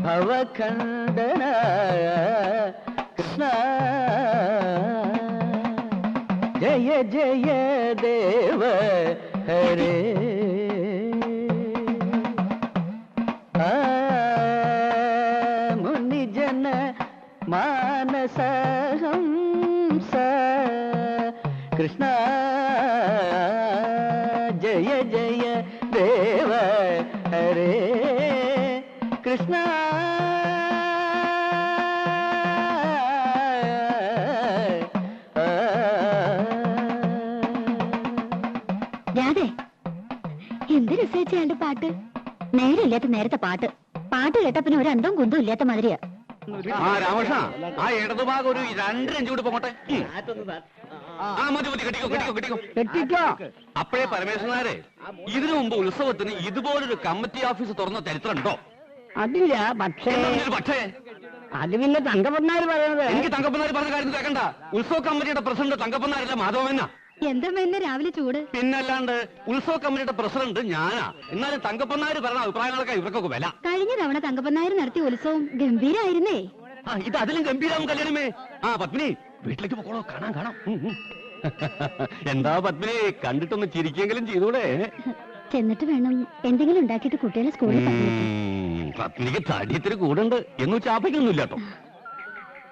ഭവഖണ്ഡന കൃഷ്ണ ജയ ജയ ദേവ ഹരേ മുനിജന മാനസഹംസ കൃഷ്ണ ജയ ജയ ദേവ ഹരേ കൃഷ്ണ രാധേ, എന്ത് രസിച്ചയാളുടെ പാട്ട്. നേരമില്ലാത്ത നേരത്തെ പാട്ട് കേട്ട പിന്നെ ഒരു അന്തവും കുന്തവും ഇല്ലാത്ത മാതിരിയാ. രാമകൃഷ്ണ, ആ ഇടതുഭാഗം ഒരു 2 ഇഞ്ച് കൂടി പോകട്ടെ. കെട്ടിക്കോ. അപ്പോഴേ പരമേശ്വരനാരെ, ഇതിനു മുമ്പ് ഉത്സവത്തിന് ഇതുപോലൊരു കമ്മിറ്റി ഓഫീസ് തുറന്ന ചരിത്രമുണ്ടോ? അതില്ല. പക്ഷേ അത് പിന്നെ തങ്കപ്പനാര് പറയുന്നത്. എനിക്ക് തങ്കപ്പനാര് പറഞ്ഞ കാര്യം കേൾക്കണ്ട. ഉത്സവ കമ്മിറ്റിയുടെ പ്രസിഡന്റ് തങ്കപ്പനാരല്ല, മാധവനാ. എന്താ രാവിലെ ചൂട്? പിന്നല്ലാണ്ട് ഉത്സവ കമ്മിറ്റിയുടെ പ്രസിഡന്റ് ഞാനാ. എന്നാലും തങ്കപ്പനാര് പറഞ്ഞ അഭിപ്രായങ്ങളൊക്കെ ഇവർക്കൊക്കെ വില. കഴിഞ്ഞ തവണ തങ്കപ്പനാര് നടത്തിയ ഉത്സവം ഗംഭീരായിരുന്നേ. ഇത് അതിലും ഗംഭീരാവും കല്യാണമേ. പത്മിനി, വീട്ടിലേക്ക് പോകണോ? കാണാം. എന്താ പത്മിനി, കണ്ടിട്ടൊന്ന് ചിരിക്കെങ്കിലും ചെയ്തൂടെ? ചെന്നിട്ട് വേണം എന്തെങ്കിലും ഉണ്ടാക്കിയിട്ട് കുട്ടികളെ സ്കൂളിൽ പറഞ്ഞേക്കാൻ. പത്മിനിക്ക് തടിയത്തിന് കൂടുണ്ട് എന്ന് ചാപ്പയ്ക്കൊന്നുമില്ല കേട്ടോ.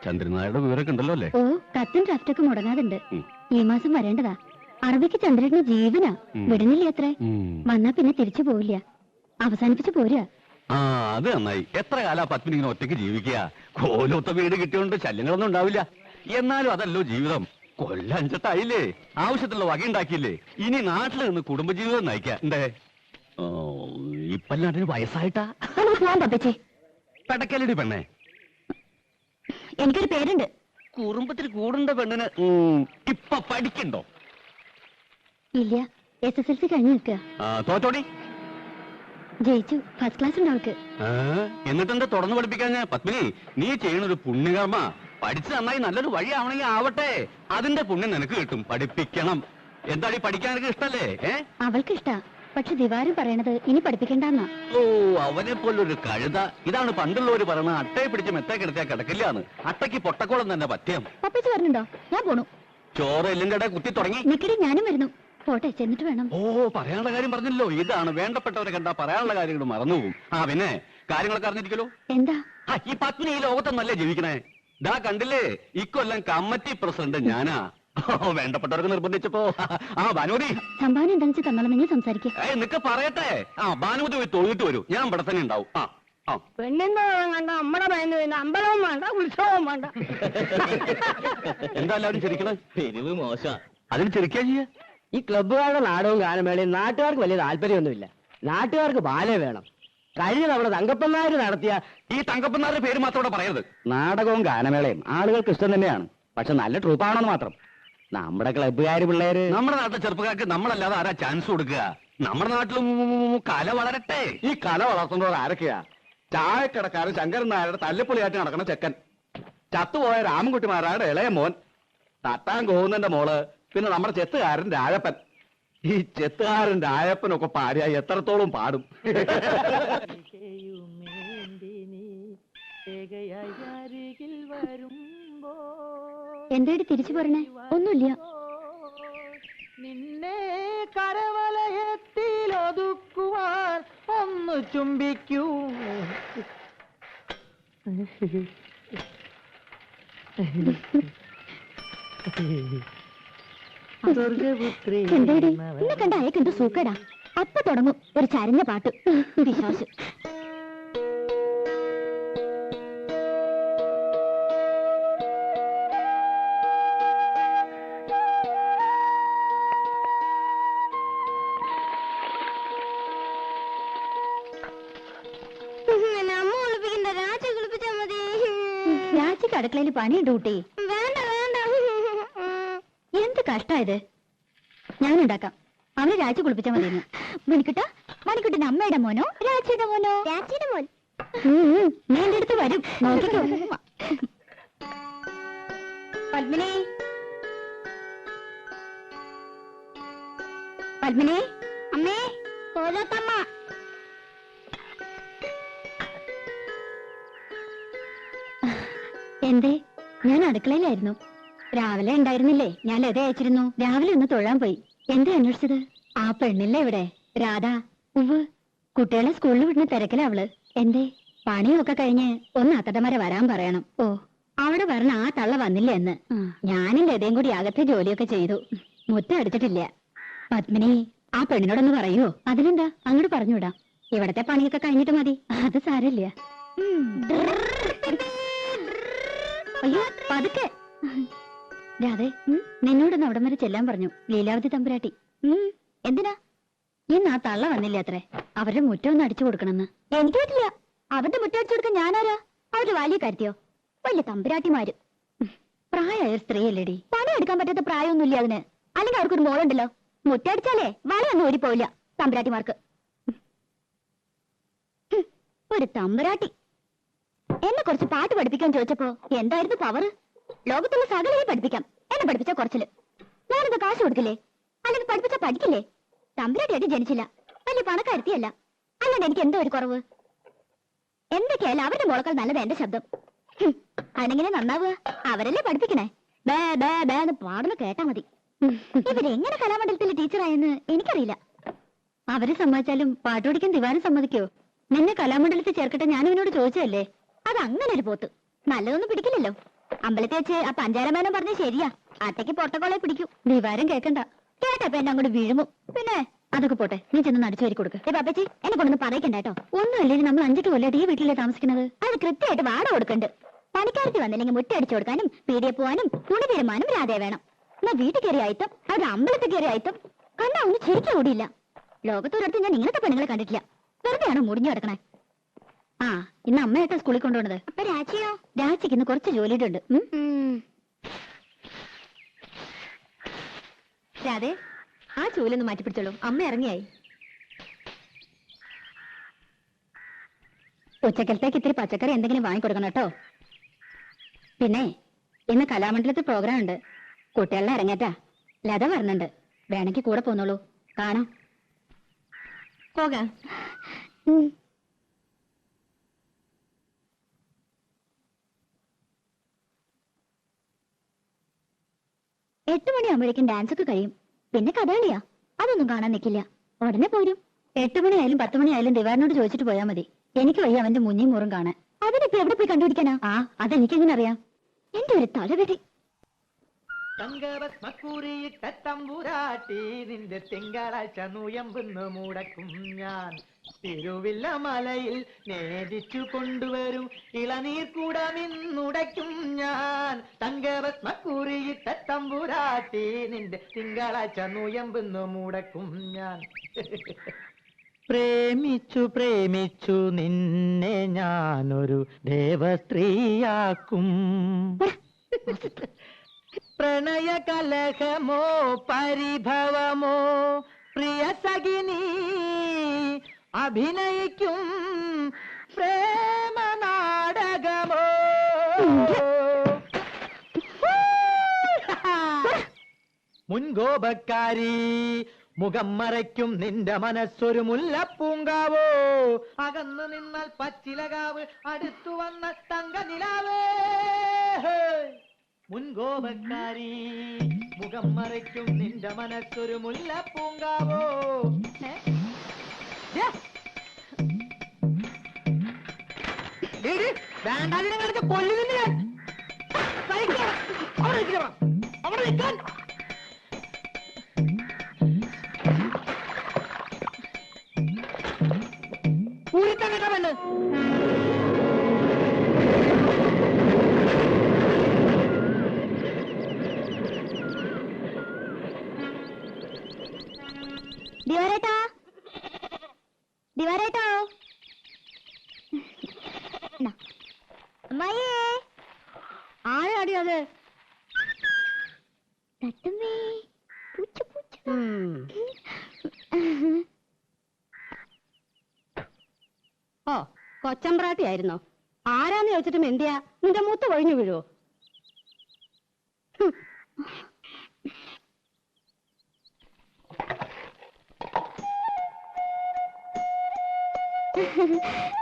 ചന്ദ്രനായുടെ വിവരമൊക്കെ ഉണ്ടല്ലോ അല്ലേ? ഓ, കത്തും ഡ്രാഫ്റ്റൊക്കെ മുടങ്ങാതുണ്ട്. ഈ മാസം വരേണ്ടതാ. അറബിക്ക് ചന്ദ്രന് ജീവനാ. വിടുന്നില്ല അത്രേ. വന്നാ പിന്നെ തിരിച്ചു പോവില്ല. അവസാനിപ്പിച്ചു പോരാ. അത് നന്നായി. എത്ര കാലാ പത്മിനി ഇങ്ങനെ ഒറ്റയ്ക്ക് ജീവിക്കുക? കോലൊത്ത വീട് കിട്ടിയോണ്ട് ശല്യങ്ങളൊന്നും ഉണ്ടാവില്ല. എന്നാലും അതല്ലോ ജീവിതം. കൊല്ലം 5 ആവശ്യത്തിലുള്ള വകയുണ്ടാക്കിയില്ലേ? ഇനി നാട്ടിൽ നിന്ന് കുടുംബജീവിതം നയിക്കാം. എന്തേ ഇപ്പല്ലാണ്ടിന് വയസ്സായിട്ടാ? പെടക്കലടി പെണ്ണേ, എനിക്കൊരു പേരുണ്ട്. കുറുമ്പത്തിൽ കൂടുണ്ട പെണ്ണിന് ഇപ്പൊ പഠിക്കണ്ടോ? ഇല്ല, SSLC കഴിഞ്ഞു നിൽക്കുക. തോറ്റോടി? ജയിച്ചു. ഫസ്റ്റ് ക്ലാസ് ഉണ്ട് അവൾക്ക്. എന്നിട്ടെന്താ തുടർന്ന് പഠിപ്പിക്കാൻ? പത്മിനി, നീ ചെയ്യണൊരു പുണ്യകർമ്മ. പഠിച്ച് നന്നായി നല്ലൊരു വഴി ആവണമെങ്കിൽ ആവട്ടെ. അതിന്റെ പുണ്യം നിനക്ക് കിട്ടും. പഠിപ്പിക്കണം. എന്താടി, പഠിക്കാൻ എനിക്ക് ഇഷ്ടല്ലേ? അവൾക്ക് ഇഷ്ടാ. പക്ഷെ ദിവാരം പറയണത് ഇനി പഠിപ്പിക്കണ്ടെന്നാ. ഓ, അവനെ പോലൊരു കഴുത. ഇതാണ് പണ്ടുള്ളവര് പറയണ അട്ടയെ പിടിച്ച് മെത്തേ കിടത്തിയാ കിടക്കില്ലാന്ന്. അട്ടയ്ക്ക് പൊട്ടക്കോളം തന്നെ പത്യം. പപ്പിച്ച് പറഞ്ഞിട്ടുണ്ടോ? ഞാൻ പോണു. ചോറ് എല്ലിന്റെ കുത്തി തുടങ്ങി. നിക്കടി, ഞാനും വരുന്നു. പോട്ടെ, ചെന്നിട്ട് വേണം. ഓ, പറയാനുള്ള കാര്യം പറഞ്ഞല്ലോ. ഇതാണ് വേണ്ടപ്പെട്ടവരെ കണ്ടാ പറയാനുള്ള കാര്യങ്ങൾ മറന്നുപോകും. പിന്നെ കാര്യങ്ങളൊക്കെ അറിഞ്ഞിരിക്കലോ. എന്താ? ഈ പത്മിനി ഈ ലോകത്തൊന്നല്ലേ ജീവിക്കണേ? ദാ കണ്ടില്ലേ, ഇക്കൊല്ലം കമ്മിറ്റി പ്രസിഡന്റ് ഞാനാ. വേണ്ടപ്പെട്ടവർക്ക് നിർബന്ധിച്ചപ്പോ ഭാനുമതി സംഭാവന എന്താണെന്ന് തന്നോളം നിങ്ങൾ സംസാരിക്കേ. നിനക്ക് പറയട്ടെ. ഭാനുമതി പോയി തൊഴുതിട്ട് വരൂ. ഞാൻ ഇവിടെ തന്നെ ഉണ്ടാവും. പെണ്ണിന്റെ കണ്ട നമ്മുടെ പേര് അമ്പലവും വേണ്ട, ഉത്സവവും വേണ്ട. എന്താ എല്ലാവരും ചിരിക്കണേ? എരിവ് മോശം. അതിന് ചിരിക്കാ ചെയ്യ. ഈ ക്ലബ്ബുകാരുടെ നാടകവും ഗാനമേളയും നാട്ടുകാർക്ക് വലിയ താല്പര്യമൊന്നുമില്ല. നാട്ടുകാർക്ക് ബാല വേണം. കഴിഞ്ഞ തവണ തങ്കപ്പനാര് നടത്തിയ ഈ തങ്കപ്പനാരുടെ പേര് മാത്രം ഇവിടെ പറയരുത്. നാടകവും ഗാനമേളയും ആളുകൾക്ക് ഇഷ്ടം തന്നെയാണ്. പക്ഷെ നല്ല ട്രൂപ്പാണെന്ന് മാത്രം. നമ്മുടെ ക്ലബ്ബുകാര് പിള്ളേര്, നമ്മുടെ നാട്ടിലെ ചെറുപ്പക്കാർക്ക് നമ്മളല്ലാതെ ആരാ ചാൻസ് കൊടുക്കുക? നമ്മുടെ നാട്ടിലും കല വളരട്ടെ. ഈ കല വളർത്തുന്നവർ ആരൊക്കെയാ? ചായക്കടക്കാരൻ ശങ്കരൻ നായരുടെ തല്ലിപ്പൊളിയായിട്ട് നടക്കുന്ന ചെക്കൻ, ചത്തുപോയ രാമൻകുട്ടിമാരായുടെ ഇളയ മോൻ, തട്ടാൻ കോവുന്നന്റെ മോള്, പിന്നെ നമ്മുടെ ചെത്തുകാരൻ രാജപ്പൻ. ഈ ചെത്തുകാരൻ രാജപ്പനൊക്കെ പാടിയ എത്രത്തോളം പാടും. എന്തായിട്ട് തിരിച്ചു പറഞ്ഞേ? ഒന്നുമില്ല. നിന്നെ കരവലയത്തിലൊതുക്കുവാൻ ഒന്ന് ചുംബിക്കൂ. എന്താടി എന്നെ കണ്ട അയക്കെന്തോ സൂക്കേടാ. അപ്പൊ തുടങ്ങും ഒരു ചരഞ്ഞ പാട്ട്. വിശ്വാസം. രാജിക്ക് അടുക്കളയിൽ പണിയുണ്ട് കുട്ടി. എന്ത് കഷ്ടായത്. ഞാനുണ്ടാക്കാം. അവന് രാജി കുളിപ്പിച്ചാൽ മതിയെന്ന്. മണിക്കുട്ടൻ അമ്മയുടെ മോനോ രാജിയുടെ മോനോ? രാജിയുടെ മോൻ. നീ എന്റെ അടുത്ത് വരും, നോക്കിക്കോ. പത്മിനി, പത്മിനി, അമ്മേ, കോലത്തമ്മ. എന്തേ? ഞാൻ അടുക്കളയിലായിരുന്നു. രാവിലെ ഉണ്ടായിരുന്നില്ലേ, ഞാൻ ലത അയച്ചിരുന്നു. രാവിലെ ഒന്ന് തൊഴാൻ പോയി. എന്തേ അന്വേഷിച്ചത്? ആ പെണ്ണില്ലേ ഇവിടെ, രാധ. ഉവ്, കുട്ടികളെ സ്കൂളിൽ വിടുന്ന തിരക്കില അവള്. എന്തേ? പണിയൊക്കെ കഴിഞ്ഞ് ഒന്ന് അത്തടമരെ വരാൻ പറയണം. ഓ, അവിടെ പറഞ്ഞ ആ തള്ള വന്നില്ല എന്ന്. ഞാനും ലതയും കൂടി അകത്തെ ജോലിയൊക്കെ ചെയ്തു. മുറ്റം അടിച്ചിട്ടില്ല. പത്മിനി, ആ പെണ്ണിനോടൊന്ന് പറയോ? അതിനെന്താ, അങ്ങോട്ട് പറഞ്ഞുവിടാം. ഇവിടത്തെ പണിയൊക്കെ കഴിഞ്ഞിട്ട് മതി. അത് സാരമില്ല. അയ്യോ, പതുക്കെ. രാധേ, നിന്നോടൊന്ന് അവിടം വരെ ചെല്ലാൻ പറഞ്ഞു ലീലാവതി തമ്പുരാട്ടി. എന്തിനാ? ഇന്ന് ആ തള്ള വന്നില്ല അത്രേ. അവരുടെ മുറ്റം ഒന്ന് അടിച്ചു കൊടുക്കണമെന്ന്. എനിക്ക് പറ്റില്ല. അവരുടെ മുറ്റം അടിച്ചു കൊടുക്കാൻ ഞാനാരാ? അവര് വലിയ കാര്യത്തിയോ? വലിയ തമ്പുരാട്ടിമാര്. പ്രായമായ സ്ത്രീയല്ലേടി, പണിയെടുക്കാൻ പറ്റാത്ത പ്രായമൊന്നുമില്ല അതിന്. അല്ലെങ്കിൽ അവർക്കൊരു മോളുണ്ടല്ലോ. മുറ്റടിച്ചാലേ വളയൊന്നും ഓടിപ്പോയില്ല തമ്പുരാട്ടിമാർക്ക്. ഒരു തമ്പുരാട്ടി എന്നെ കുറച്ച് പാട്ട് പഠിപ്പിക്കാൻ ചോദിച്ചപ്പോ എന്തായിരുന്നു പവർ? ലോകത്തുള്ള സകലയെ പഠിപ്പിക്കാം, എന്നെ പഠിപ്പിച്ച കുറച്ചില്. ഞാനെന്താ കാശ് കൊടുക്കില്ലേ? അല്ലെങ്കിൽ പഠിപ്പിച്ച പഠിക്കില്ലേ? തമ്പുരാട്ടിയായിട്ട് ജനിച്ചില്ല, വലിയ പണക്കാരുത്തിയല്ല. അല്ലാണ്ട് എനിക്ക് എന്തോ ഒരു കുറവ്. എന്തൊക്കെയായാലും അവരുടെ മോളക്കാൾ നല്ലത് എന്റെ ശബ്ദം. അണെങ്ങനെ നന്നാവുക? അവരല്ലേ പഠിപ്പിക്കണേ. ബേ ബേ ബേ എന്ന് പാടുന്ന കേട്ടാ മതി. ഇവരെങ്ങനെ കലാമണ്ഡലത്തിലെ ടീച്ചറായെന്ന് എനിക്കറിയില്ല. അവരെ സമ്മതിച്ചാലും പാട്ട് പഠിക്കാൻ ദിവാരം സമ്മതിക്കോ? നിന്നെ കലാമണ്ഡലത്തിൽ ചേർക്കട്ടെ ഞാൻ ഇവനോട് ചോദിച്ചതല്ലേ. അത് അങ്ങനെ ഒരു പോത്ത് നല്ലതൊന്നും പിടിക്കില്ലല്ലോ. അമ്പലത്തിൽ വെച്ച് ആ പഞ്ചാരമേനം പറഞ്ഞ ശരിയാ, അട്ടയ്ക്ക് പൊട്ടക്കോളെ പിടിക്കും. ദിവാരം കേക്കണ്ട, കേട്ടപ്പോ എന്നെ അങ്ങോട്ട് വീഴുമോ. പിന്നെ അതൊക്കെ പോട്ടെ, നീ ചെന്ന് അടിച്ചു വരി കൊടുക്ക്. പാപ്പച്ചി, എന്നെ കൊണ്ടൊന്ന് പറയിക്കണ്ട കേട്ടോ. ഒന്നുമല്ലേ, നമ്മൾ 5 കൊല്ലമായിട്ട് ഈ വീട്ടിലെ താമസിക്കുന്നത്. അത് കൃത്യമായിട്ട് വാട കൊടുക്കണ്ട്. പണിക്കാരത്തി വന്നില്ലെങ്കിൽ മുറ്റടിച്ചു കൊടുക്കാനും പീടിയെ പോവാനും തുണി തീരുമാനം രാധേ വേണം. എന്നാ വീട്ടിൽ കയറി ആയിത്തം, അവരുടെ അമ്പലത്തിൽ കയറി ആയിത്തം. കണ്ടാ ഒന്നും ശരിക്കും ഓടിയില്ല. ലോകത്തൊരിടത്ത് ഞാൻ ഇങ്ങനത്തെ പെണ്ണുങ്ങളെ കണ്ടിട്ടില്ല. വെറുതെയാണോ മുടിഞ്ഞു കിടക്കണേ? ആ, ഇന്ന് അമ്മയായിട്ടാ സ്കൂളിൽ കൊണ്ടുപോണത്. അപ്പൊ രാജിയോ? രാജിക്ക് ഇന്ന് കുറച്ച് ജോലിയുടെ ഉണ്ട്. രാധേ, ആ ചൂലൊന്ന് മാറ്റി പിടിച്ചോളൂ, അമ്മ ഇറങ്ങിയായി. ഉച്ചക്കലത്തേക്ക് ഇത്തിരി പച്ചക്കറി എന്തെങ്കിലും വാങ്ങിക്കൊടുക്കണം കേട്ടോ. പിന്നെ ഇന്ന് കലാമണ്ഡലത്തിൽ പ്രോഗ്രാം ഉണ്ട്. കുട്ടികളുടെ ഇറങ്ങേറ്റാ. ലത പറഞ്ഞിട്ടുണ്ട്, വേണമെങ്കിൽ കൂടെ പോന്നോളൂ, കാണാം. പോകാം. 8 മണിയാകുമ്പോഴേക്കും ഡാൻസ് ഒക്കെ കഴിയും. പിന്നെ കഥകളിയാ, അതൊന്നും കാണാൻ നിൽക്കില്ല, ഉടനെ പോരും. 8 മണിയായാലും 10 മണിയായാലും ദിവാറിനോട് ചോദിച്ചിട്ട് പോയാൽ മതി. എനിക്ക് വയ്യ അവന്റെ മുന്നിയും മൂറും കാണാൻ. അതിനിപ്പോ എവിടെ പോയി കണ്ടുപിടിക്കാനാ? ആ, അതെനിക്കെങ്ങനെ അറിയാം? എന്റെ ഒരു തലവെടി. തങ്കഭസ്മക്കുറിയിട്ട തമ്പുരാട്ടി നിന്റെ തിങ്കളാഴ്ച നൂയമ്പെന്ന് മുടക്കും ഞാൻ. തിരുവില്ല മലയിൽ നേദിച്ചു കൊണ്ടുവരും ഇളനീർ കൂടമിന്നുടയ്ക്കും ഞാൻ. തങ്കഭസ്മക്കുറിയിട്ട തമ്പുരാട്ടി നിന്റെ തിങ്കളാഴ്ച നൂയമ്പെന്ന് മുടക്കും ഞാൻ. പ്രേമിച്ചു പ്രേമിച്ചു നിന്നെ ഞാനൊരു ദേവസ്ത്രീയാക്കും. പ്രണയ കലഹമോ പരിഭവമോ പ്രിയ സഖിനി അഭിനയിക്കും പ്രേമ നാടകമോ. മുൻകോപക്കാരി മുഖം മറയ്ക്കും നിന്റെ മനസ്സൊരു മുല്ലപ്പൂങ്കാവോ. അകന്നു നിന്നാൽ പച്ചിലകാവ്, അടുത്തു വന്ന തങ്ക നിലാവേ. മുൻകോപക്കാരി മുഖം മറയ്ക്കും നിന്റെ മനസ്സൊരു മുല്ലപ്പൂങ്കാവോ. വേണ്ടാതിനെ കൊല്ലുന്നില്ല ഞാൻ. അവിടെ നിൽക്കാൻ പൂരിത്തം കേട്ടോ പെണ്ണ്. ദിവാരേട്ടാ, ദിവാരേട്ടോ, അമ്മായിയേ, ആരാടി അത്? തട്ടുമ്മേ, പൂച്ച പൂച്ച. ഓ, കൊച്ചമ്പ്രാട്ടി ആയിരുന്നോ? ആരാന്ന് ചോദിച്ചിട്ടും എന്തിയാ? നിന്റെ മൂത്ത് കൊഴിഞ്ഞു വീഴുവോ?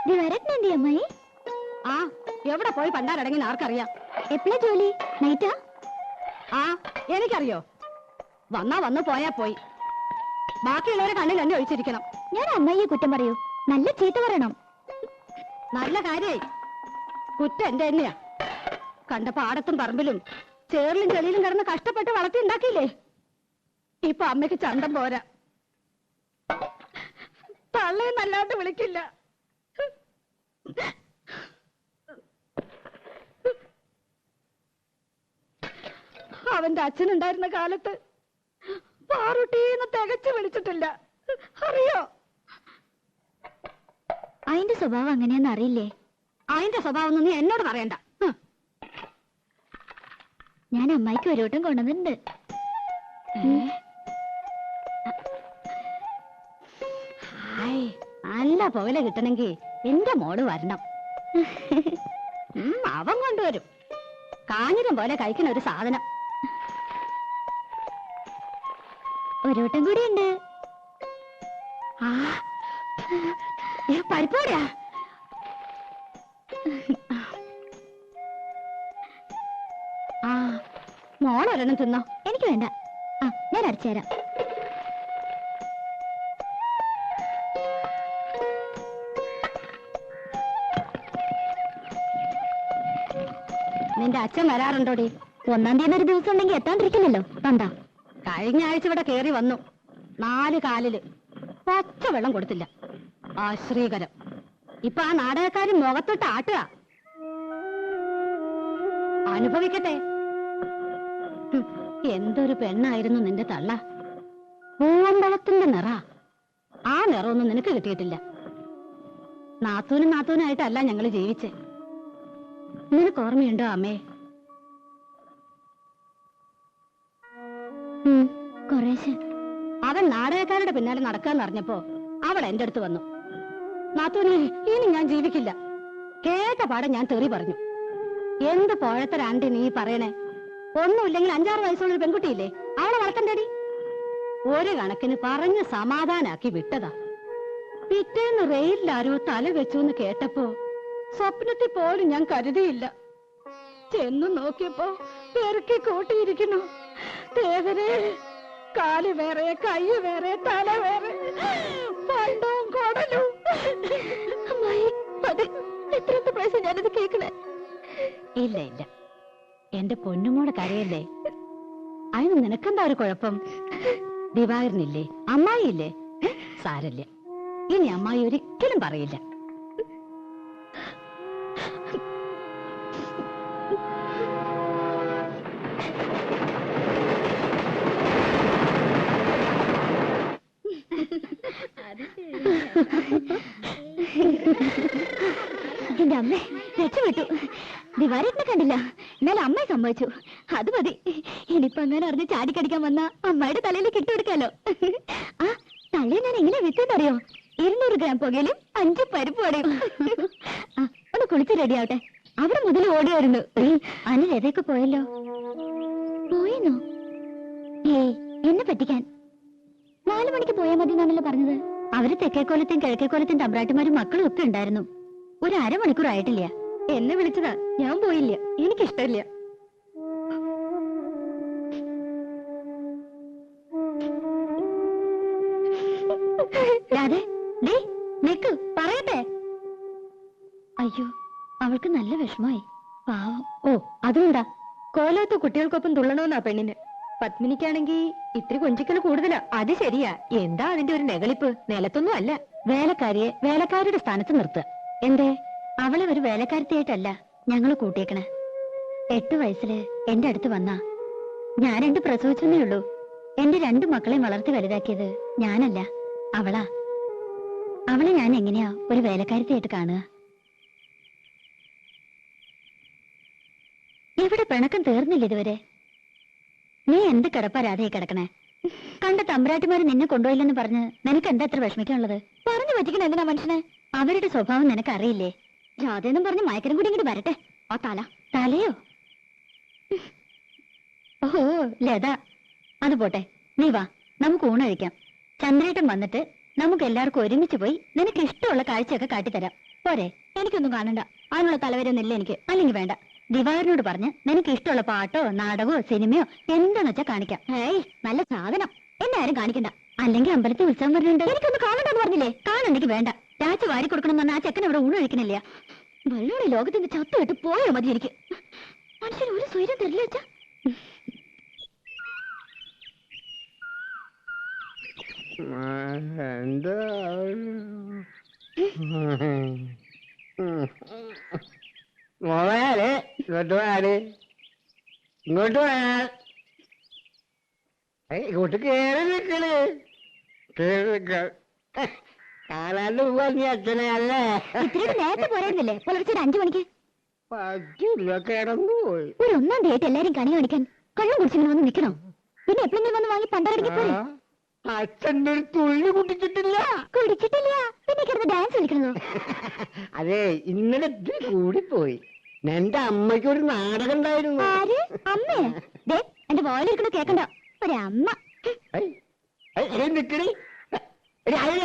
ദിവാരേട്ടൻ എന്തി അമ്മായി? ആ, എവിടെ പോയി പണ്ടാരടങ്ങി ആർക്കറിയാം. എപ്പോഴാ ജോലി? നൈറ്റാ? ആ എനിക്കറിയോ, വന്നാ വന്നു പോയാ പോയി. ബാക്കിയുള്ളവരെ കണ്ണിൽ എന്നെ ഒഴിച്ചിരിക്കണം. ഞാൻ അമ്മയെ കുറ്റം പറയൂ? നല്ല ചീത്ത പറയണം. നല്ല കാര്യായി. കുറ്റം എന്റെ തന്നെയാ. കണ്ട പാടത്തും പറമ്പിലും ചേറിലും ചെളിയിലും കിടന്ന് കഷ്ടപ്പെട്ട് വളർത്തി ഉണ്ടാക്കിയില്ലേ. ഇപ്പൊ അമ്മയ്ക്ക് ചന്തം പോരാ. തള്ളയെന്നല്ലാണ്ട് വിളിക്കില്ല. അവന്റെ അച്ഛനുണ്ടായിരുന്ന കാലത്ത് പാറുട്ടീന്ന് തികച്ചു വിളിച്ചിട്ടില്ല. അറിയോ? അതിന്റെ സ്വഭാവം അങ്ങനെയാന്ന് അറിയില്ലേ? അതിന്റെ സ്വഭാവം ഒന്നും നീ എന്നോട് പറയണ്ട. ഞാൻ അമ്മായിക്ക് ഒരു വട്ടം കൊണ്ടുവന്നിട്ടുണ്ട്. നല്ല പുകല കിട്ടണമെങ്കിൽ എന്റെ മോള് വരണം. അവൻ കൊണ്ടുവരും. കാഞ്ഞിരം പോലെ കഴിക്കുന്ന ഒരു സാധനം. ഒരു വട്ടം കൂടി ഉണ്ട്. പരിപ്പോടാ. ആ മോളൊരെണ്ണം തിന്നോ. എനിക്ക് വേണ്ട. ആ ഞാൻ അടിച്ചു തരാം. നിന്റെ അച്ഛൻ വരാറുണ്ടോടി? 1-ാം തീയതി ഒരു ദിവസം ഉണ്ടെങ്കിൽ എത്താണ്ടിരിക്കില്ലല്ലോ. കണ്ടാ, കഴിഞ്ഞ ആഴ്ച ഇവിടെ കേറി വന്നു. 4 കാലില് പച്ച വെള്ളം കൊടുത്തില്ല. ആശ്രീകരം. ഇപ്പൊ ആ നാടകക്കാരൻ മുഖത്തോട്ട് ആട്ടുക. അനുഭവിക്കട്ടെ. എന്തൊരു പെണ്ണായിരുന്നു നിന്റെ തള്ള. പൂവമ്പളത്തിന്റെ നിറ. ആ നിറമൊന്നും നിനക്ക് കിട്ടിയിട്ടില്ല. നാത്തൂനായിട്ടല്ല ഞങ്ങള് ജീവിച്ചേ. നിനക്ക് ഓർമ്മയുണ്ടോ അമ്മേ? കുറേശ്ശെ. അവൻ നാടകക്കാരുടെ പിന്നാലെ നടക്കാന്ന് അറിഞ്ഞപ്പോ അവൾ എന്റെ അടുത്ത് വന്നു. നാത്തൂനെ, ഇനി ഞാൻ ജീവിക്കില്ല. കേട്ട പാടെ ഞാൻ തെറി പറഞ്ഞു. എന്ത് പോഴത്തരാണ്ടി നീ പറയണേ? ഒന്നുമില്ലെങ്കിൽ 5-6 വയസ്സുള്ളൊരു പെൺകുട്ടിയില്ലേ, അവളെ വളർത്തണ്ടേടി. ഒരു കണക്കിന് പറഞ്ഞ് സമാധാനാക്കി വിട്ടതാ. പിറ്റേന്ന് റെയിലിലാരോ തല വെച്ചു എന്ന് കേട്ടപ്പോ സ്വപ്നത്തിൽ പോലും ഞാൻ കരുതിയില്ല. ചെന്നു നോക്കിയപ്പോ പെറുക്കി കൂട്ടിയിരിക്കുന്നു. തേവരെ, കാല് വേറെ, കൈ വേറെ, തല വേറെ, പണ്ടവും കൊടലും. അമ്മായി, അത് എത്രത്തെ പ്രാവശ്യം ഞാനത് കേൾക്കണേ? ഇല്ല ഇല്ല, എന്റെ പൊന്നുമോടെ കരയല്ലേ. അതിന് നിനക്കെന്താ ഒരു കുഴപ്പം? ദിവാകരനില്ലേ, അമ്മായില്ലേ? സാരല്ല, ഇനി അമ്മായി ഒരിക്കലും പറയില്ല. എന്റെ അമ്മ രക്ഷപ്പെട്ടു. ദിവാരേട്ടനെ കണ്ടില്ല, എന്നാലും അമ്മയെ സംഭവിച്ചു. അത് മതി. ഇനിയിപ്പോ അങ്ങനെ അറിഞ്ഞ് ചാടിക്കടിക്കാൻ വന്ന അമ്മയുടെ തലയിൽ കിട്ടുകൊടുക്കാലോ. ആ തലയിൽ ഞാൻ എങ്ങനെ വിട്ടെന്നറിയോ? 200 ഗ്രാം പുകയിലും 5 പരിപ്പ് വടയും. ഒന്ന് കുളിച്ച് റെഡിയാവട്ടെ. അവിടെ മുതൽ ഓടി വരുന്നു. അനിൽ എതൊക്കെ പോയല്ലോ. പോയെന്നോ? ഏയ്, എന്നെ പറ്റിക്കാൻ. 4 മണിക്ക് പോയാൽ മതി എന്നാണല്ലോ പറഞ്ഞത്. അവര് തെക്കേക്കോലത്തെയും കിഴക്കേക്കോലത്തെയും തമ്പ്രാട്ടിമാരും മക്കളും ഒക്കെ ഉണ്ടായിരുന്നു. ഒരു 1/2 മണിക്കൂർ ആയിട്ടില്ല. എന്നെ വിളിച്ചതാ, ഞാൻ പോയില്ല. എനിക്കിഷ്ടമില്ല. നിക്ക്, പറയട്ടെ. അയ്യോ, അവൾക്ക് നല്ല വിഷമായി. പാവം. ഓ, അതുകൊണ്ടാ കോലത്ത് കുട്ടികൾക്കൊപ്പം തുള്ളണമെന്നാ പെണ്ണിന്. പത്മിനിക്കാണെങ്കി ഇത്തിരി കൊഞ്ചിക്കൽ കൂടുതലാ. അത് ശരിയാ. എന്താ അതിന്റെ ഒരു നെകളിപ്പ്? നിലത്തൊന്നും അല്ല. വേലക്കാരിയെ വേലക്കാരുടെ സ്ഥാനത്ത് നിർത്തുക. എന്തേ? അവളെ ഒരു വേലക്കാരത്തിയായിട്ടല്ല ഞങ്ങള് കൂട്ടിയേക്കണേ. 8 വയസ്സില് എന്റെ അടുത്ത് വന്നാ. ഞാൻ 2 പ്രസവിച്ചെന്നേ ഉള്ളൂ. എന്റെ 2 മക്കളെയും വളർത്തി വലുതാക്കിയത് ഞാനല്ല, അവളാ. അവളെ ഞാൻ എങ്ങനെയാ ഒരു വേലക്കാരത്തിയായിട്ട് കാണുക? ഇവിടെ പിണക്കം തീർന്നില്ല ഇതുവരെ. നീ എന്ത് കിടപ്പാ രാധയെ കിടക്കണേ? കണ്ട തമ്പുരാട്ടിമാര് നിന്നെ കൊണ്ടുപോയില്ലെന്ന് പറഞ്ഞ് നിനക്ക് എന്താ എത്ര വിഷമിക്കാനുള്ളത്? പറഞ്ഞു പറ്റിക്കണ എന്തിനാ മനുഷ്യനെ? അവരുടെ സ്വഭാവം നിനക്കറിയില്ലേ? രാധയെന്നും പറഞ്ഞ് മയക്കനും കൂടി ഇങ്ങോട്ട് വരട്ടെ. ആ തലയോ? ഓഹോ, ലത. അത് പോട്ടെ, നീ വാ, നമുക്ക് ഊണഴിക്കാം. ചന്ദ്രേട്ടൻ വന്നിട്ട് നമുക്ക് എല്ലാവർക്കും ഒരുമിച്ച് പോയി നിനക്ക് ഇഷ്ടമുള്ള കാഴ്ചയൊക്കെ കാട്ടിത്തരാം. പോരെ? എനിക്കൊന്നും കാണണ്ട. അതിനുള്ള തലവരൊന്നുമില്ല എനിക്ക്. അല്ലെങ്കിൽ വേണ്ട. ദിവാകരനോട് പറഞ്ഞ് നിനക്ക് ഇഷ്ടമുള്ള പാട്ടോ നാടകമോ സിനിമയോ എന്താന്ന് വെച്ചാ കാണിക്കാം. ഏയ് നല്ല സാധനം, എന്നെ ആരും കാണിക്കണ്ട. അല്ലെങ്കിൽ അമ്പലത്തിൽ ഉത്സവം വരുന്നുണ്ട്, എനിക്കൊന്ന് കാണണ്ടെന്ന് പറഞ്ഞില്ലേ? കാണണ്ടെങ്കിൽ വേണ്ട. രാജ വാരി കൊടുക്കണം പറഞ്ഞാൽ ആ ചെക്കൻ ഇവിടെ ഊണ് കഴിക്കണില്ല. വെള്ളോടെ ലോകത്തിന്റെ ചത്തുകെട്ട് പോയോ മതി എനിക്ക്. മനുഷ്യന് ഒരു സ്വൈര്യം തരില്ല വെച്ചാ. മോളെ ഇങ്ങോട്ട് പോയാല് ഇങ്ങോട്ട് പോയാൽ ഇങ്ങോട്ട് കേറി നിക്കണ്. കാണാണ്ട് പോവാ അച്ഛനെ അല്ലേ? ഇത്തിരി നേരത്തെ പോരായിരുന്നില്ലേ? പുലർച്ചെ 5 മണിക്ക്. പറ്റില്ല, കിടന്നു പോയി. ഒരു 1-ാം തീയതി എല്ലാരും കണി കാണിക്കാൻ കള്ളം കുടിച്ചിങ്ങനെ വന്ന് നിൽക്കണം. പിന്നെ എപ്പോഴെങ്കിലും വന്ന് വാങ്ങി പണ്ടരടിക്ക് പോയി. അച്ഛൻ്റെ ഒരു തുള്ളി കുടിച്ചിട്ടില്ല. കുടിച്ചിട്ടില്ല, പിന്നെ കിടന്ന് ഡാൻസ് കളിക്കണോ? അതെ, ഇന്നലെ ഇത്തിരി കൂടിപ്പോയി. എന്റെ അമ്മയ്ക്ക് ഒരു നാടകം ഉണ്ടായിരുന്നു. ആര്? അമ്മേ? ദേ എന്റെ വോയിലിരിക്കണ കേക്കണ്ട. ഒരമ്മ. നിക്കണി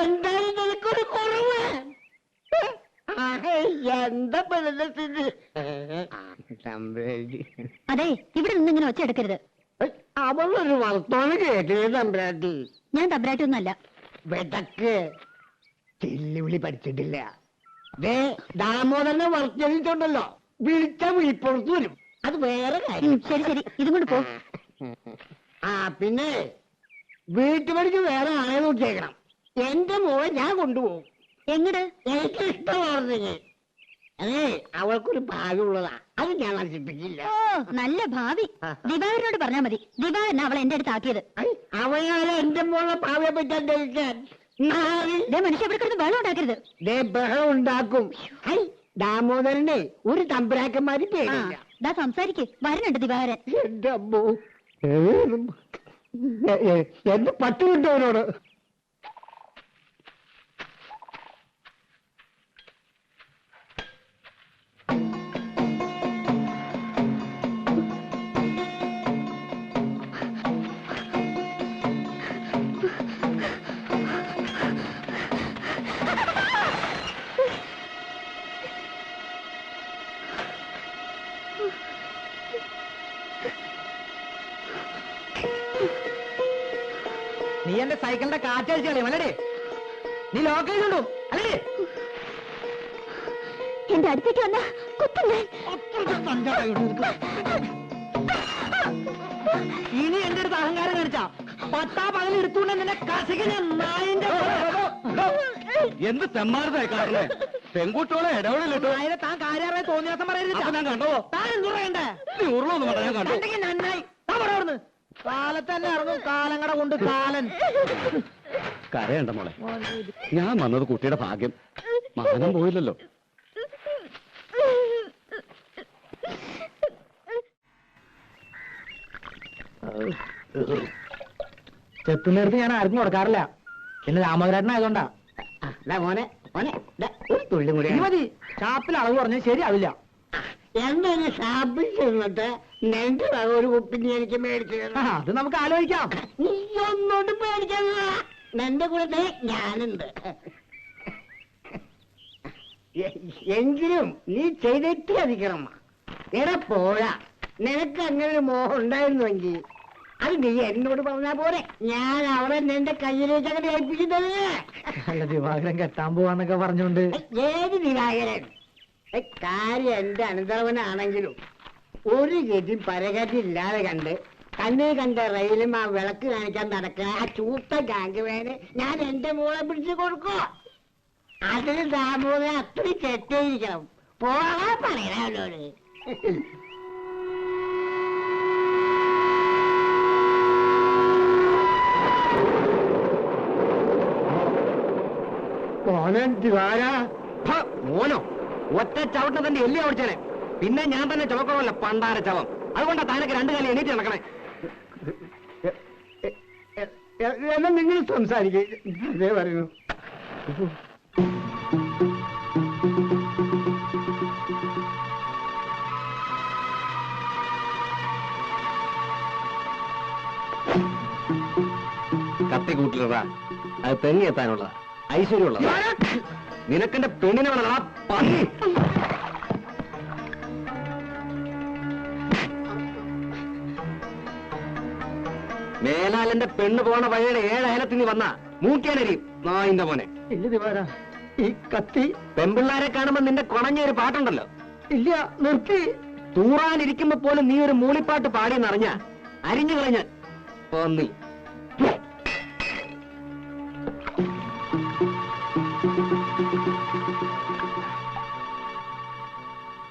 എന്തായാലും നിനക്കൊരു കുറവ്. എന്താ പരിസ്ഥിതി? അതെ, ഇവിടെ നിന്ന് ഇങ്ങനെ ഒച്ച എടുക്കരുത്. അവളൊരു വർത്തമാനം കേട്ടില്ലേ തമ്പ്രാട്ടി? ഞാൻ തബ്രാറ്റൊന്നുമല്ല. വെതക്ക് ചെല്ലുവിളി പഠിച്ചിട്ടില്ല. ദേ ദാമോദരനെ വർത്തിച്ചുണ്ടല്ലോ, വിളിച്ച വിളിപ്പുറത്ത് വരും. അത് വേറെ കാര്യം. ശരി ശരി, ഇതും കൊണ്ട് പോ. പിന്നെ വീട്ടുപടിക്ക് വേറെ ആളെ നോക്കിയേക്കണം. എന്റെ മോളെ ഞാൻ കൊണ്ടുപോകും. എങ്ങട്? എനിക്ക് ഇഷ്ടമാർന്നെങ്കിൽ. അതെ, അവൾക്കൊരു ഭാവി ഉള്ളതാ, അത് ഞാൻ നശിപ്പിക്കില്ല. ഓ, നല്ല ഭാവി. ദിവാകരനോട് പറഞ്ഞാ മതി. ദിവാകരൻ അവളെ എന്റെ അടുത്ത് ആക്കിയത്. അവനാലെ എന്റെ മോളെ ഭാവിയെ പറ്റി അന്വേഷിക്കാൻ. മനുഷ്യ ഇവിടെ കിടന്ന് വെള്ളം ഉണ്ടാക്കരുത്. ബഹളം ഉണ്ടാക്കും. ദാമോദരനെ ഒരു തമ്പുരാക്കന്മാര് പേടില്ല. ദാ സംസാരിക്ക്, വരുന്നുണ്ട് ദിവാകരൻ. എന്റെ അമ്മോ, എന്റെ പട്ട് കിട്ടവനോട്. നീ എന്റെ സൈക്കിളിന്റെ കാറ്റടിച്ച് കളയും അല്ലേ? നീ ലോക്കലുണ്ടോ അല്ലേ? എന്റെ അടുത്തേക്ക് വന്ന കുത്തുന്നേ. ഇനി എന്റെ അടുത്ത് അഹങ്കാരം കാണിച്ചാ 10 പകൽ എടുത്തുകൊണ്ട് നിന്നെ കസിക്കുന്ന നായന്റെ എന്ത് തെമ്മാരതായി കാണുന്നേ? പെൺകുട്ടികളെ ഇടപെടലിട്ടോ. നായനെ താൻ കാര്യമായി തോന്നിയാസം പറയരുത്. ഞാൻ കണ്ടോ? താൻ എന്തു പറയണ്ടേ? നീ ഉരുളൊന്നും വേണ്ട, ഞാൻ കണ്ടു. കണ്ടെങ്കിൽ നന്നായി. താൻ പറ അവിടുന്ന്. കാലത്ത് തന്നെ ഇറങ്ങും കാലങ്ങട കൊണ്ട് കാലൻ. കരയണ്ട മോളെ, ഞാൻ വന്നത് കുട്ടിയുടെ ഭാഗ്യം. മാനം പോയില്ലല്ലോ. ചെത്തുന്നേരത്ത് ഞാൻ ആർക്കും കൊടുക്കാറില്ല. പിന്നെ രാമകരാട്ടനായതുകൊണ്ടാ. മോനെ മോനെ ഒരു തുള്ളി കൂടി മതി. ഷാപ്പിൽ അളവ് പറഞ്ഞാൽ ശരിയാവില്ല. എന്താണ് ഷാപ്പിൽ ചെന്നിട്ട് നിന്റെ ഒരു കുപ്പിന് എനിക്ക് മേടിച്ചു? അത് നമുക്ക് ആലോചിക്കാം. നീ ഒന്നോട്ട് മേടിക്കാ. നിന്റെ കൂടെ ഞാനുണ്ട്. എങ്കിലും നീ ചെയ്തിട്ട് അധികണം. എടാ പോരാ, നിനക്ക് അങ്ങനെ ഒരു മോഹം ഉണ്ടായിരുന്നുവെങ്കിൽ അത് നീ എന്നോട് പറഞ്ഞാ പോരെ. ഞാൻ അവളെ നിന്റെ കയ്യിലേക്ക് അങ്ങനെ ഏൽപ്പിക്കുന്നത്. അല്ല, ദിവാകരൻ കെട്ടാൻ പോവാന്നൊക്കെ പറഞ്ഞോണ്ട്. ഏത് ദിവാകരൻ? കാര്യം എന്റെ അനന്തരവനാണെങ്കിലും ഒരു ഗതി പരഗതി ഇല്ലാതെ കണ്ട് കണ്ണിൽ കണ്ട റെയിലും ആ വിളക്ക് കാണിക്കാൻ നടക്കുക ആ ചൂത്ത ഗാംഗുവേന് ഞാൻ എന്റെ മോളെ പിടിച്ചു കൊടുക്കോ? അതിന് ദാമോദരൻ അത്രയും കെട്ടിയിരിക്കണം. പോകാൻ പറയണോട്. മോനോ ഒറ്റ ചവിട്ട തന്നെ എല്ലി ഓടിച്ചേനെ. പിന്നെ ഞാൻ തന്നെ ചുമക്കണമല്ല പണ്ടാര ചവം. അതുകൊണ്ടാ താനൊക്കെ 2 കാലം എണീറ്റ് നടക്കണേ. എന്നാ നിങ്ങൾ സംസാരിക്കേ. അതേ പറയുന്നു. കത്തി കൂട്ടിലടാ, അത് തെങ്ങി എത്താനുള്ളതാ, ഐശ്വര്യമുള്ളതാ. നിനക്കെന്റെ പെണ്ണിനെ വേണം ആ പന്നി. മേലാലെന്റെ പെണ്ണ് പോണ വഴിയുടെ 7 അയലത്തിന് വന്ന മൂക്കേനരിയും നായിന്റെ മോനെ. ഇല്ല ദിവാര, ഈ കത്തി. പെമ്പിള്ളാരെ കാണുമ്പോ നിന്റെ കുണഞ്ഞൊരു പാട്ടുണ്ടല്ലോ. ഇല്ല, നിർത്തി. തൂറാനിരിക്കുമ്പോ പോലും നീ ഒരു മൂളിപ്പാട്ട് പാടിയെന്നറിഞ്ഞ അരിഞ്ഞു കളഞ്ഞ് പോന്നി.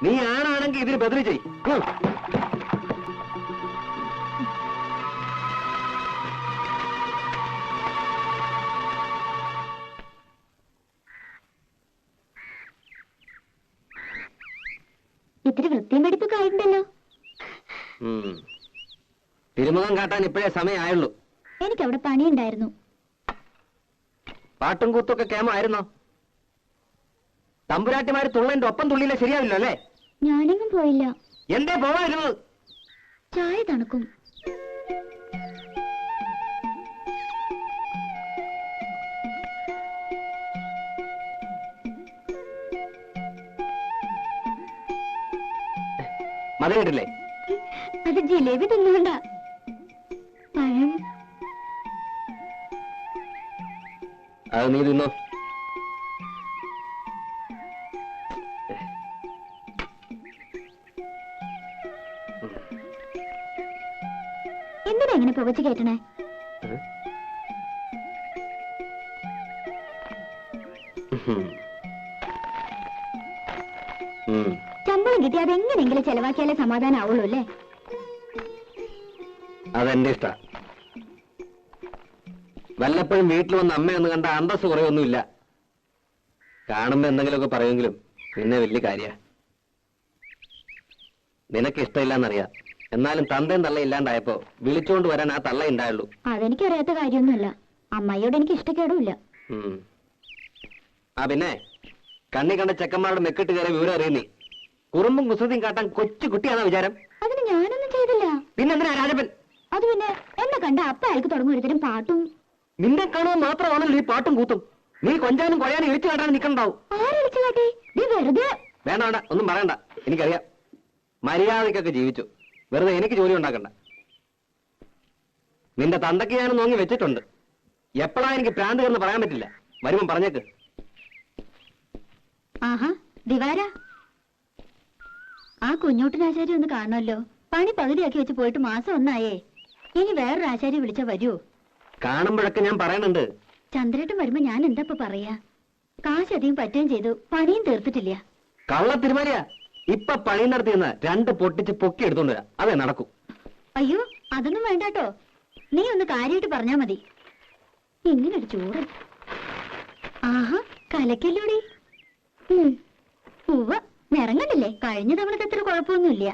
നീ ആണാണെങ്കിൽ ഇതിന് ബദലി ചെയ്. ഇത്തിരി വൃത്തിയും വെടിപ്പൊക്കെ ആയിട്ടുണ്ടല്ലോ. തിരുമുഖം കാട്ടാൻ ഇപ്പോഴേ സമയമായുള്ളൂ. എനിക്കവിടെ പണിയുണ്ടായിരുന്നു. പാട്ടും കൂത്തൊക്കെ കേമായിരുന്നോ? തമ്പുരാട്ടിമാര് തുള്ളന്റെ ഒപ്പം തുള്ളിയില്ല ശരിയാവില്ലോ അല്ലേ? ഞാനെങ്ങും പോയില്ല. എന്തേ പോവായിരുന്നത്? ചായ തണുക്കും. മതി കേട്ടില്ലേ? അത് ജിലേബി തിന്നുകൊണ്ട. പഴം അത് നീ തിന്നോ. എന്തിനാ ഇങ്ങനെ പുകച്ചു കയറ്റണേ? ശമ്പളം കിട്ടി അതെങ്ങനെയെങ്കിലും ചെലവാക്കിയാലേ സമാധാനം ആവുള്ളൂ അല്ലേ? അതെന്റെ ഇഷ്ട. വല്ലപ്പോഴും വീട്ടിൽ വന്ന് അമ്മയൊന്ന് കണ്ട അന്തസ് കുറയൊന്നുമില്ല. കാണുമ്പോ എന്തെങ്കിലുമൊക്കെ പറയുമെങ്കിലും പിന്നെ വലിയ കാര്യ. നിനക്ക് ഇഷ്ടമില്ലെന്നറിയാം. എന്നാലും തന്തയും തള്ള ഇല്ലാണ്ടായപ്പോ വിളിച്ചോണ്ട് വരാൻ ആ തള്ള ഉണ്ടായുള്ളൂ. അതെനിക്കറിയാത്ത കാര്യമൊന്നുമല്ല. അമ്മയോട് എനിക്ക് ഇഷ്ടക്കേടുമില്ല. ആ പിന്നെ കണ്ണി കണ്ട ചെക്കന്മാരുടെ മെക്കിട്ട് കയറി വിവരം അറിയുന്നേ. കുറുമ്പും കുസൃതിയും കാട്ടാൻ കൊച്ചു കുട്ടിയാണോ വിചാരം? അതിന് ഞാനൊന്നും ചെയ്തില്ല. പിന്നെന്തിനാ രാജപ്പൻ? അത് പിന്നെ എന്നെ കണ്ട അപ്പ അയാൾക്ക് തുടങ്ങും ഒരുതരം പാട്ടും. നിന്നെ കാണുക മാത്രമാണല്ലോ ഈ പാട്ടും കൂത്തും. നീ കൊഞ്ചാനും കൊഴയാനും ഇഴിച്ചു കാട്ടാൻ നിൽക്കണ്ടാവും. ആരടിച്ചു കാട്ടി? നീ വെറുതെ. വേണ്ട വേണ്ട, ഒന്നും പറയണ്ട. എനിക്കറിയാം. മര്യാദയ്ക്കൊക്കെ ജീവിച്ചു. വെറുതെ എനിക്ക് ജോലി ഉണ്ടാക്കണ്ട. നിന്റെ തന്തയ്ക്ക് ഞാൻ നോങ്ങി വെച്ചിട്ടുണ്ട്. എപ്പോഴാ എനിക്ക് പ്രാന്ത് എന്ന് പറയാൻ പറ്റില്ല. വരുമ്പം പറഞ്ഞേക്ക്. ആഹാ ദിവാര, ആ കുഞ്ഞോട്ടനാശാരി ഒന്ന് കാണണമല്ലോ. പണി പകുതിയാക്കി വെച്ച് പോയിട്ട് മാസം ഒന്നായേ. ഇനി വേറൊരു ആശാരി വിളിച്ചാ വരൂ? കാണുമ്പോഴൊക്കെ ഞാൻ പറയണുണ്ട്. ചന്ദ്രേട്ടൻ വരുമ്പോ ഞാൻ എന്താ പറയാ? കാശ് അധികം പറ്റുകയും ചെയ്തു, പണിയും തീർത്തിട്ടില്ല. കള്ള തിരുമാലിയാ. ഇപ്പൊ പണി നടത്തിയെന്ന് 2 പൊട്ടിച്ച് പൊക്കി എടുത്തോണ്ട് വരാം. അതേ നടക്കൂ. അയ്യോ അതൊന്നും വേണ്ടാട്ടോ. നീ ഒന്ന് കാര്യമായിട്ട് പറഞ്ഞാ മതി. ഇങ്ങനൊരു ചൂട്. ആഹാ കലക്കല്ലോടി. ഉവ്വ നിറങ്ങണ്ടില്ലേ? കഴിഞ്ഞ തവണത്തെ അത്ര കുഴപ്പമൊന്നുമില്ല.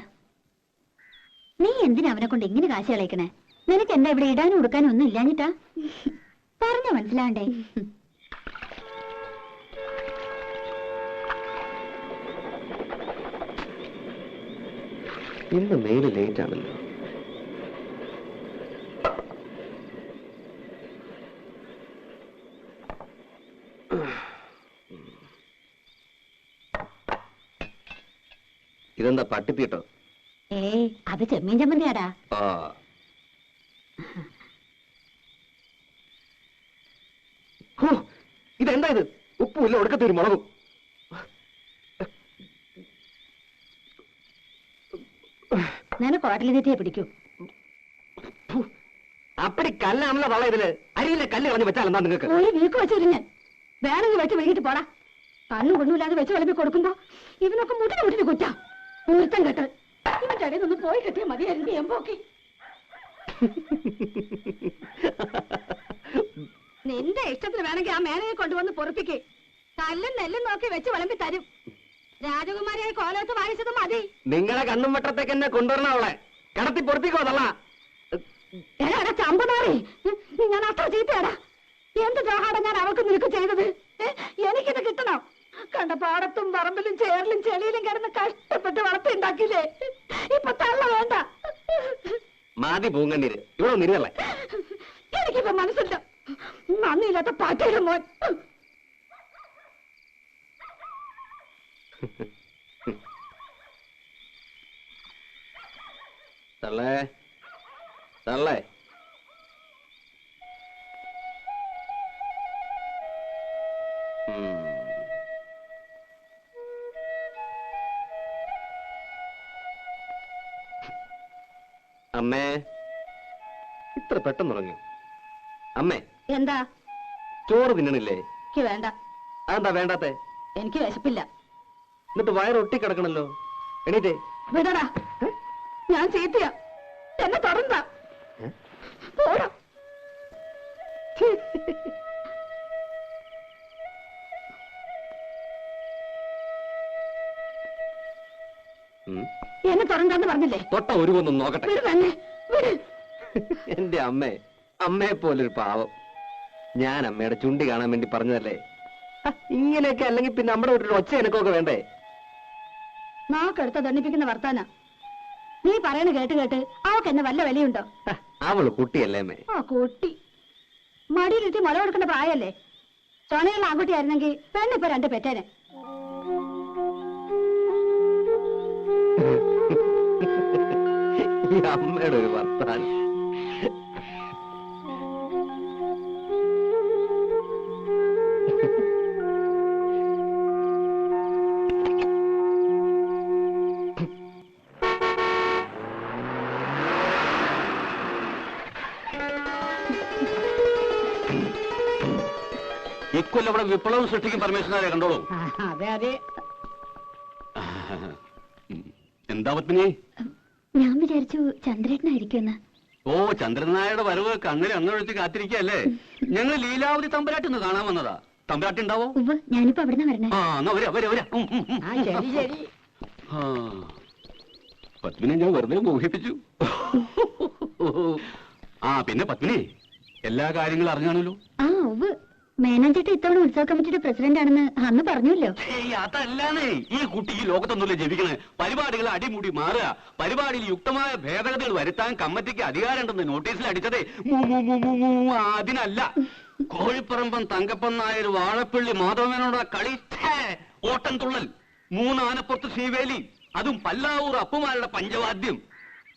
നീ എന്തിനാ അവനെ കൊണ്ട് ഇങ്ങനെ കാശ് കളയിക്കണേ? നിനക്ക് എന്താ ഇവിടെ ഇടാനും ഉടുക്കാനും ഒന്നും ഇല്ലാഞ്ഞിട്ടാ? പറഞ്ഞ മനസ്സിലാണ്ടേ? ഇന്ന് മെയില് ലേറ്റ് ആണല്ലോ. ഇതെന്താ പട്ടിത്തീട്ടോ? ഏയ് അത് ചെമ്മീൻ ചമ്മന്തിയാടാ. ആ ഇതെന്താ ഇത്? ഉപ്പുമില്ല, ഒടുക്കത്തൊരു മുളകും. നിനക്ക് ഹോട്ടലിൽ തെറ്റിയെ പിടിക്കൂ. അപ്പടി കല്ലാണല്ലോ തള്ള ഇതില്. അരിയിലെ കല്ല് കളഞ്ഞ് വെച്ചാൽ എന്താ നിങ്ങൾക്ക്? ഒരു വീക്ക് വെച്ചു ഞാൻ. വേണമെങ്കിൽ വെച്ച് വൈകിട്ട് പോടാ. കണ്ണും കൊണ്ടുമില്ലാതെ വെച്ച് വിളമ്പി കൊടുക്കുമ്പോ ഇവനൊക്കെ മുട്ടിന് കുറ്റാ. മുഹൂർത്തം കെട്ട് ഇവന്റെ ഇടയിൽ നിന്ന് പോയി കിട്ടിയ മതിയായിരുന്നു എമ്പോക്കി. നിന്റെ ഇഷ്ടത്തിന് വേണമെങ്കിൽ ആ മേനയെ കൊണ്ടുവന്ന് പൊറപ്പിക്ക്. കല്ലും നെല്ലും നോക്കി വെച്ച് വിളമ്പി തരും. രാജകുമാരിയായി കോലത്ത് വായിച്ചത് മതി. നിങ്ങളെ കണ്ണും വട്ടത്തേക്ക് എന്നെ കൊണ്ടുവരണ അവളെ കടത്തി പൊറപ്പിക്കോ തള്ള. എടാ ചമ്പനാറി, ഞാൻ അത്ര ചീത്തയാടാ. എന്ത് ദ്രോഹാടാ ഞാൻ അവൾക്ക് നിനക്ക് ചെയ്തത്? എനിക്കിത് കിട്ടണം. കണ്ട പാടത്തും പറമ്പിലും ചേറിലും ചെളിയിലും കിടന്ന് കഷ്ടപ്പെട്ട് വളർത്തിണ്ടാക്കിയില്ലേ? ഇപ്പൊ തള്ള വേണ്ട. മാതി പൂങ്കണ്ണീര് ഇവിടെ നിരുവല്ലേ? എനിക്കിപ്പോ മനസ്സില്ല. നന്ദിയില്ലാത്ത പാറ്റയിലും മോൻ. തള്ളേ തള്ളേ അമ്മേ, ഇത്ര പെട്ടെന്ന് ഉറങ്ങി? അമ്മേ, എന്താ? ചോറ് തിന്നണില്ലേ? എനിക്ക് വേണ്ട. അതെന്താ വേണ്ടാത്തെ? എനിക്ക് വിശപ്പില്ല. എന്നിട്ട് വയറ് ഒട്ടിക്കിടക്കണല്ലോ. എണീറ്റേ. വിടടാ, ഞാൻ ചീത്തയാ. എന്നെ തുടർന്ന പോടാ. എന്നെ തുടർന്നാന്ന് പറഞ്ഞില്ലേ? തൊട്ട ഒരു കൊന്നും നോക്കട്ടെ. വിട് തന്നെ, വിട്. എന്റെ അമ്മേ, അമ്മയെ പോലൊരു പാവം. ഞാൻ അമ്മയുടെ ചുണ്ടി കാണാൻ വേണ്ടി പറഞ്ഞതല്ലേ. ഇങ്ങനെയൊക്കെ അല്ലെങ്കിൽ പിന്നെ നമ്മുടെ വീട്ടിൽ ഒച്ച എനക്കൊക്കെ വേണ്ടേ? നാക്കെടുത്ത ദണ്ണിപ്പിക്കുന്ന വർത്താന. നീ പറയണ കേട്ട് കേട്ട് അവക്ക് എന്നെ വല്ല വിലയുണ്ടോ? അവള് കുട്ടിയല്ലേ അമ്മേ? ആ കുട്ടി മടിയിലിട്ട് മുല കൊടുക്കേണ്ട പ്രായല്ലേ? ചൊണയുള്ള ആൺകുട്ടിയായിരുന്നെങ്കിൽ പെണ്ണിപ്പോ 2 പെറ്റേനെ. ഈ അമ്മയുടെ ഒരു വർത്താനം. ഇക്കൊല്ലം ഇവിടെ വിപ്ലവം സൃഷ്ടിക്കും പരമേശ്വരനെ കണ്ടോളൂ. അതെ അതെ. എന്താ പത്മിനി? ഞാൻ വിചാരിച്ചു ചന്ദ്രേട്ടനായിരിക്കുമെന്ന്. ഓ, ചന്ദ്രനായുടെ വരവ് കണ്ണിൽ എണ്ണൊഴിച്ച് കാത്തിരിക്കല്ലേ? ഞങ്ങൾ ലീലാവതി തമ്പുരാട്ടി ഒന്ന് കാണാൻ വന്നതാ. തമ്പുരാട്ടി ഉണ്ടാവോ? ഉവ്വ്, ഞാനിപ്പോ അവിടുന്ന് വരണേ. ആ, എന്നാ വരാ വരാ വരാ. ശരി ശരി. പത്മിനെ ഞാൻ വെറുതെ മോഹിപ്പിച്ചു. ആ, പിന്നെ പത്മിനി എല്ലാ കാര്യങ്ങളും അറിഞ്ഞാണല്ലോ. ആ ഉവ്വ്, മേനോൻ ചേട്ടൻ ഇത്തവണ ഉത്സവ കമ്മിറ്റിയുടെ പ്രസിഡന്റ് ആണെന്ന് അന്ന് പറഞ്ഞല്ലോ. അതല്ലാന്നേ, ഈ കുട്ടി ഈ ലോകത്തൊന്നുമില്ല ജപിക്കണേ. പരിപാടികൾ അടിമുടി മാറുക, പരിപാടിയിൽ യുക്തമായ ഭേദഗതികൾ വരുത്താൻ കമ്മിറ്റിക്ക് അധികാരമുണ്ടെന്ന് നോട്ടീസിൽ അടിച്ചതേ അതിനല്ല. കോഴിപ്പറമ്പൻ തങ്കപ്പൻ നായർ വാഴപ്പള്ളി മാധവനോട് കളി, ഓട്ടം തുള്ളൽ, 3 ആനപ്പുറത്ത് ശ്രീവേലി, അതും പല്ലാവൂർ അപ്പുമാരുടെ പഞ്ചവാദ്യം.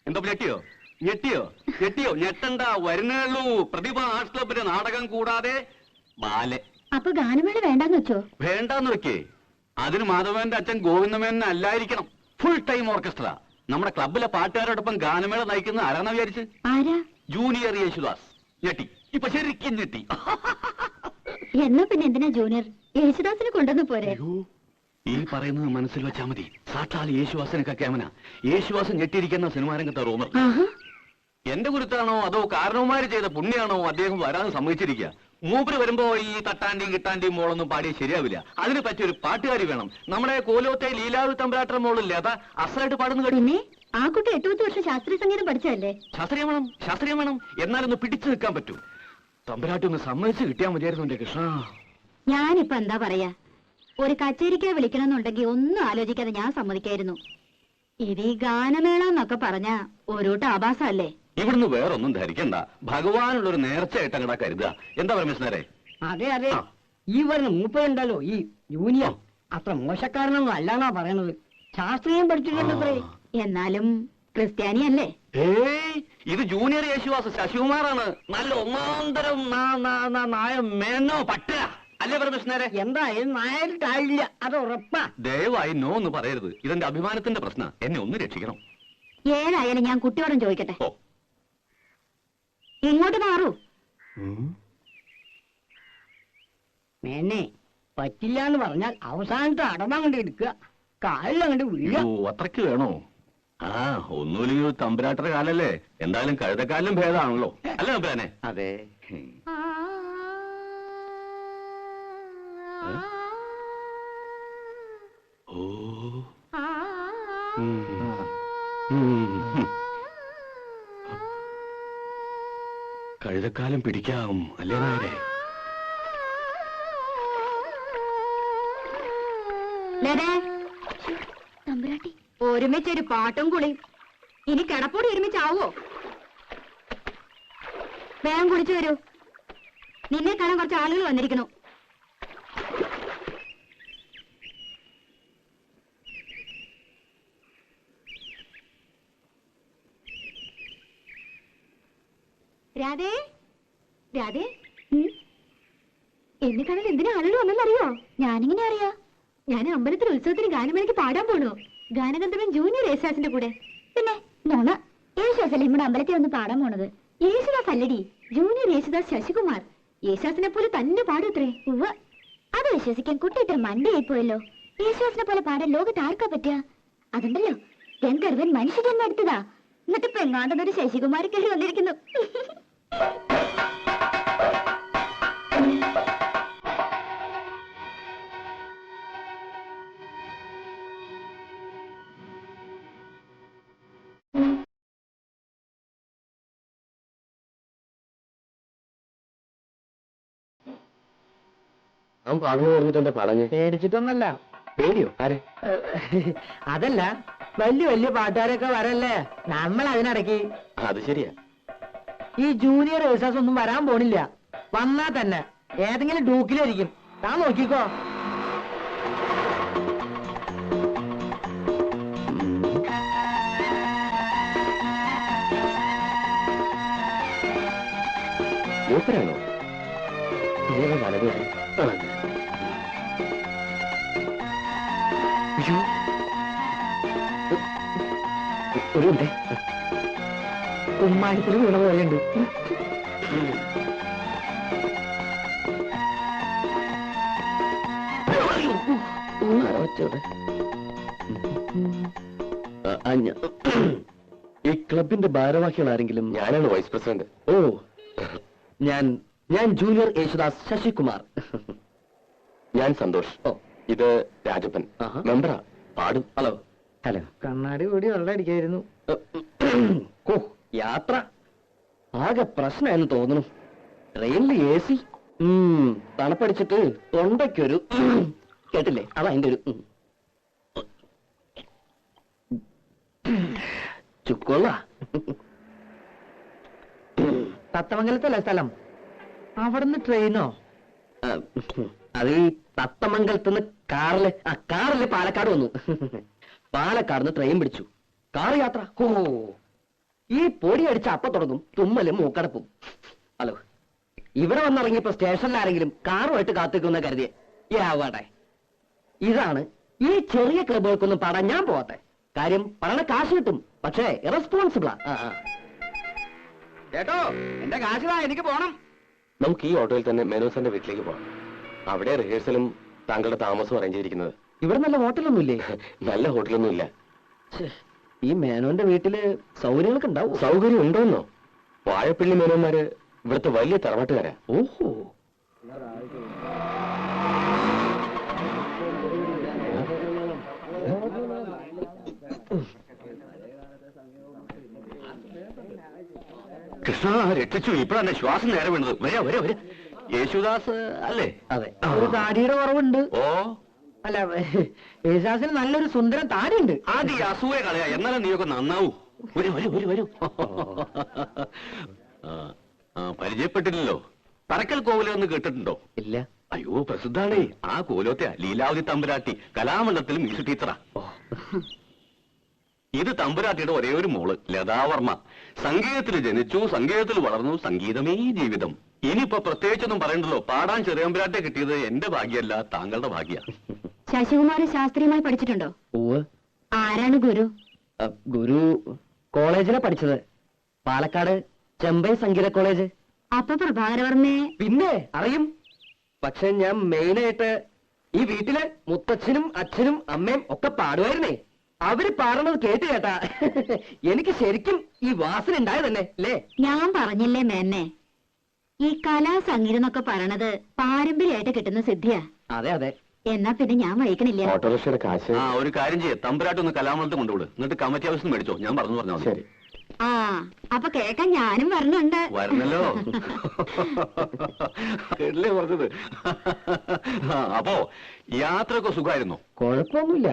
എന്താ ഞെട്ടിയോ? ഞെട്ടിയോ? ഞെട്ടിയോ? ഞെട്ടണ്ട, വരുന്നുള്ളൂ. പ്രതിഭ ആർട്സ് ക്ലബിന്റെ നാടകം കൂടാതെ ബാലെ. അപ്പൊ ഗാനമേള വേണ്ടാന്ന് വെച്ചോ? വേണ്ടാന്ന് വെക്കേ. അതിന് മാധവന്റെ അച്ഛൻ ഗോവിന്ദമേനൻ അല്ലായിരിക്കണം. Full time orchestra. നമ്മുടെ ക്ലബിലെ പാട്ടുകാരോടൊപ്പം ഗാനമേള നയിക്കുന്ന ആരാന്ന് വിചാരിച്ച്? ആരാ? ജൂനിയർ യേശുദാസ്. ഞെട്ടി, ഇപ്പൊ ശരിക്കും ഞെട്ടി. എന്നാ പിന്നെ എന്തിനാ ജൂനിയർ? യേശുദാസിനെ കൊണ്ടുവന്ന് പോരെ? ഈ പറയുന്നത് മനസ്സിൽ വെച്ചാ മതി. സാക്ഷാൽ യേശുദാസിനൊക്കെ ക്യാമന. യേശുദാസൻ ഞെട്ടിയിരിക്കുന്ന സിനിമാ രംഗത്തെ റൂമർ. എന്റെ ഗുരുത്താണോ അതോ കാരണവന്മാര് ചെയ്ത പുണ്യാണോ അദ്ദേഹം വരാൻ സമ്മതിച്ചിരിക്കുക? മൂപ്പര് വരുമ്പോ ഈ തട്ടാണ്ടിയും കിട്ടാണ്ടിയും മോളൊന്നും പാടിയ ശരിയാവില്ല. അതിന് പറ്റിയൊരു പാട്ടുകാരി വേണം. നമ്മുടെ കോലോത്തെ ലീലാവതി തമ്പുരാട്ട മോളില്ലേ, അതാ അസലായിട്ട് പാടുന്നു കേട്ടു. പിന്നെ ആ കുട്ടി 8-10 വർഷം ശാസ്ത്രീയ സംഗീതം പഠിച്ചതല്ലേ? ശാസ്ത്രീയം വേണം, ശാസ്ത്രീയം വേണം. എന്നാലൊന്ന് പിടിച്ചു നിൽക്കാൻ പറ്റൂ. തമ്പുരാട്ടി ഒന്ന് സമ്മതിച്ച് കിട്ടിയാൽ മതിയായിരുന്നു എന്റെ കൃഷ്ണ. ഞാനിപ്പോ എന്താ പറയാ, ഒരു കച്ചേരിക്ക് വിളിക്കണമെന്നുണ്ടെങ്കിൽ ഒന്നും ആലോചിക്കാതെ ഞാൻ സമ്മതിക്കായിരുന്നു. ഇത് ഈ ഗാനമേള എന്നൊക്കെ പറഞ്ഞ ഒരുട്ട് ആഭാസല്ലേ? ഇവിടുന്ന് വേറൊന്നും ധരിക്കണ്ട. ഭഗവാനുള്ളൊരു നേർച്ചയായിട്ട് അങ്ങടാ കരുതുക. എന്താ പരമേശ്വരേ? അതെ അതെ. ഈ വരുന്ന മൂപ്പരുണ്ടല്ലോ, ഈ ജൂനിയർ, അത്ര മോശക്കാരനൊന്നും അല്ലാന്നാ പറയണത്. ശാസ്ത്രീയം പഠിച്ചിട്ടുണ്ടത്രേ. എന്നാലും ക്രിസ്ത്യാനിയല്ലേ? ഏയ്, ഇത് ജൂനിയർ യേശുദാസ് ശശികുമാറാണ്. നല്ല ഒന്നാന്തരം നായ മേനോ പട്ട അല്ലേ പരമേശ്വരേ? എന്തായാലും നായരിട്ടായില്ല, അത് ഉറപ്പാ. ദയവായി നോ എന്ന് പറയരുത്. ഇതെന്റെ അഭിമാനത്തിന്റെ പ്രശ്ന. എന്നെ ഒന്ന് രക്ഷിക്കണം. ഏതായാലും ഞാൻ കുട്ടിയോടും ചോദിക്കട്ടെ. ഓ, ഇങ്ങോട്ട് മാറൂ. മേനെ പറ്റില്ല എന്ന് പറഞ്ഞാൽ അവസാനത്തെ അടമങ്ങണ്ട് എടുക്കുക, കാലിലങ്ങണ്ട് വീഴുക. അത്രയ്ക്ക് വേണോ? ആ, ഒന്നുമില്ലെങ്കിൽ ഒരു തമ്പുരാട്ടയുടെ കാലല്ലേ. എന്തായാലും കഴുതക്കാലിലും ഭേദമാണല്ലോ അല്ലേ തമ്പുരാനെ? അതെ. ഓ, കഴുതക്കാലം പിടിക്കാം അല്ലേ നായരെ? തമ്പുരാട്ടി, ഒരുമിച്ചൊരു പാട്ടും കുളിയും. ഇനി കിടപ്പോടി ഒരുമിച്ചാവോ? വേഗം കുളിച്ചു വരൂ. നിന്നെ കാണാൻ കുറച്ച് ആളുകൾ വന്നിരിക്കണു. രാധേ, രാധേ, എന്നെ കാണാൻ എന്തിനാ ആളുകൾ വന്നെന്നറിയോ? ഞാനിങ്ങനെ അറിയാ? ഞാൻ അമ്പലത്തിൽ ഉത്സവത്തിന് ഗാനമേളയ്ക്ക് പാടാൻ പോണു. ഗാനഗന്ധർവൻ ജൂനിയർ യേശുദാസിന്റെ കൂടെ. പിന്നെ നോണ, യേശുദാസല്ലേ നമ്മുടെ അമ്പലത്തിൽ ഒന്ന് പാടാൻ പോണത്? യേശുദാസ് അല്ലടി, ജൂനിയർ യേശുദാസ് ശശികുമാർ. യേശുദാസിനെ പോലെ തന്നെ പാടൂത്രേ. ഉവ്വ, അത് വിശ്വസിക്കാൻ കുട്ടി ഇത്ര മണ്ടയായി പോയല്ലോ. യേശുദാസിനെ പോലെ പാടാൻ ലോകത്ത് ആർക്കാ പറ്റുക? അതുണ്ടല്ലോ, ഗന്ധർവൻ മനുഷ്യജന്മം എടുത്തതാ. എന്നിട്ട് ഇപ്പൊ എങ്ങാണ്ടെന്നൊരു ശശികുമാരി കയറി വന്നിരിക്കുന്നു. അവൻ പാടുന്നു പറഞ്ഞിട്ട് പറഞ്ഞു. പേടിച്ചിട്ടൊന്നല്ല. പേടിയോ? ആരെ? അതല്ല, വലിയ വലിയ പാട്ടുകാരൊക്കെ വരല്ലേ, നമ്മൾ അതിനിടയ്ക്ക്. അത് ശരിയാ. ഈ ജൂനിയർ യേശുദാസ് ഒന്നും വരാൻ പോണില്ല. വന്നാ തന്നെ ഏതെങ്കിലും ഡൂക്കിലായിരിക്കും. താൻ നോക്കിക്കോ. മൂപ്പരാണോ? ഇതേ വലതുകാരൻ. അയ്യോ, ഒരു മിനിറ്റ്. കുമ്മായത്തിൽ വീണ പോലെയുണ്ട്. ഈ ക്ലബിന്റെ ഭാരവാഹികൾ ആരെങ്കിലും? ഞാനാണ് വൈസ് പ്രസിഡന്റ്. ഓ, ഞാൻ ജൂനിയർ യേശുദാസ് ശശികുമാർ. ഞാൻ സന്തോഷ്. ഓ, ഇത് രാജപ്പൻ, മെമ്പറാ, പാടും. ഹലോ. ഹലോ. കണ്ണാടി കൂടി വെള്ളം അടിക്കായിരുന്നു. ഓ, യാത്ര ആകെ പ്രശ്നമായെന്ന് തോന്നുന്നു. ട്രെയിനിൽ AC, തണുപ്പടിച്ചിട്ട് തൊണ്ടയ്ക്കൊരു കേട്ടില്ലേ, അതാ അതിന്റെ ഒരു ചുക്കൊള്ള. തത്തമംഗലത്തല്ലേ സ്ഥലം? അവിടുന്ന് ട്രെയിനോ? അത് തത്തമംഗലത്തുനിന്ന് കാറില് പാലക്കാട് വന്നു. പാലക്കാട് ട്രെയിൻ പിടിച്ചു. കാർ യാത്ര. ഓ, ഈ പൊടി അടിച്ച അപ്പ തുടങ്ങും തുമ്മലും മൂക്കടപ്പും. ഹലോ, ഇവിടെ വന്നിറങ്ങിയപ്പോ സ്റ്റേഷനിൽ ആരെങ്കിലും കാറുമായിട്ട് കാത്തിക്കുന്ന കരുതിയെ. യാവട്ടെ, ഇതാണ് ഈ ചെറിയ ക്ലബുകൾക്കൊന്നും പാടാൻ ഞാൻ പോവാത്തെ. കാര്യം പറയണ കാശ് കിട്ടും, പക്ഷേ ഇറസ്പോൺസിബിളാ. കേട്ടോ, എന്റെ കാശിതാ, എനിക്ക് പോണം. നമുക്ക് ഈ ഓട്ടോയിൽ തന്നെ മേനോസന്റെ വീട്ടിലേക്ക് പോകാം. അവിടെ റിഹേഴ്സലും താങ്കളുടെ താമസവും അറേഞ്ച് ചെയ്തിരിക്കുന്നത്. ഇവിടെ നല്ല ഹോട്ടലൊന്നുമില്ലേ? നല്ല ഹോട്ടലൊന്നുമില്ല. ഈ മേനോന്റെ വീട്ടില് സൗകര്യങ്ങളൊക്കെ ഉണ്ടാവും. സൗകര്യം ഉണ്ടോന്നോ? വാഴപ്പള്ളി മേനോന്മാര് ഇവിടുത്തെ വലിയ തറവാട്ടുകാരാ. ഓഹോ. കൃഷ്ണ രക്ഷിച്ചു. ഇപ്പഴാണ് ശ്വാസം നേരെ വീണത്. വരെ യേശുദാസ് അല്ലേ? അതെ. ഒരു താടിയുടെ കുറവുണ്ട്. ഓ, അല്ല, യേശുദാസിന് നല്ലൊരു സുന്ദരം താടിയുണ്ട്. ആദ്യം ഈ അസൂയ കളയാ, എന്നാലും നീയൊക്കെ നന്നാവൂ. വരൂ. പരിചയപ്പെട്ടില്ലല്ലോ. തറക്കൽ കോവിലെന്ന് കേട്ടിട്ടുണ്ടോ? ഇല്ല. അയ്യോ, പ്രസിദ്ധാണേ. ആ കോലോത്തെ ലീലാവതി തമ്പുരാട്ടി കലാമണ്ഡലത്തിൽ മ്യൂസിക് ടീച്ചറാ. ഇത് തമ്പുരാട്ടിയുടെ ഒരേ ഒരു മോള് ലതാവർമ്മ. സംഗീതത്തിൽ ജനിച്ചു, സംഗീതത്തിൽ വളർന്നു, സംഗീതമേ ജീവിതം. ഇനിയിപ്പോ പ്രത്യേകിച്ചൊന്നും പറയണ്ടല്ലോ. പാടാൻ ചെറിയമ്പുരാട്ടെ കിട്ടിയത് എന്റെ ഭാഗ്യമല്ല, താങ്കളുടെ ഭാഗ്യ. ശശികുമാർ ശാസ്ത്രീയമായി പഠിച്ചിട്ടുണ്ടോ? ആരാണ് ഗുരു? ഗുരു കോളേജിലാ പഠിച്ചത്. പാലക്കാട് ചെമ്പൈ സംഗീത കോളേജ്. അപ്പൊ പ്രഭാകരവർമ്മയെ പിന്നെ അറിയും. പക്ഷെ ഞാൻ മെയിനായിട്ട് ഈ വീട്ടില് മുത്തച്ഛനും അച്ഛനും അമ്മയും ഒക്കെ പാടുമായിരുന്നേ. അവര് പാടണത് കേട്ടാ എനിക്ക് ശരിക്കും ഈ വാസന ഉണ്ടായത് തന്നെ അല്ലേ? ഞാൻ പറഞ്ഞില്ലേ മേന്നെ, ഈ കലാ സംഗീതം എന്നൊക്കെ പറയണത് പാരമ്പര്യമായിട്ട് കിട്ടുന്ന സിദ്ധിയാ. അതെ. എന്നാ പിന്നെ ഞാൻ വഹിക്കണില്ല. ഓട്ടോറിക്ഷയുടെ കാശ്. ഒരു കാര്യം ചെയ്യേ, തമ്പുരാട്ടൊന്ന് കലാമണ്ഡലത്തിൽ കൊണ്ടുവിട്. എന്നിട്ട് കമ്മിറ്റി ഹൗസിൽ മേടിച്ചോ. ഞാൻ പറഞ്ഞാൽ ശരി. അപ്പൊ കേൾക്കാൻ ഞാനും വരണുണ്ട്. വരണല്ലോ. കേട്ടില്ലേ പറഞ്ഞത്? അപ്പോ യാത്രയൊക്കെ സുഖമായിരുന്നോ? കുഴപ്പമൊന്നുമില്ല,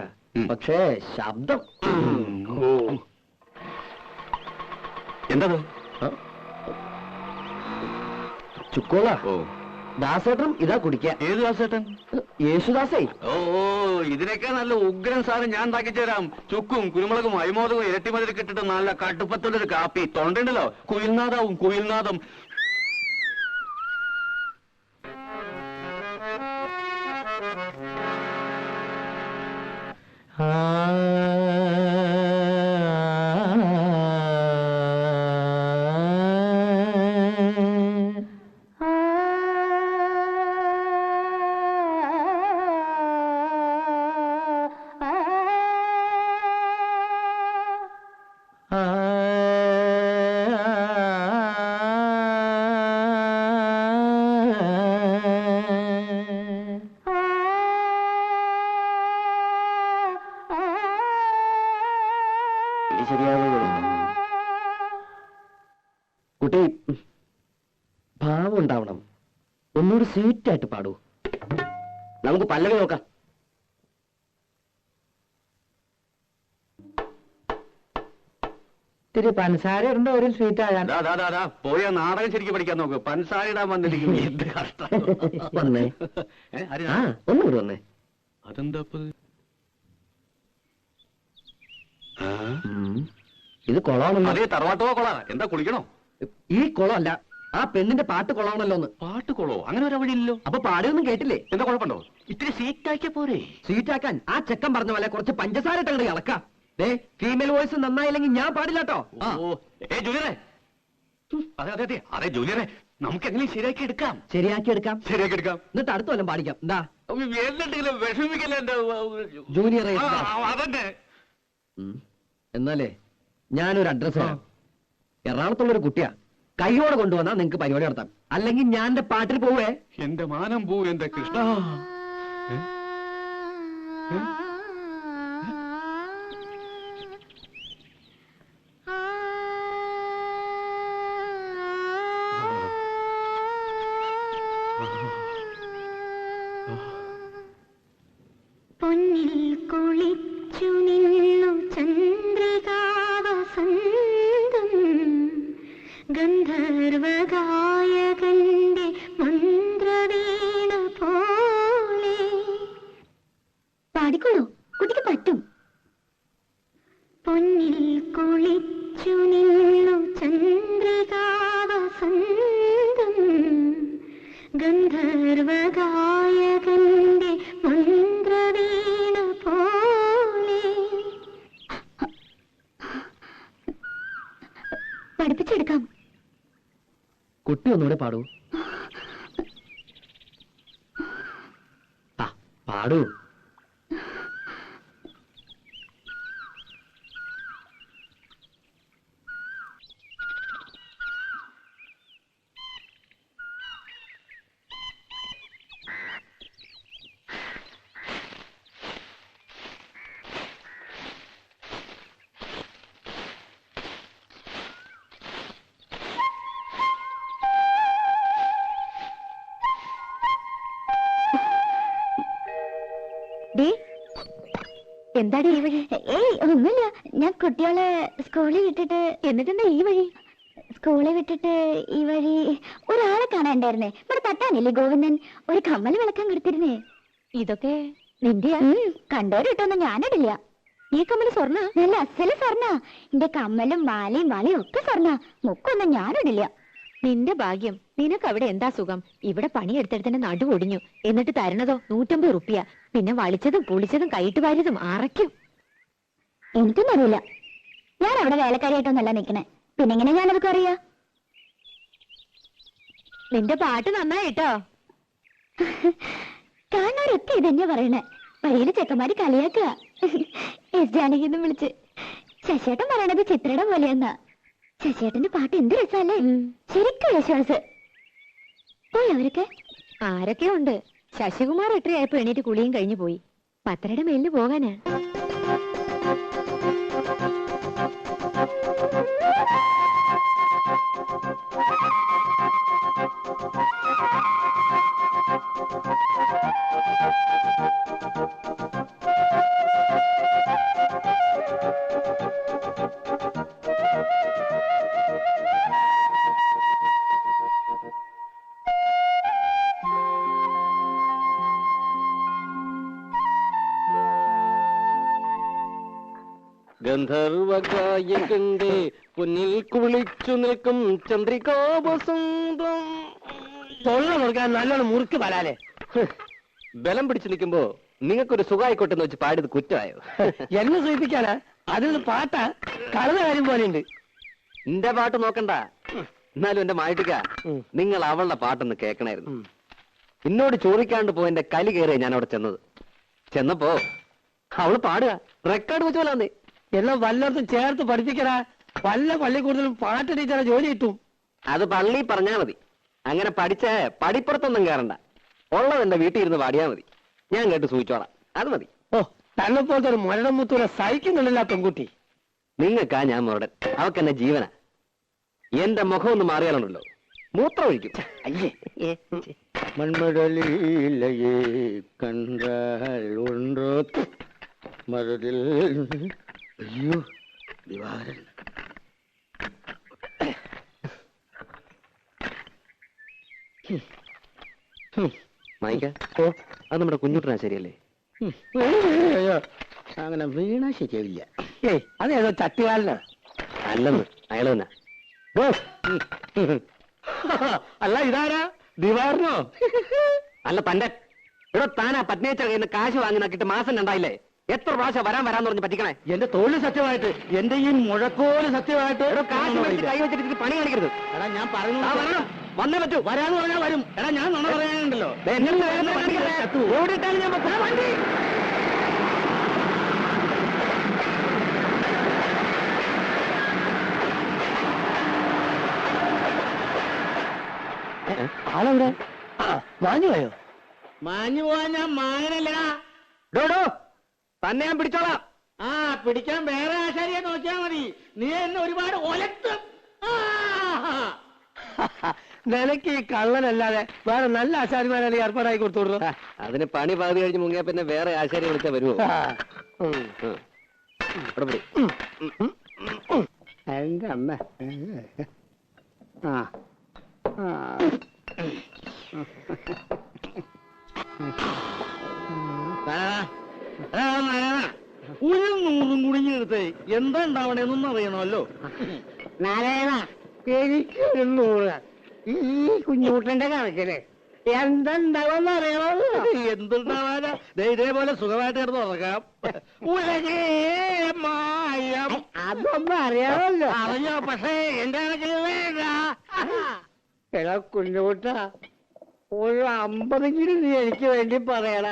പക്ഷേ ശബ്ദം. എന്തത്? ചുക്കോള. ഓ, ദാസേട്ടൻ ഇതാ കുടിക്ക. ഏത് ദാസേട്ടൻ? യേശുദാസേ. ഓ, ഇതിനൊക്കെ നല്ല ഉഗ്രൻ സാധനം ഞാൻ ഉണ്ടാക്കി തരാം. ചുക്കും കുരുമുളകും അയ്മോദവും ഇരട്ടിമതിലൊക്കെ ഇട്ടിട്ട് നല്ല കടുപ്പത്തുള്ളൊരു കാപ്പി. തൊണ്ടുണ്ടല്ലോ, കുയിൽനാദാവും കുയിൽനാദം. ഇനി ശരിയാവുമോ? കുട്ടി ഭാവം ഉണ്ടാവണം. ഒന്നുകൂടി സ്വീറ്റായിട്ട് പാടൂ. നമുക്ക് പല്ലവി നോക്കാം. ഇത്തിരി പഞ്ചസാര ഉണ്ടോ ഒരു സ്വീറ്റ് ആകാൻ? പോയ നാടകം ശരിക്കും പഠിക്കാൻ നോക്ക്. പഞ്ചസാര ഇടാൻ വന്നിരിക്കുന്നു. എന്ത് കഷ്ടം. വന്നേ. ആ ഒന്നുകൂടി വന്നേ. അതെന്താ ഇത് കൊളമാണല്ലോ. അതേ തറവാട്ടോ കൊള. എന്താ കുളിക്കണോ? ഈ കുളമല്ല, ആ പെണ്ണിന്റെ പാട്ട് കൊള്ളാമല്ലോ ഒന്ന്. പാട്ട് കൊളോ? അങ്ങനെ ഒരു വഴിയില്ലല്ലോ. അപ്പൊ പാടിയൊന്നും കേട്ടില്ലേ? എന്താ കുഴപ്പമുണ്ടോ? ഇത്തിരി സീറ്റാക്കിയ പോരെ. സ്വീറ്റാക്കാൻ ആ ചെക്കൻ പറഞ്ഞ പോലെ കുറച്ച് പഞ്ചസാര ഇട്ടങ്ങട് ഇളക്കാം. ഫീമെയിൽ വോയിസ് നന്നായില്ലെങ്കിൽ ഞാൻ പാടില്ലാട്ടോ. ജൂനിയറെ, അതെ അതെ അതെ അതെ ജൂനിയറെ, നമുക്ക് എങ്ങനെയും ശരിയാക്കി എടുക്കാം. ശരിയാക്കി എടുക്കാം. ശരിയാക്കി എടുക്കാം. എന്നിട്ട് അടുത്ത കൊല്ലം പാടിക്കാം. എന്താ എന്തെങ്കിലും വിഷമിക്കല്ലേ എന്റെ ജൂനിയർ? അതന്നെ. എന്നാലേ ഞാനൊരു അഡ്രസ് തരാം. എറണാകുളത്തുള്ളൊരു കുട്ടിയാ. കൈയോടെ കൊണ്ടുവന്നാ നിങ്ങക്ക് പരിപാടി നടത്താം. അല്ലെങ്കിൽ ഞാൻ എന്റെ പാട്ടിൽ പോവേ. എന്റെ മാനം പൂ എന്റെ കൃഷ്ണ. പൊന്നിൽ കുളിച്ചു നിന്നു ചന്ദ്രികാവസന്തം ഗന്ധർവഗായകന്റെ മന്ത്രവീണ പോലെ. പാടിക്കോളൂ, കുട്ടിക്ക് പറ്റും. പൊന്നിൽ കുളിച്ചു നിന്നു ചന്ദ്രികാവസന്തം ഗന്ധർവഗായകന്റെ മന്ത്രവീണ പോലെ. പഠിപ്പിച്ചെടുക്കാം. കുട്ടി ഒന്നുകൂടെ പാടൂ. പാടൂ. എന്താടി ഈ വഴി? ഏയ് ഒന്നുമില്ല, ഞാൻ കുട്ടികളെ സ്കൂളിൽ വിട്ടിട്ട്. എന്നിട്ടെന്താ ഈ വഴി? സ്കൂളിൽ വിട്ടിട്ട് ഈ വഴി ഒരാളെ കാണാണ്ടായിരുന്നേ. ഇവിടെ തട്ടാനില്ലേ ഗോവിന്ദൻ, ഒരു കമ്മൽ വിളക്കാൻ കൊടുത്തിരുന്നേ. ഇതൊക്കെ നിന്റെയാ? കണ്ടോരിട്ടൊന്നും ഞാനിടില്ല. ഈ കമ്മല് സ്വർണ്ണ? നല്ല അസല് സ്വർണ്ണ. എന്റെ കമ്മലും മാലയും വളയും ഒക്കെ സ്വർണ്ണ. മുക്കൊന്നും ഞാനിടില്ല. നിന്റെ ഭാഗ്യം. നിനക്ക് അവിടെ എന്താ സുഖം? ഇവിടെ പണിയെടുത്തെടുത്തിന്റെ നടു ഒടിഞ്ഞു. എന്നിട്ട് തരണതോ 150 റുപ്യ. പിന്നെ വളിച്ചതും പുളിച്ചതും കൈയിട്ട് വാരിയതും അറയ്ക്കും. എനിക്കൊന്നും അറിയില്ല. ഞാൻ അവിടെ വേലക്കാരിയായിട്ടൊന്നല്ല നിക്കണേ. പിന്നെങ്ങനെ ഞാനതൊക്കെ അറിയാ? നിന്റെ പാട്ട് നന്നായിട്ടോ. കാണാറൊക്കെ ഇതന്നെ പറയണേ. വഴിയില് ചെക്കന്മാര് കളിയാക്കുക. എസ് ജാനകിന്ന് വിളിച്ച്. ശശിയേട്ടൻ പറയണത് ചിത്രയുടെ പോലെയെന്നാ. ശശിയേട്ടന്റെ പാട്ട് എന്ത് രസമല്ലേ? ശരിക്കും വിശ്വാസ്. പോയി അവരൊക്കെ? ആരൊക്കെ ഉണ്ട്. ശശികുമാർ എട്ടരയായപ്പോ എണീറ്റ് കുളിയും കഴിഞ്ഞു പോയി. 10:30 മേലിന് പോകാനാ. ഗന്ധർവഗായകന്റെ പൊന്നിൽ കുളിച്ചു നിൽക്കും ചന്ദ്രികാവസന്തം. തൊള്ള നോക്കാൻ നല്ലോണം മുറുക്ക് വരാലേ. ബലം പിടിച്ചു നിൽക്കുമ്പോ നിങ്ങൾക്കൊരു സുഖമായിക്കോട്ടെ എന്ന് വെച്ച് പാടിയത് കുറ്റമായോ? എന്നെ സൂചിപ്പിക്കാനാ? അതിൽ പാട്ടാ കളന്ന കാര്യം പോലെയുണ്ട്. എന്റെ പാട്ട് നോക്കണ്ട. എന്നാലും എന്റെ മായിട്ടിക്ക, നിങ്ങൾ അവളുടെ പാട്ടൊന്ന് കേൾക്കണായിരുന്നു. എന്നോട് ചോദിക്കാണ്ട് പോയി എന്റെ കലി കയറിയ ഞാൻ അവിടെ ചെന്നപ്പോ അവള് പാടുക റെക്കോർഡ് വെച്ച് പോലാന്നേ. എല്ലാം വല്ലയിടത്തും ചേർത്ത് പഠിപ്പിക്കടാ. വല്ല പള്ളിക്കൂടുതലും പാട്ട് ടീച്ചറെ ജോലി കിട്ടും. അത് പള്ളി പറഞ്ഞാ മതി. അങ്ങനെ പഠിച്ച പടിപ്പുറത്തൊന്നും കയറണ്ട. ഉള്ളത് എന്റെ വീട്ടിൽ ഇരുന്ന് പാടിയാ മതി. ഞാൻ കേട്ട് സൂചിച്ചോളാം. അത് മതി. ഓ, തന്നെ പോലത്തെ ഒരു മരണം മുത്തൂരെ സഹിക്കുന്നുണ്ടല്ല പെൺകുട്ടി. നിങ്ങൾക്കാ ഞാൻ മുരടൻ, അവക്ക് എന്നെ ജീവന. എന്റെ മുഖം ഒന്ന് മാറിയാലുണ്ടല്ലോ മൂത്രം ഒഴിക്കും. അയ്യേ മൺമടലിലയെ കണ്ടാൽ ഉണ്ടോ മരതിൽ. അയ്യോ ദിവാകരൻ. മായിക്ക, അത് നമ്മുടെ കുഞ്ഞുട്ടനാ ശരിയല്ലേ? അങ്ങനെ വീണാ ശരിയാവില്ല. അതേതോ ചട്ടുകാലനാ. അല്ലെന്ന് അയാൾ തന്നെ. അല്ല ഇതാരാ? ദിവാറിനോ? അല്ല തന്റെ. ഇവിടെ താനാ പത്നിയച്ച കയ്യിൽ നിന്ന് കാശ് വാങ്ങി നോക്കിയിട്ട് മാസം രണ്ടായില്ലേ? എത്ര പ്രാവശ്യം വരാന്ന് പറഞ്ഞ് പറ്റിക്കണേ? എന്റെ തോല് സത്യമായിട്ട്, എന്റെ ഈ മുഴക്കോല് സത്യമായിട്ട്. കാശ് വെച്ച് കൈ വെച്ചിട്ട് പണി കാണിക്കരുത്. എടാ ഞാൻ പറഞ്ഞു വരണം, വന്നേ പറ്റൂ. വരാന്ന് പറഞ്ഞാൽ വരും. എടാ ഞാൻ നുണ പറയാനുണ്ടല്ലോ. ഓടിയിട്ടാണ് ഞാൻ വണ്ടി. ആളെവിടെ? മാഞ്ഞു പോയോ? മാഞ്ഞു പോവാൻ ഞാൻ മാങ്ങനല്ലടാ. ഡോഡോ തന്നെ ഞാൻ പിടിച്ചോളാം. ആ പിടിക്കാൻ വേറെ ആശാരിയെ നോക്കിയാ മതി. നീ എന്നെ ഒരുപാട് ഒലത്തും. നിനക്ക് ഈ കള്ളനല്ലാതെ വേറെ നല്ല ആശാരിമാരെ ഏർപ്പാടായി കൊടുത്തോളൂ. അതിന് പണി പകുതി കഴിഞ്ഞ് മുങ്ങിയ പിന്നെ വേറെ ആശാരി വിളിച്ചാ വരുമോ? എന്റെ അമ്മ. ആ ഒരു 100 കുടുങ്ങിയെടുത്ത് എന്താ ഉണ്ടാവണേന്നൊന്നും അറിയണമല്ലോ. നാരായണ, എനിക്കൊരു 100 ഈ കുഞ്ഞൂട്ടന്റെ കണക്കിന് എന്തുണ്ടാവുമെന്ന് അറിയണമല്ലോ. എന്തുണ്ടാവാനാ? ഇതേപോലെ സുഖമായിട്ട് കിടന്ന് ഉറക്കാം. മായം അതൊന്നും അറിയാമല്ലോ. അറിയോ? പക്ഷേ എന്റെ കണക്കിന് വേണ്ട. എടാ കുഞ്ഞൂട്ട, ഒരു 50 നീ എനിക്ക് വേണ്ടി പറയണ.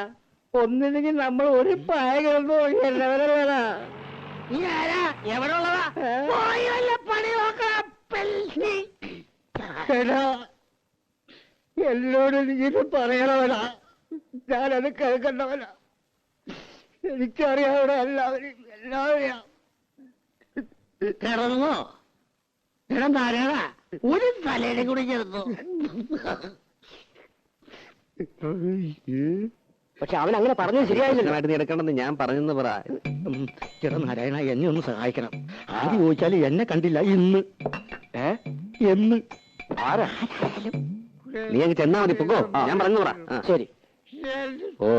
ഒന്നില്ലെങ്കിൽ നമ്മൾ ഒരു പായ കിടന്നു എല്ലാവരും വേണ. നീ ആരാ? എവിടെ ഉള്ളതാ? പണി നോക്കാം. എടാ എന്നോട് നീത് പറയണവനാ. ഞാനത് കേൾക്കണ്ടവനാ. എനിക്കറിയാവിടെ എല്ലാവരെയും കിടന്നോ? എടാ നാരായണ, ഒരു തലയുടെ കൂടി കിടന്നു. പക്ഷെ അവൻ അങ്ങനെ പറഞ്ഞത് ശരിയായില്ല. നീ എടുക്കണമെന്ന് ഞാൻ പറഞ്ഞെന്ന് പറ. ചേട്ടാ നാരായണ, എന്നെ ഒന്ന് സഹായിക്കണം. ആദ്യം ചോദിച്ചാല് എന്നെ കണ്ടില്ല ഇന്ന്. എന്ന് ആരാ? നീ അങ്ങ് ചെന്നാ മതി. പൊക്കോ, ഞാൻ പറഞ്ഞു പറ. ശരി. ഓ,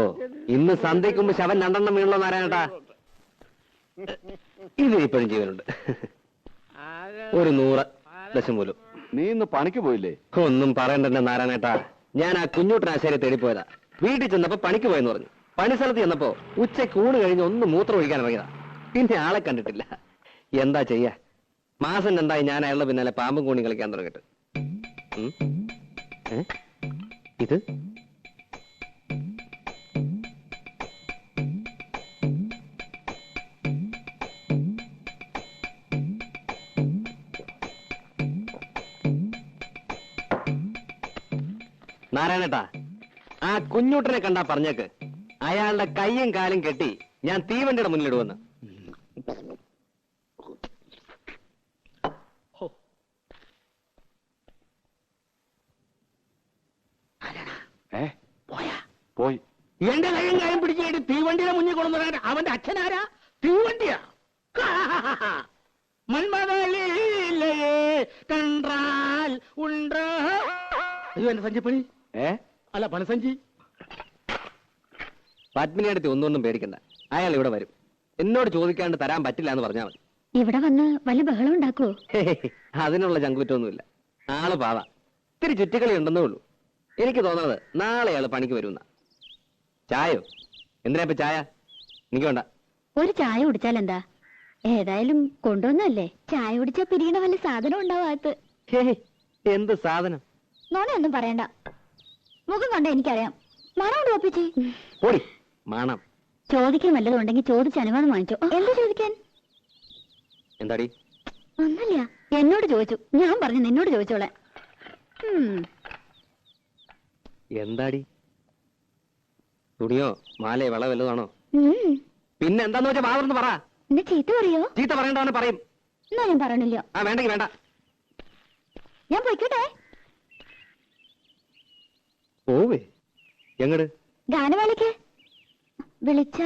ഇന്ന് സന്ധ്യയ്ക്ക് മുമ്പ് ശവൻ 2 വീണല്ലോ നാരായണേട്ടാ. ഇത് ഇപ്പോഴും ജീവനുണ്ട്. ഒരു 100 ദശമൂലം. നീ ഇന്ന് പണിക്ക് പോയില്ലേ? ഒന്നും പറയണ്ടെന്നെ നാരായണേട്ടാ. ഞാൻ ആ കുഞ്ഞൂട്ടനാശാരിയെ തേടിപ്പോയതാ. വീട്ടിൽ ചെന്നപ്പോ പണിക്ക് പോയെന്ന് പറഞ്ഞു. പണിസ്ഥലത്ത് ചെന്നപ്പോ ഉച്ചയ്ക്ക് ഊണ് കഴിഞ്ഞ് ഒന്ന് മൂത്രം ഒഴിക്കാൻ ഇറങ്ങിയതാ. പിന്നെ ആളെ കണ്ടിട്ടില്ല. എന്താ ചെയ്യാ? മാസം 2 ഞാൻ അയാളുടെ പിന്നാലെ പാമ്പും കൂണി കളിക്കാൻ തുടങ്ങിട്ട്. ഇത് നാരായണേട്ടാ, ആ കുഞ്ഞൂട്ടനെ കണ്ടാ പറഞ്ഞേക്ക് അയാളുടെ കയ്യും കാലും കെട്ടി ഞാൻ തീവണ്ടിയുടെ മുന്നിലിടുവെന്ന്. പോയി. എന്റെ കയ്യും കാര്യം പിടിച്ചിട്ട് തീവണ്ടിയുടെ മുന്നിൽ കൊണ്ടുവരാൻ അവന്റെ അച്ഛനാരാ? തീവണ്ടിയാ? മന്മതലേ കണ്ടാൽ ഉണ്ട്. അയ്യോ എന്റെ സഞ്ചിപ്പണി. അല്ല പണസഞ്ചി. പത്മിനിയടുത്ത് ഒന്നും പേടിക്കണ്ട. അയാൾ ഇവിടെ വരും. എന്നോട് ചോദിക്കാണ്ട് തരാൻ പറ്റില്ല എന്ന് പറഞ്ഞാൽ മതി. ഇവിടെ വന്ന് വല്ല ബഹളം ഉണ്ടാക്കുവോ? അതിനുള്ള ചങ്കുറ്റൊന്നുമില്ല. ആള് പാവാ. ഇത്തിരി ചുറ്റിക്കളി ഉണ്ടെന്നേ ഉള്ളൂ. എനിക്ക് തോന്നുന്നത് നാളെ അയാൾ പണിക്ക് വരുന്ന. ചായോ? എന്തിനാ ഇപ്പൊ ചായ? എനിക്ക് വേണ്ട. ഒരു ചായ കുടിച്ചാൽ എന്താ? ഏതായാലും കൊണ്ടുവന്നല്ലേ. ചായ കുടിച്ചാ പിരിയണ വല്ല സാധനം ഉണ്ടാവാത്ത. എന്ത് സാധനം? നോണയൊന്നും പറയണ്ട. മുഖം കണ്ട എനിക്കറിയാം. മണം കൊണ്ട് ഒപ്പിച്ചേ. ഓടി മാണം. ചോദിക്കാൻ വല്ലതും ഉണ്ടെങ്കിൽ ചോദിച്ച് അനുവാദം വാങ്ങിച്ചോ. എന്താ ചോദിക്കാൻ? എന്താടി? ഒന്നല്ല, എന്നോട് ചോദിച്ചു. ഞാൻ പറഞ്ഞു നിന്നോട് ചോദിച്ചോളെ. എന്താടി? തുണിയോ മാലയോ വള വല്ലതാണോ? പിന്നെ എന്താന്ന് വെച്ചാ മാവർന്ന് പറ. എന്നെ ചീത്ത പറയോ? ചീത്ത പറയണ്ടാന്ന് പറയും. എന്നാ ഞാൻ പറയണില്ല. ആ വേണ്ടെങ്കി വേണ്ട. ഞാൻ പോയിക്കോട്ടെ. പോവേ എങ്ങട്? ഗാനവേളയ്ക്ക് വിളിച്ച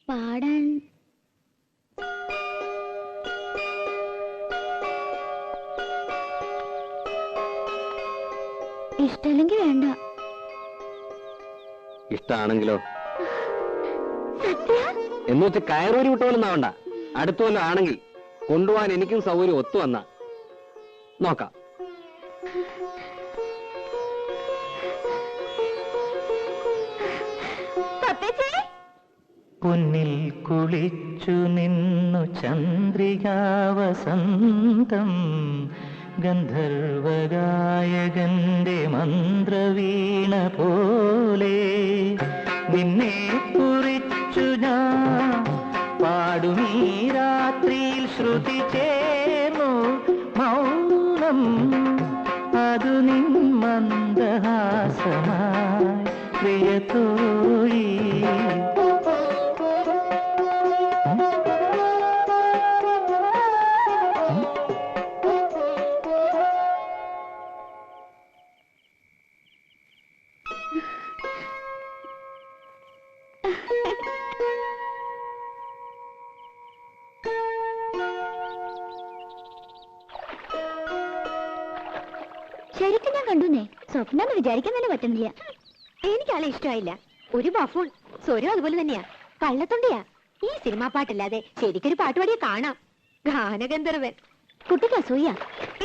പാടാൻ. ഇഷ്ടല്ലെങ്കിൽ വേണ്ട. ഇഷ്ടാണെങ്കിലോ? സത്യ? എന്ന് വെച്ച് കയറൂരി വിട്ടോലൊന്നാവണ്ട. അടുത്തു വല്ല ആണെങ്കിൽ കൊണ്ടുപോകാൻ എനിക്കും സൗകര്യം ഒത്തു വന്ന നോക്കാം. പൊന്നിൽ കുളിച്ചു നിന്നു ചന്ദ്രികാവസന്തം ഗന്ധർവഗായകന്റെ മന്ത്രവീണ പോലെ നിന്നെ കുറിച്ചു ഞാൻ പാടുമീ രാത്രിയിൽ ശ്രുതി ചേർന്നു മൗനം അതു നിൻ മന്ദഹാസമായി പ്രിയതോഴി. ശരിക്കും ഞാൻ കണ്ടുന്നേ. സ്വപ്നം വിചാരിക്കാൻ തന്നെ പറ്റുന്നില്ല. എനിക്കാളെ ഇഷ്ടമായില്ല. ഒരു ബഫൂൺ. സ്വരം അതുപോലെ തന്നെയാ. കള്ളത്തൊണ്ടിയാ. ഈ സിനിമാ പാട്ടില്ലാതെ ശരിക്കൊരു പാട്ടുപാടിയെ കാണാം. ഗാനഗന്ധർവൻ. കുട്ടിക്ക് അസൂയ.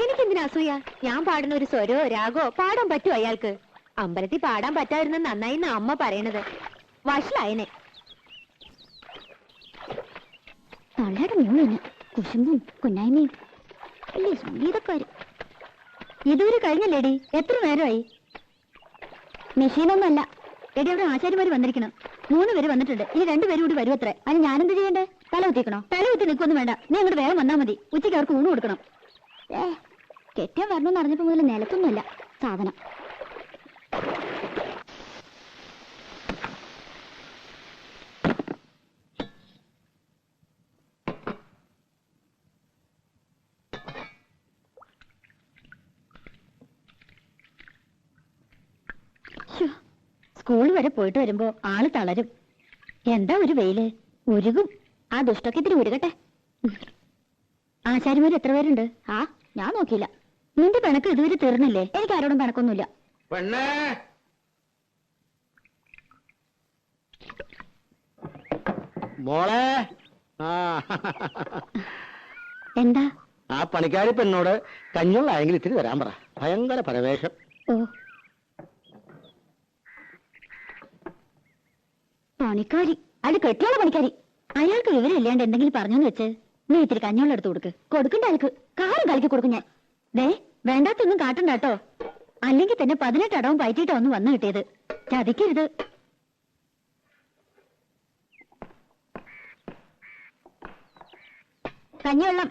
എനിക്കെന്തിനാ അസൂയ? ഞാൻ പാടുന്ന ഒരു സ്വരോ രാഗോ പാടാൻ പറ്റുമോ അയാൾക്ക്? അമ്പലത്തിൽ പാടാൻ പറ്റാതിരുന്ന നന്നായിന്ന് അമ്മ പറയണത്. വഷളായനെ. തള്ളയുടെ മൂന്ന് കുശുമ്പും കുന്നായ്മയും അല്ലേ സംഗീതക്കാര്. ഇതുവരെ കഴിഞ്ഞല്ലേടി? എത്ര നേരമായി? മെഷീനൊന്നുമല്ല എടി. അവിടെ ആശാരിമാര് വന്നിരിക്കണം. 3 പേര് വന്നിട്ടുണ്ട്. ഇനി 2 പേരും കൂടി വരും അത്രേ. അതിന് ഞാനെന്ത് ചെയ്യണ്ടേ? തല കുത്തിക്കണോ? തല കുത്തി നിൽക്കൊന്നും വേണ്ട. നീ അങ്ങോട്ട് വേഗം വന്നാൽ മതി. ഉച്ചയ്ക്ക് അവർക്ക് ഊണ് കൊടുക്കണം. കെറ്റാൻ വരണമെന്ന് അറിഞ്ഞപ്പോ മുതൽ നിലത്തൊന്നുമല്ല സാധനം. സ്കൂൾ വരെ പോയിട്ട് വരുമ്പോ ആള് തളരും. എന്താ ഒരു വെയില്. ഉരുകും. ആ ദുഷ്ടൊക്കെ ഇത്തിരി ഉരുകട്ടെ. ആശാരിമാര് എത്ര പേരുണ്ട്? ആ ഞാൻ നോക്കിയില്ല. നിന്റെ പിണക്ക് ഇതുവരെ തീർന്നില്ലേ? എനിക്ക് ആരോടും പിണക്കൊന്നുമില്ല. മോളെ എന്താ? ആ പണിക്കാരി പെണ്ണോട് കഞ്ഞുള്ളായെങ്കിൽ ഇത്തിരി തരാൻ പറ. ഭയങ്കര പരവേശം. ഓ പണിക്കാരി. അത് കെട്ടിയുള്ള പണിക്കാരി. അയാൾക്ക് വിവരം ഇല്ലാണ്ട് എന്തെങ്കിലും പറഞ്ഞെന്ന് വെച്ച് നീ ഇത്തിരി കഞ്ഞോളം എടുത്ത് കൊടുക്ക്. കൊടുക്കണ്ട അയാൾക്ക്. കാറും കളിക്ക് കൊടുക്കും ഞാൻ. ദേ വേണ്ടാത്തൊന്നും കാട്ടണ്ട കേട്ടോ. അല്ലെങ്കിൽ തന്നെ 18 അടവും പയറ്റിയിട്ടാ ഒന്ന് വന്നു കിട്ടിയത്. ചതിക്കരുത്. കഞ്ഞിവെള്ളം.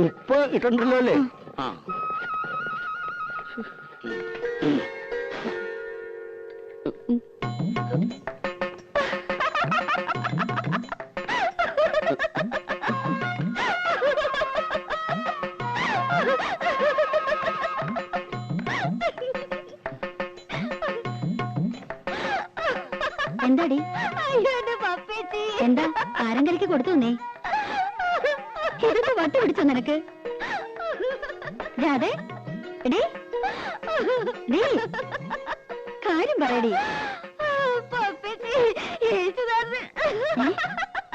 ഉപ്പ് ഇട്ടുണ്ടല്ലോ അല്ലേ? ആ എന്താടി? എന്താ ആരങ്കരയ്ക്ക് കൊടുത്തു നീ? ഇതൊക്കെ വട്ട് പിടിച്ചോ നിനക്ക്? രാധേ എടീ, നീ കാര്യം പറയടി.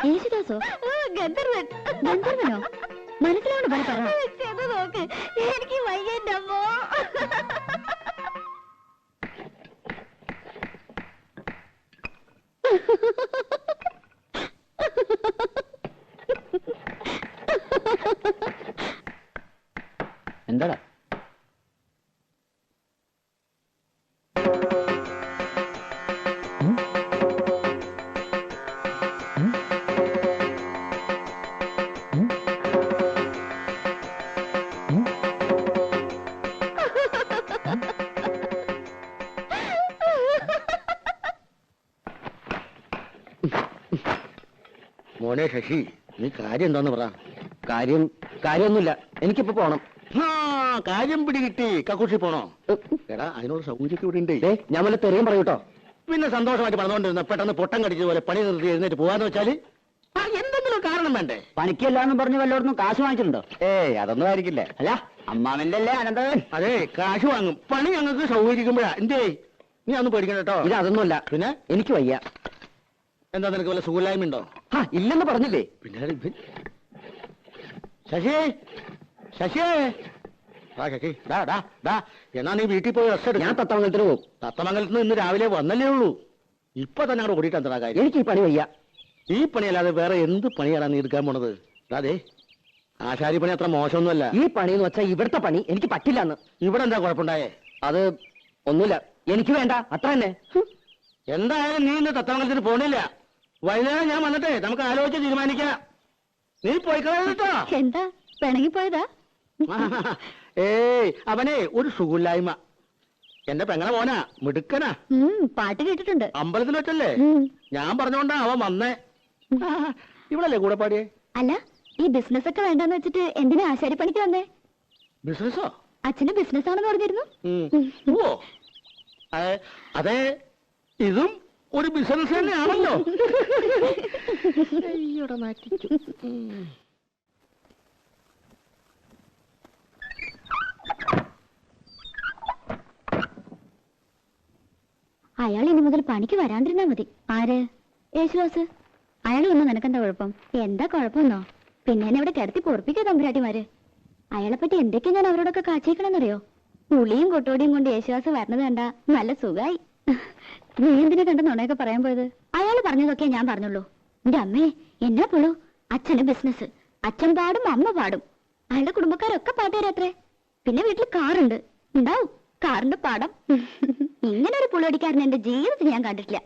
യേശുദാസോ? ഗന്ധർവൻ. ഗന്ധർവനോ? മനസ്സിലോട് പറ. നോക്ക്, എനിക്ക് വയ്യന്റെ അമ്മോ. എന്താടാ? മോനെ ശശി, നീ കാര്യം എന്താന്ന് പറ. കാര്യമൊന്നുമില്ല, എനിക്കിപ്പോ പോണം. കാര്യം പിടികിട്ടി. കക്കൂഷി പോണോ? എടാ, അതിനോട് സൗകര്യമൊക്കെ ഇവിടെ ഉണ്ട്. ഞാൻ വല്ല തെറിയും പറയൂട്ടോ. പിന്നെ സന്തോഷമായിട്ട് പറഞ്ഞുകൊണ്ടിരുന്ന പെട്ടെന്ന് പൊട്ടം കടിച്ചത് പോലെ പണി നിർത്തി എഴുന്നേറ്റ് പോവാന്ന് വെച്ചാല് എന്തെങ്കിലും കാരണം വേണ്ടേ? പണിക്കല്ലാന്ന് പറഞ്ഞ് വല്ലയിടത്തും കാശ് വാങ്ങിച്ചിട്ടുണ്ടോ? അതൊന്നും ആയിരിക്കില്ല. അല്ല, അമ്മാവന്റെ അല്ലേ അനന്തൻ? അതെ, കാശ് വാങ്ങും. പണി ഞങ്ങൾക്ക് സൗകര്യക്കുമ്പോഴാ. എന്തേ, നീ അതൊന്നും പേടിക്കണ്ട കേട്ടോ. ഇത് അതൊന്നുമല്ല. പിന്നെ എനിക്ക് വയ്യ. എന്താ, നിനക്ക് വല്ല സുഖമില്ലായ്മ ഉണ്ടോ? ഇല്ലെന്ന് പറഞ്ഞില്ലേ? പിന്നെ ശശി, ശശി, ശശി, എന്നാ നീ വീട്ടിൽ പോയി റെസ്റ്റ് എടുക്കും. ഞാൻ തത്തമംഗലത്തിന് പോകും. തത്തമംഗലത്ത് നിന്ന് ഇന്ന് രാവിലെ വന്നല്ലേ ഉള്ളൂ. ഇപ്പൊ തന്നെ അവിടെ ഓടിയിട്ട് എന്താ കാര്യം? എനിക്ക് ഈ പണി വയ്യ. ഈ പണിയല്ലാതെ വേറെ എന്ത് പണിയാണ് നീ എടുക്കാൻ പോണത്? അതെ, ആശാരി പണി അത്ര മോശമൊന്നുമല്ല. ഈ പണി എന്ന് വെച്ചാൽ ഇവിടുത്തെ പണി എനിക്ക് പറ്റില്ലെന്ന്. ഇവിടെ എന്താ കുഴപ്പമുണ്ടായേ? അത് ഒന്നുമില്ല, എനിക്ക് വേണ്ട, അത്ര തന്നെ. എന്തായാലും നീ ഇന്ന് തത്തമംഗലത്തിന് പോണില്ല. വൈകുന്നേരം ഞാൻ വന്നിട്ടേ നമുക്ക് ആലോചിച്ച് തീരുമാനിക്കാം. നീ പോയി കളഞ്ഞിട്ടോ. എന്താ പിണങ്ങിപ്പോയതാ? അവനെ ഒരു സുഖമില്ലായ്മ. എന്റെ പെങ്ങളെ മോനാ, മിടുക്കനാ. പാട്ട് കേട്ടിട്ടുണ്ട്. അമ്പലത്തിൽ വെച്ചല്ലേ? ഞാൻ പറഞ്ഞോണ്ടാ അവൻ വന്നേ. ഇവിടല്ലേ കൂടെ പാടിയേ? അല്ല, ഈ ബിസിനസ് ഒക്കെ വേണ്ടെന്ന് വെച്ചിട്ട് എന്തിനാ ആശാരിപ്പണിക്ക് വന്നേ? ബിസിനസ്സോ? അച്ഛന് ബിസിനസ് ആണെന്ന് പറഞ്ഞിരുന്നു. ഓ, അതെ, ഇതും ഒരു ബിസിനസ് തന്നെയാണല്ലോ. അയാൾ ഇനി മുതൽ പണിക്ക് വരാണ്ടിരുന്നാ മതി. ആര്? യേശുദാസ്. അയാൾ വന്നു നിനക്കെന്താ കുഴപ്പം? എന്താ കുഴപ്പമെന്നോ? പിന്നെ എന്നെ ഇവിടെ കിടത്തി പൊറപ്പിക്കുക തമ്പുരാട്ടിമാര്. അയാളെ പറ്റി എന്തൊക്കെയാ ഞാൻ അവരോടൊക്കെ കാച്ചിക്കണമെന്നറിയോ? പുളിയും കൊട്ടോടിയും കൊണ്ട് യേശുദാസ് വരണത് കണ്ട നല്ല സുഖായി. നീ എന്തിനെ കണ്ട നുണയൊക്കെ പറയാൻ പോയത്? അയാൾ പറഞ്ഞതൊക്കെ ഞാൻ പറഞ്ഞുള്ളൂ. എന്റെ അമ്മേ, എന്നാ പുളു. അച്ഛന് ബിസിനസ്, അച്ഛൻ പാടും അമ്മ പാടും. അയാളുടെ കുടുംബക്കാരൊക്കെ പാട്ടുകാരത്രേ. പിന്നെ വീട്ടിൽ കാറുണ്ട്, ഉണ്ടാവും കാറിന്റെ പാടം. ഇങ്ങനെ ഒരു പുളിയടിക്കാരൻ എന്റെ ജീവിതത്തിൽ ഞാൻ കണ്ടിട്ടില്ല.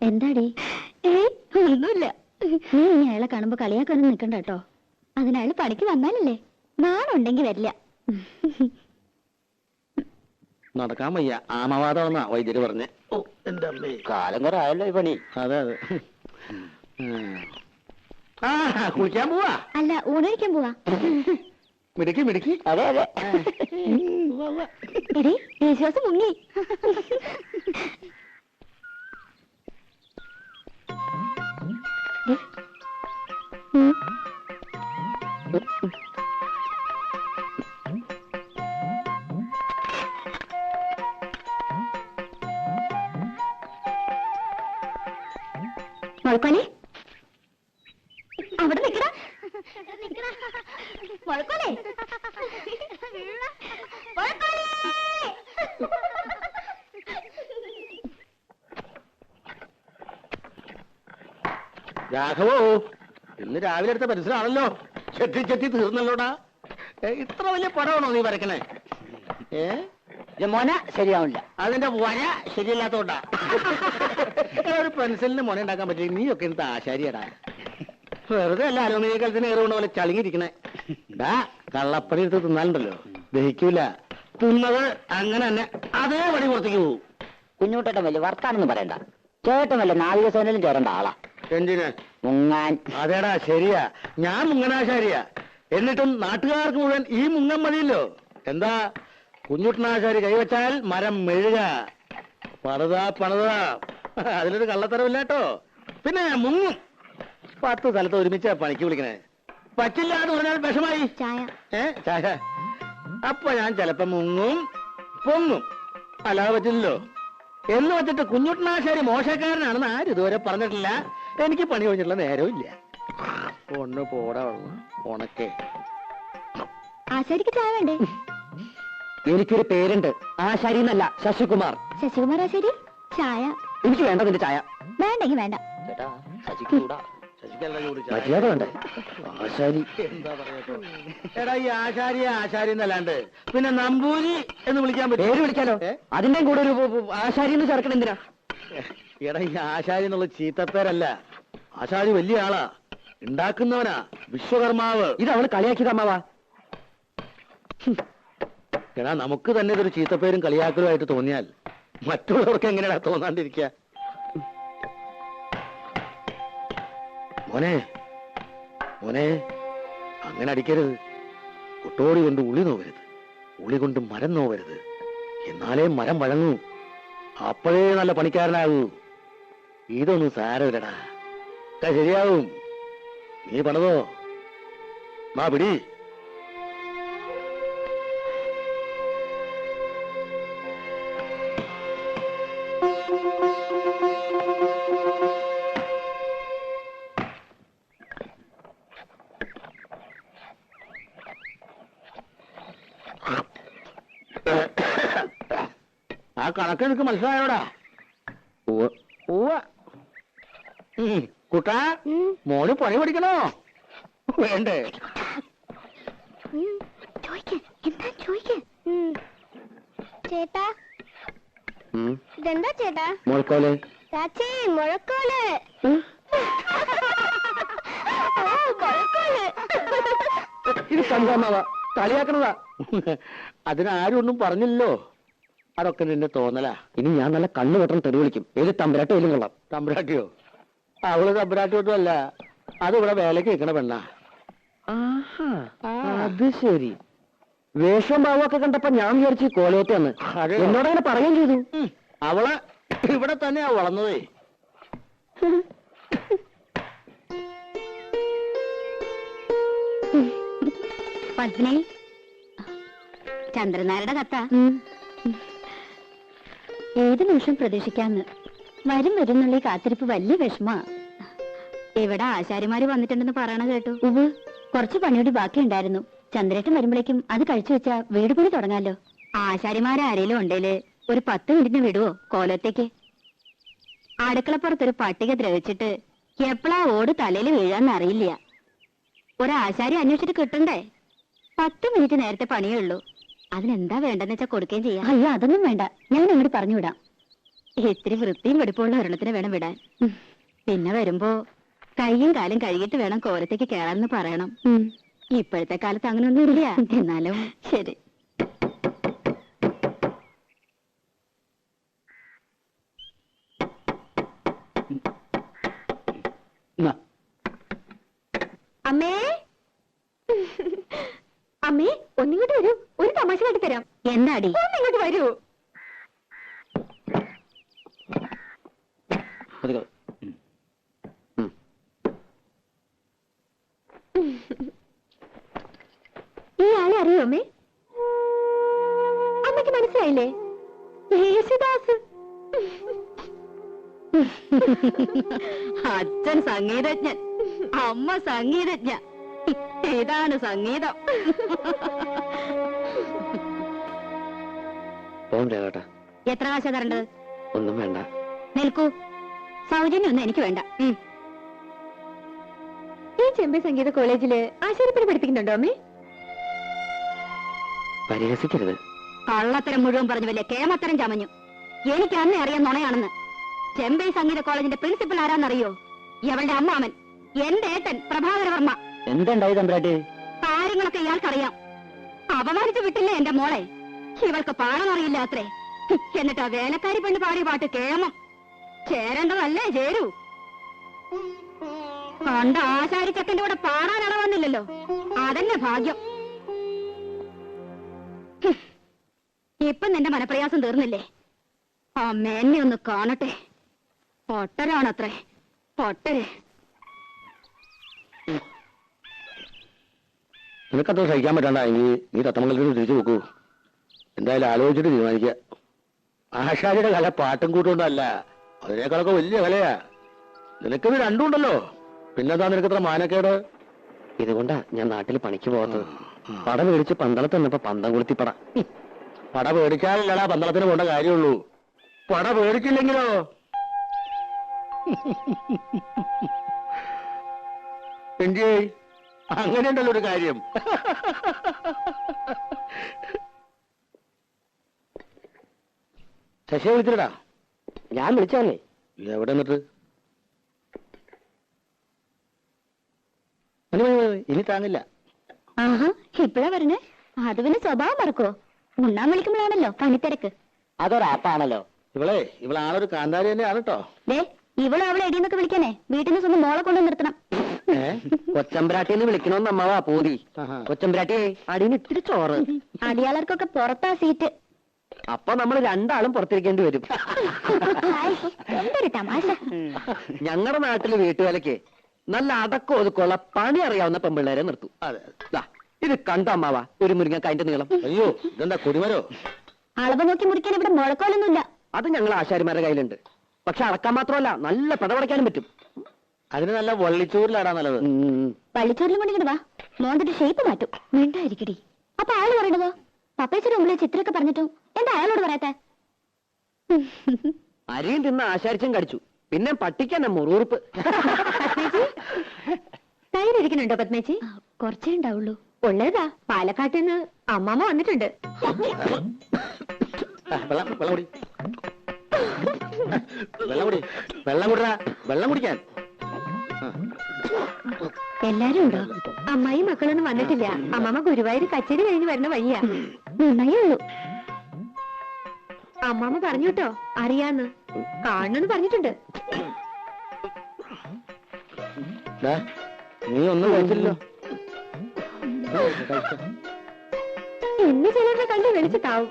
എന്താടി? ഒന്നുമില്ല. നീ അയാളെ കാണുമ്പോ കളിയാക്കാനും നിക്കണ്ട കേട്ടോ. അതിനയാള് പണിക്ക് വന്നാലല്ലേ. നാണുണ്ടെങ്കിൽ വരില്ല. നടക്കാൻ വയ്യ, ആമവാദമെന്നാ വൈദ്യര് പറഞ്ഞേ. ഓ, എന്റെ അമ്മേ, കാലം കുറെ ആയല്ലോ ഈ പണി. അതെ അതെ. കുളിക്കാൻ പോവാ? അല്ല, ഊണഴിക്കാൻ പോവാ. മിടുക്കി മിടുക്കി. അതെ അതെ. എടി, യേശുദാസ് മുങ്ങി. മുഴക്കോലെ, അവിടെ നിക്കടാ. മുഴക്കോലെ, രാഘവോ, ഇന്ന് രാവിലെ എടുത്ത പരിസരമാണല്ലോ. ചെത്തി ചെത്തി തീർന്നല്ലോടാ. ഇത്ര വലിയ പടമാണോ നീ വരക്കണേ? മോന ശരിയാവില്ല. അതിന്റെ വര ശരിയല്ലാത്തോണ്ടാ. ഒരു പെൻസിലിന് മുന ഉണ്ടാക്കാൻ പറ്റില്ല. നീയൊക്കെ എന്ത് ആശാരിയടാ. വെറുതെ അല്ല അലുമിനിയ കലത്തിന് ഏറുകൊണ്ട പോലെ ചളിങ്ങിരിക്കണേ. ഡാ, കള്ളപ്പണി എടുത്ത് തിന്നാലുണ്ടല്ലോ, ദഹിക്കൂല. തിന്നത് അങ്ങനെ തന്നെ അതേപടി പുറത്തേക്ക് പോകും. കുഞ്ഞുട്ടേട്ടൻ വലിയ വർത്താനൊന്നും പറയണ്ട. ചേട്ടൻ വല്ല നാവികസേനയിലും ചേരേണ്ട ആളാ. എന്തിന്? മുങ്ങാൻ. അതേടാ, ശരിയാ, ഞാൻ മുങ്ങനാശാരിയാ. എന്നിട്ടും നാട്ടുകാർക്ക് മുഴുവൻ ഈ മുങ്ങൻ മതിയല്ലോ. എന്താ, കുഞ്ഞുട്ടനാശാരി കൈവച്ചാൽ മരം മെഴുക. പണിതാ. അതിലൊരു കള്ളത്തരമില്ല കേട്ടോ. പിന്നെ മുങ്ങും. 10 സ്ഥലത്ത് ഒരുമിച്ചാ പണിക്ക് വിളിക്കണേ. പറ്റില്ല എന്ന് പറഞ്ഞാൽ വിഷമായി. ചായ. അപ്പൊ ഞാൻ ചിലപ്പോ മുങ്ങും പൊങ്ങും. അല്ലാതെ പറ്റില്ലല്ലോ. എന്ന് വെച്ചിട്ട് കുഞ്ഞുട്ടനാശാരി മോശക്കാരനാണെന്ന് ആരും ഇതുവരെ പറഞ്ഞിട്ടില്ല. എനിക്ക് പണി കഴിഞ്ഞിട്ടുള്ള നേരവും ഇല്ല. ഒന്ന് പോടാ ഉണക്കേ. ആശാരിക്ക് ചായ വേണ്ടേ? എനിക്കൊരു പേരുണ്ട്, ആശാരി എന്നല്ല, ശശികുമാർ. ശശികുമാർ ആശാരി? ചായ എനിക്ക് വേണ്ട നിന്റെ ചായ. വേണ്ടെങ്കി വേണ്ട. ചേട്ടാ ശശിക്കൂടാ. മര്യാദ വേണ്ടേ? ആശാരി. എടാ ഈ ആശാരിയെ ആശാരി എന്നല്ലാണ്ട് പിന്നെ നമ്പൂരി എന്ന് വിളിക്കാൻ പേര് പറ്റും? വിളിക്കാലോ. അതിന്റെ കൂടെ ഒരു ആശാരി എന്ന് ചേർക്കണം എന്തിനാ? എടാ ഈ ആശാരി എന്നുള്ള ചീത്തപ്പേരല്ല. ആശാരി വലിയ ആളാ, ഉണ്ടാക്കുന്നവനാ, വിശ്വകർമാവ്. ഇത് അവള് കളിയാക്കിയത് അമ്മാവാ. എടാ നമുക്ക് തന്നെ ഇതൊരു ചീത്തപ്പേരും കളിയാക്കലുമായിട്ട് തോന്നിയാൽ മറ്റുള്ളവർക്ക് എങ്ങനെയാ തോന്നാണ്ടിരിക്കുക? മോനെ മോനെ അങ്ങനെ അടിക്കരുത്. കൊട്ടോടി കൊണ്ട് ഉളി നോവരുത്, ഉളി കൊണ്ട് മരം നോവരുത്. എന്നാലേ മരം വഴങ്ങൂ, അപ്പോഴേ നല്ല പണിക്കാരനാകൂ. ഇതൊന്നും സാരമില്ലടാ, ഒക്കെ ശരിയാവും. നീ പണതോ മാ പിടി. ആ കണക്ക് എനിക്ക് മനസ്സിലായോടാ? കുട്ടാ, മോന് പണി പഠിക്കണോ വേണ്ടേ? എന്താ ചോദിക്കേ? ചേട്ടാ ഇതെന്താ ചേട്ടാ? മോൾക്കോലെ ചാച്ചി മുഴക്കോല്. ഇത് സംഭവമാവാ, കളിയാക്കണതാ. അതിനാരും ഒന്നും പറഞ്ഞില്ലല്ലോ. അതൊക്കെ നിന്നെ തോന്നലാ. ഇനി ഞാൻ നല്ല കണ്ണു വെട്ടം തെറി വിളിക്കും. ഏത് തമ്പരാട്ടോ ഏലും കൊള്ളാം. തമ്പുരാട്ടിയോ? അവള് തമ്പുരാട്ടിയോട്ടും അല്ല, അത് ഇവിടെ വേലക്ക് വെക്കണ പെണ്ണാ. അത് ശരി. വേഷം ഭാവമൊക്കെ കണ്ടപ്പോ ഞാൻ വിചാരിച്ചു കോലയത്തെന്ന്. അതെയോ? എന്നോടങ്ങനെ പറയുകയും ചെയ്തു. അവള് ഇവിടെ തന്നെയാ വളർന്നതേ. പത്മിനി, ചന്ദ്രനാരുടെ കത്ത ഏത് നിമിഷം പ്രതീക്ഷിക്കാന്ന്. വരും വരുന്നുള്ള കാത്തിരിപ്പ് വലിയ വിഷമാ. ഇവിടെ ആശാരിമാര് വന്നിട്ടുണ്ടെന്ന് പറയണ കേട്ടു. കുറച്ച് പണിയോടി ബാക്കിയുണ്ടായിരുന്നു. ചന്ദ്രേട്ടൻ വരുമ്പോഴേക്കും അത് കഴിച്ചു വെച്ചാ വീട് പണി തുടങ്ങാലോ. ആശാരിമാരാരേലും ഉണ്ടേല് ഒരു 10 മിനിറ്റിന് വിടുവോ കോലത്തേക്ക്? അടുക്കളപ്പുറത്തൊരു പട്ടിക ദ്രവിച്ചിട്ട് എപ്പോഴാ ഓട് തലയിൽ വീഴാന്ന് അറിയില്ല. ഒരാശാരി അന്വേഷിച്ചിട്ട് കിട്ടണ്ടേ? 10 മിനിറ്റ് നേരത്തെ പണിയേ ഉള്ളൂ. അതിനെന്താ വേണ്ടെന്ന് വെച്ചാ കൊടുക്കുകയും ചെയ്യാം. അയ്യോ അതൊന്നും വേണ്ട, ഞാൻ അങ്ങോട്ട് പറഞ്ഞുവിടാം. ഇത്തിരി വൃത്തിയും വെടിപ്പുള്ള ഒരെണ്ണത്തിന് വേണം വിടാൻ. പിന്നെ വരുമ്പോ കൈയും കാലും കഴുകിയിട്ട് വേണം കോലത്തേക്ക് കേറാന്ന് പറയണം. ഇപ്പോഴത്തെ കാലത്ത് അങ്ങനെയൊന്നും ഇല്ല. എന്നാലും ശരി. അമ്മേ അമ്മേ ഒന്നിങ്ങോട്ട് വരൂ, ഒരു തമാശ കാട്ടിത്തരാം. എന്താടി? ഒന്നിങ്ങോട്ട് വരൂ. ഈ ആളെ അറിയോ അമ്മേ? അമ്മയ്ക്ക് മനസ്സിലായില്ലേ? യേശുദാസ്. അച്ഛൻ സംഗീതജ്ഞൻ, അമ്മ സംഗീതജ്ഞ. ഇതാണ് സംഗീതം. കേട്ടാ. എത്ര കാശാ തരേണ്ടത്? ഒന്നും വേണ്ട. നിൽക്കൂ, സൗജന്യൊന്നും എനിക്ക് വേണ്ട. ഈ ചെമ്പൈ സംഗീത കോളേജില് ആശാരിപ്പണി പഠിപ്പിക്കുന്നുണ്ടോ അമ്മേ? പരിഹസിക്കരുത്. കള്ളത്തരം മുഴുവൻ പറഞ്ഞു വലിയ കേമത്തരം ചമഞ്ഞു. എനിക്ക് അന്നേ അറിയാൻ നുണയാണെന്ന്. ചെമ്പൈ സംഗീത കോളേജിന്റെ പ്രിൻസിപ്പൽ ആരാന്നറിയോ? ഇവളുടെ അമ്മാമൻ, എന്റെ ഏട്ടൻ പ്രഭാകരവർമ്മ. എന്തുണ്ടായി തമ്പ്രാട്ടി? കാര്യങ്ങളൊക്കെ ഇയാൾക്കറിയാം. അപമാനിച്ചു വിട്ടില്ലേ എന്റെ മോളെ? ഇവൾക്ക് പാടമറിയില്ല അത്രേ. എന്നിട്ട് ആ വേലക്കാരി പെണ്ണ് പാടിയ പാട്ട് കേമം. ചേരേണ്ടതല്ലേ ചേരൂ. കണ്ട ആശാരി ചക്കന്റെ കൂടെ പാടാൻ അളവന്നില്ലല്ലോ, അതന്നെ ഭാഗ്യം. ഇപ്പൊ നിന്റെ മനപ്രയാസം തീർന്നില്ലേ? അമ്മേന്നെ ഒന്ന് കാണട്ടെ. പൊട്ടരാണത്രേ, പൊട്ടര്. നിനക്കത്ര സഹിക്കാൻ പറ്റണ്ടെങ്കിൽ നീ തത്തമംഗലത്തിന് തിരിച്ചു നോക്കൂ. എന്തായാലും ആലോചിച്ചിട്ട് തീരുമാനിക്കുക. ആശാരിയുടെ കല പാട്ടും കൂട്ടുകൊണ്ടല്ല, അതിനേക്കാളൊക്കെ വലിയ കലയാ. നിനക്കിത് രണ്ടും ഉണ്ടല്ലോ, പിന്നെന്താ നിനക്കത്ര മാനക്കേട്? ഇതുകൊണ്ടാ ഞാൻ നാട്ടിൽ പണിക്ക് പോകാത്തത്. പട മേടിച്ച് പന്തളത്ത് നിന്നപ്പോ പന്തം കൊളുത്തി പട. പട പേടിച്ചാലല്ലടാ പന്തളത്തിന് പോണ്ട കാര്യമുള്ളൂ. പട പേടിക്കില്ലെങ്കിലോ? എങ്കി അങ്ങനെയുണ്ടല്ലോ ഒരു കാര്യം. ശശിയെ വിളിച്ചിട്ടാ? ഞാൻ വിളിച്ചാന്നേ. എവിടെ നിന്നിട്ട്? ഇനി താങ്ങില്ല. ആഹാ, ഇപ്പഴാ പറഞ്ഞേ. അത് പിന്നെ സ്വഭാവം മറക്കോ? ഉണ്ണാൻ വിളിക്കുമ്പോഴാണല്ലോ പണിത്തിരക്ക്. അതൊരാപ്പാണല്ലോ. ഇവളാളൊരു കാന്താരി തന്നെയാണ് കേട്ടോ. ദേ, ഇവളും അവളെ എടിയെന്നൊക്കെ വിളിക്കാനേ വീട്ടിൽ നിന്ന് സ്വന്തം മോളെ കൊണ്ട് നിർത്തണം. കൊച്ചമ്പ്രാട്ടിന്ന് വിളിക്കണോന്ന് അമ്മാവാ പൂതി. കൊച്ചമ്പ്രാട്ടിയെ അടിയിൽ ഇത്തിരി ചോറ്. അടിയാളർക്കൊക്കെ പുറത്താ സീറ്റ്. അപ്പൊ നമ്മൾ രണ്ടാളും പുറത്തിരിക്കേണ്ടി വരും. എന്തൊരു തമാശ. ഞങ്ങളുടെ നാട്ടില് വീട്ടുവേലയ്ക്ക് നല്ല അടക്കം ഒതുക്കമുള്ള പണി അറിയാവുന്ന പെമ്പിള്ളേരെ നിർത്തും. ദാ, ഇത് കണ്ടോ അമ്മാവാ ഒരു മുരിങ്ങക്കായന്റെ നീളം? അയ്യോ, ഇതെന്താ കൊടിമരോ? അളവ് നോക്കി മുറിക്കാൻ ഇവിടെ മുഴക്കോലൊന്നുമില്ല. അത് ഞങ്ങൾ ആശാരിമാരുടെ കയ്യിലുണ്ട്. പക്ഷെ അടക്കാൻ മാത്രമല്ല, നല്ല പടപടയ്ക്കാനും പറ്റും. അതിന് നല്ല വള്ളിച്ചോറിലാടാ നല്ലത്. പള്ളിച്ചോറിലും കൊണ്ടിങ്ങട് വാ, മോന്തിട്ട് ഷേപ്പ് മാറ്റും. മിണ്ടായിരിക്കടി. അപ്പൊ അയാൾ പറയണതോ? പപ്പേച്ചിയുടെ മുമ്പിലെ ചിത്രമൊക്കെ പറഞ്ഞിട്ടും എന്താ അയാളോട് പറയാത്ത? അരിയും തിന്ന് ആശാരിച്ചും കടിച്ചു. പിന്നെ പട്ടിക്കന്നെ മുറുറുപ്പ്. തൈരിക്കുന്നുണ്ടോ പത്മേച്ചി? കുറച്ചേ ഉണ്ടാവുള്ളൂ. ഉള്ളതാ, പാലക്കാട്ടിൽ നിന്ന് അമ്മാമ്മ വന്നിട്ടുണ്ട്. വെള്ളം കുടിക്കാൻ എല്ലാരും ഉണ്ടോ? അമ്മായി മക്കളൊന്നും വന്നിട്ടില്ല. അമ്മാമ്മ ഗുരുവായൂർ കച്ചേരി കഴിഞ്ഞ് വരുന്ന വഴിയാ. നന്നായേ ഉള്ളൂ. അമ്മാമ്മ പറഞ്ഞു കേട്ടോ, അറിയാന്ന് കാണുന്നു പറഞ്ഞിട്ടുണ്ട്. നീ ഒന്നും കഴിച്ചില്ലല്ലോ. എന്നെ ചിലരുടെ കണ്ട് വിളിച്ചിട്ടാവും.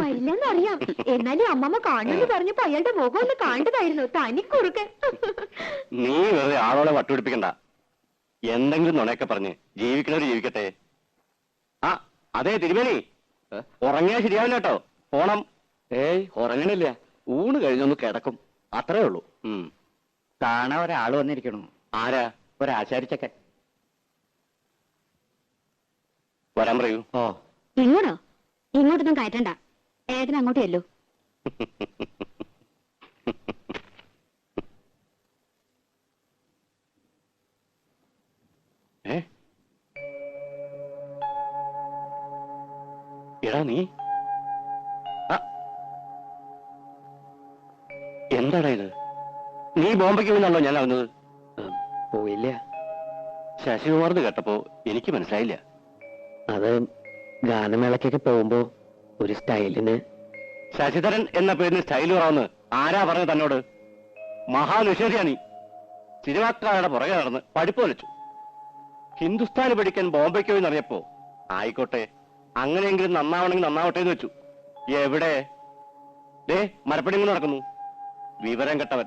വരില്ലെന്നറിയാം. എന്നാലും അമ്മമ്മ കാണുന്നു പറഞ്ഞപ്പോ അയാളുടെ മുഖം ഒന്ന് കാണേണ്ടതായിരുന്നു. തനിക്കുറുക്കൻ. നീ വെറുതെ ആളോടെ വട്ടുപിടിപ്പിക്കണ്ട. എന്തെങ്കിലും നുണയൊക്കെ പറഞ്ഞ് ജീവിക്കണവര് ജീവിക്കട്ടെ. ആ അതെ തിരുമേനി, ഉറങ്ങിയാൽ ശരിയാവില്ല കേട്ടോ. പോണം. ഏയ് ഉറങ്ങണില്ല, ഊണ് കഴിഞ്ഞൊന്ന് കിടക്കും, അത്രേ ഉള്ളൂ. കാണാൻ ഒരാൾ വന്നിരിക്കണു. ആരാ? ഒരാശാരിച്ചക്കൻ. വരാൻ പറയൂ. ഓ, ഇങ്ങോട്ടോ? ഇങ്ങോട്ടൊന്നും കയറ്റണ്ട. ഏട്ടന് അങ്ങോട്ടേ അല്ലോ. എടാ നീ എന്താടാ ഇത്? നീ ബോംബെക്ക് പോയിന്നാണല്ലോ ഞാൻ അറിഞ്ഞത്. പോയില്ല. ശശികുമാർന്ന് കേട്ടപ്പോ എനിക്ക് മനസ്സിലായില്ല. അത് ഗാനമേളക്കൊക്കെ പോകുമ്പോ ഒരു സ്റ്റൈലിന്. ശശിധരൻ എന്ന പേരിന് സ്റ്റൈൽ കുറവെന്ന് ആരാ പറഞ്ഞത് തന്നോട്? മഹാനുഷേരിയാ നീ. സിനിമാക്കാരുടെ പുറകെ നടന്ന് പഠിപ്പ് വലിച്ചു. ഹിന്ദുസ്ഥാന് പഠിക്കാൻ ബോംബെക്ക് പോയി എന്നറിയപ്പോ ആയിക്കോട്ടെ, അങ്ങനെയെങ്കിലും നന്നാവണമെങ്കിൽ നന്നാവട്ടെ എന്ന് വെച്ചു. എവിടെ? ദേ മരപ്പണി കൊണ്ട് നടക്കുന്നു. വിവരം കെട്ടവൻ.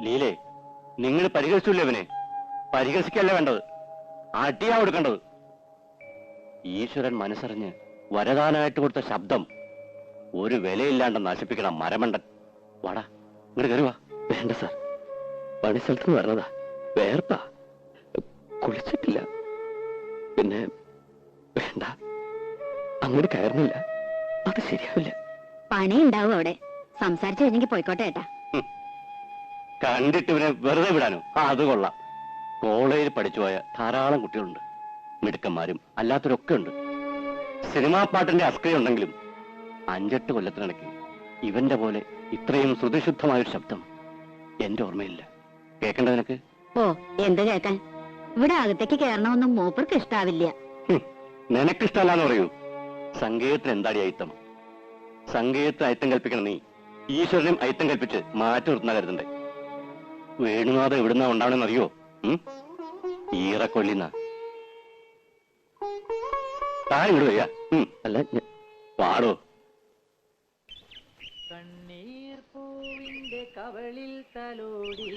ലീലേ, നിങ്ങൾ പരിഹസിച്ചില്ലേ അവനെ? പരിഹസിക്കല്ലേ വേണ്ടത്, അടിയാ കൊടുക്കേണ്ടത്. ഈശ്വരൻ മനസ്സറിഞ്ഞ് വരദാനായിട്ട് കൊടുത്ത ശബ്ദം ഒരു വിലയില്ലാണ്ട് നശിപ്പിക്കണം മരമണ്ടൻ. വാടാ, ഇങ്ങോട്ട് കയറുവാ. വേണ്ട സാർ, പണിസ്ഥലത്ത് പറഞ്ഞതാ. വേർപ്പാ, കുളിച്ചിട്ടില്ല. പിന്നെ വേണ്ട, അങ്ങോട്ട് കയറുന്നില്ല. അത് ശരിയാവില്ല. പണി ഉണ്ടാവും അവിടെ. സംസാരിച്ചു കഴിഞ്ഞെങ്കിൽ പോയിക്കോട്ടെ ഏട്ടാ. കണ്ടിട്ട് ഇവനെ വെറുതെ വിടാനോ? അത് കൊള്ളാം. കോളേജിൽ പഠിച്ചുപോയ ധാരാളം കുട്ടികളുണ്ട്, മിടുക്കന്മാരും അല്ലാത്തവരൊക്കെ ഉണ്ട്. സിനിമാ പാട്ടിന്റെ അസ്കയുണ്ടെങ്കിലും 5-8 കൊല്ലത്തിനിടയ്ക്ക് ഇവന്റെ പോലെ ഇത്രയും ശ്രുതിശുദ്ധമായൊരു ശബ്ദം എന്റെ ഓർമ്മയില്ല. കേൾക്കണ്ട നിനക്ക്? ഓ, എന്ത് കേൾക്കാൻ? ഇവിടെ അകത്തേക്ക് കയറണമെന്നും മൂപ്പർക്ക് ഇഷ്ടാവില്ല. നിനക്കിഷ്ടമല്ലാന്ന് പറയൂ. സംഗീതത്തിന് എന്താടി അയിത്തം? സംഗീതത്തിന് അയിത്തം കൽപ്പിക്കണം നീ. ഈശ്വരനും അയിത്തം കൽപ്പിച്ച് മാറ്റി നിർത്തുന്ന കരുതണ്ടേ? വേണുനാഥം എവിടുന്നാ ഉണ്ടാവണമെന്ന് അറിയോ? ഈറക്കൊള്ളിന്ന താൻ ഇങ്ങോട്ട് വരിക. അല്ല, പാടോ. കണ്ണീർ പൂവിന്റെ കവളിൽ തലോടി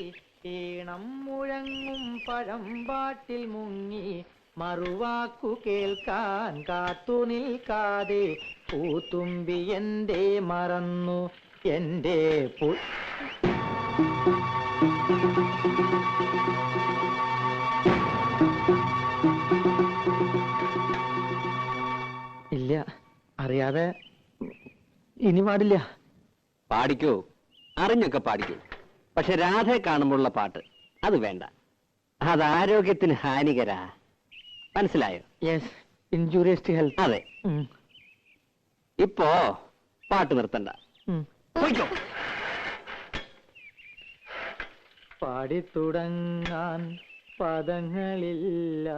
ഈണം മുഴങ്ങും പഴമ്പാട്ടിൽ മുങ്ങി മറുവാക്കു കേൾക്കാൻ കാത്തു നിൽക്കാതെ പൂത്തുമ്പി എന്റെ മറന്നു എന്റെ ഇല്ല, അറിയാതെ ഇനി പാടില്ല. പാടിക്കോ, അറിഞ്ഞൊക്കെ പാടിക്കോ. പക്ഷെ രാധയെ കാണുമ്പോഴുള്ള പാട്ട് അത് വേണ്ട. അത് ആരോഗ്യത്തിന് ഹാനികരാ. മനസ്സിലായോ? Yes, injurious to health. അതെ. ഇപ്പോ പാട്ട് നിർത്തണ്ട. പോയിക്കോ. പാടിത്തുടങ്ങാൻ പദങ്ങളില്ല,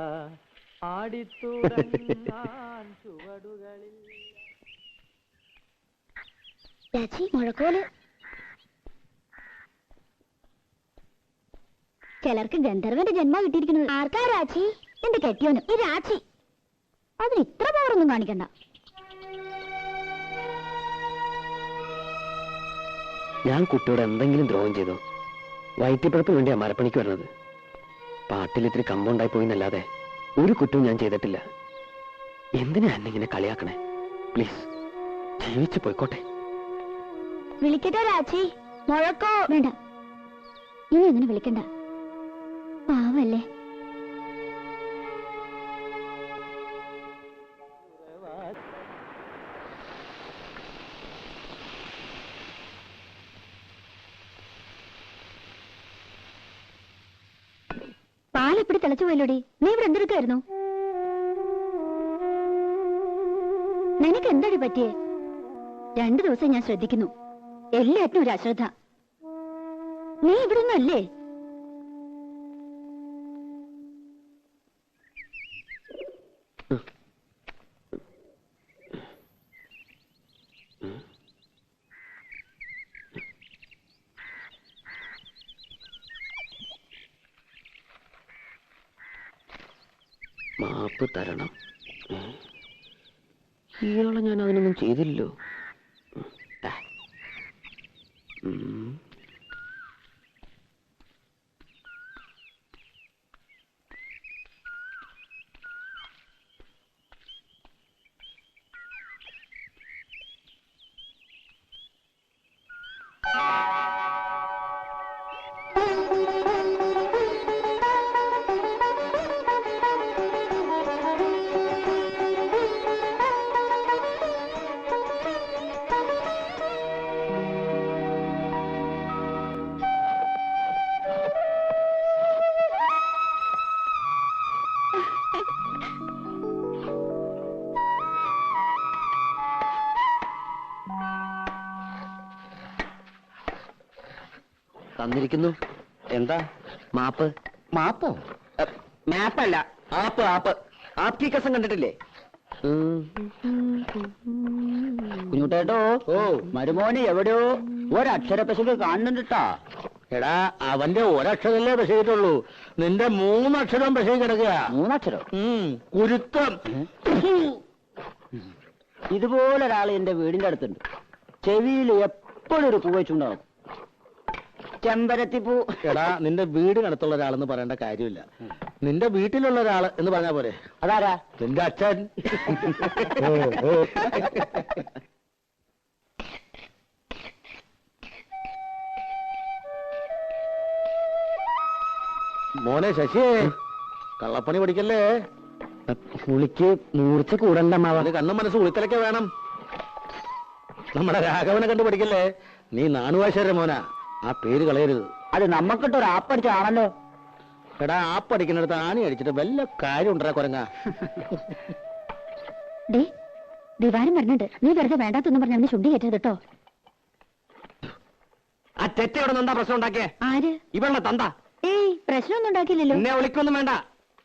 ആടിത്തുടങ്ങാൻ ചുവടുകളില്ല. രാജി, മുഴക്കോല്. ചിലർക്ക് ഗന്ധർവന്റെ ജന്മ കിട്ടിയിരിക്കുന്നത്. ആർക്കാ രാജി? എന്റെ കെട്ടിയോനും. ഈ രാജി അതിന് ഇത്ര പവറൊന്നും കാണിക്കണ്ട. ഞാൻ കുട്ടിയോട് എന്തെങ്കിലും ദ്രോഹം ചെയ്തോ? വയറ്റിപ്പഴപ്പിന് വേണ്ടിയാ മരപ്പണിക്ക് വരുന്നത്. പാട്ടിൽ ഇത്തിരി കമ്പൗണ്ടായി പോയിന്നല്ലാതെ ഒരു കുറ്റവും ഞാൻ ചെയ്തിട്ടില്ല. എന്തിനാ എന്നെ ഇങ്ങനെ കളിയാക്കണേ? പ്ലീസ്, ജീവിച്ചു പോയിക്കോട്ടെ. വിളിക്കട്ടെ രാജി? മുഴക്കോ? വേണ്ട, ഇനി അങ്ങനെ വിളിക്കണ്ട. പാവല്ലേ. പാലെപ്പിടി തിളച്ചു പോയല്ലോടി. നീ ഇവിടെ എന്തെടുക്കായിരുന്നു? നിനക്ക് എന്താടി പറ്റിയേ? 2 ദിവസം ഞാൻ ശ്രദ്ധിക്കുന്നു, എല്ലാറ്റിനും ഒരു അശ്രദ്ധ. നീ ഇവിടെ ഒന്നല്ലേ? മാപ്പ് തരണം. ഇയാളെ ഞാൻ അതിനൊന്നും ചെയ്തില്ലല്ലോ. തന്നിരിക്കുന്നു. എന്താ? മാപ്പ്. മാപ്പോ? മാപ്പല്ല, ആപ്പ്. ആപ്പ്. ആപ്കി കസം കണ്ടിട്ടില്ലേ? കുഞ്ഞുട്ടേട്ടോ, മരുമോന് എവിടെയോ ഒരക്ഷര പെശക് കാണുന്നുണ്ടാ. എടാ, അവന്റെ ഒരക്ഷരല്ലേ പെശകിട്ടുള്ളൂ. നിന്റെ 3 അക്ഷരം പെശകി കിടക്കുക. 3 അക്ഷരം? കുരുത്തം. ഇതുപോലൊരാൾ എന്റെ വീടിന്റെ അടുത്തുണ്ട്. ചെവിയിൽ എപ്പോഴും ഒരു പൂ വെച്ചുണ്ടാവും. ചെമ്പരത്തിപ്പൂ. എടാ, നിന്റെ വീടിനടുത്തുള്ള ഒരാളെന്ന് പറയേണ്ട കാര്യമില്ല. നിന്റെ വീട്ടിലുള്ള ഒരാൾ എന്ന് പറഞ്ഞാ പോരെ? അതാരാ? നിന്റെ അച്ഛൻ. മോനെ ശശിയേ, കള്ളപ്പണി പഠിക്കല്ലേ. പുളിക്ക് മൂർച്ച കൂടണ്ട മാവ. അത് കണ്ണും മനസ്സ് ഉളിത്തലൊക്കെ വേണം. നമ്മുടെ രാഘവനെ കണ്ടു പഠിക്കല്ലേ. നീ നാണുവാശ്വര മോനാ, ആ പേര് കളയരുത്. അത് നമ്മക്കിട്ടൊരു ആപ്പടിച്ചാണല്ലോ. എടാ, ആ പഠിക്കുന്നിടത്ത് ആണി അടിച്ചിട്ട് വല്ല കാര്യം ഉണ്ടാ കുരങ്ങ. ഡേ, ദിവാരം പറഞ്ഞിട്ട് നീ വെറുതെ വേണ്ടാത്തൊന്നും പറഞ്ഞ അവന് ചുണ്ടി കയറ്റരുത് കേട്ടോ. ആ തെറ്റയോടെ എന്താ പ്രശ്നം ഉണ്ടാക്കിയേ? ആര്? ഇവളുടെ തന്ത. ഏയ്, പ്രശ്നമൊന്നും ഉണ്ടാക്കിയില്ലല്ലോ. എന്നെ വിളിക്കൊന്നും വേണ്ട.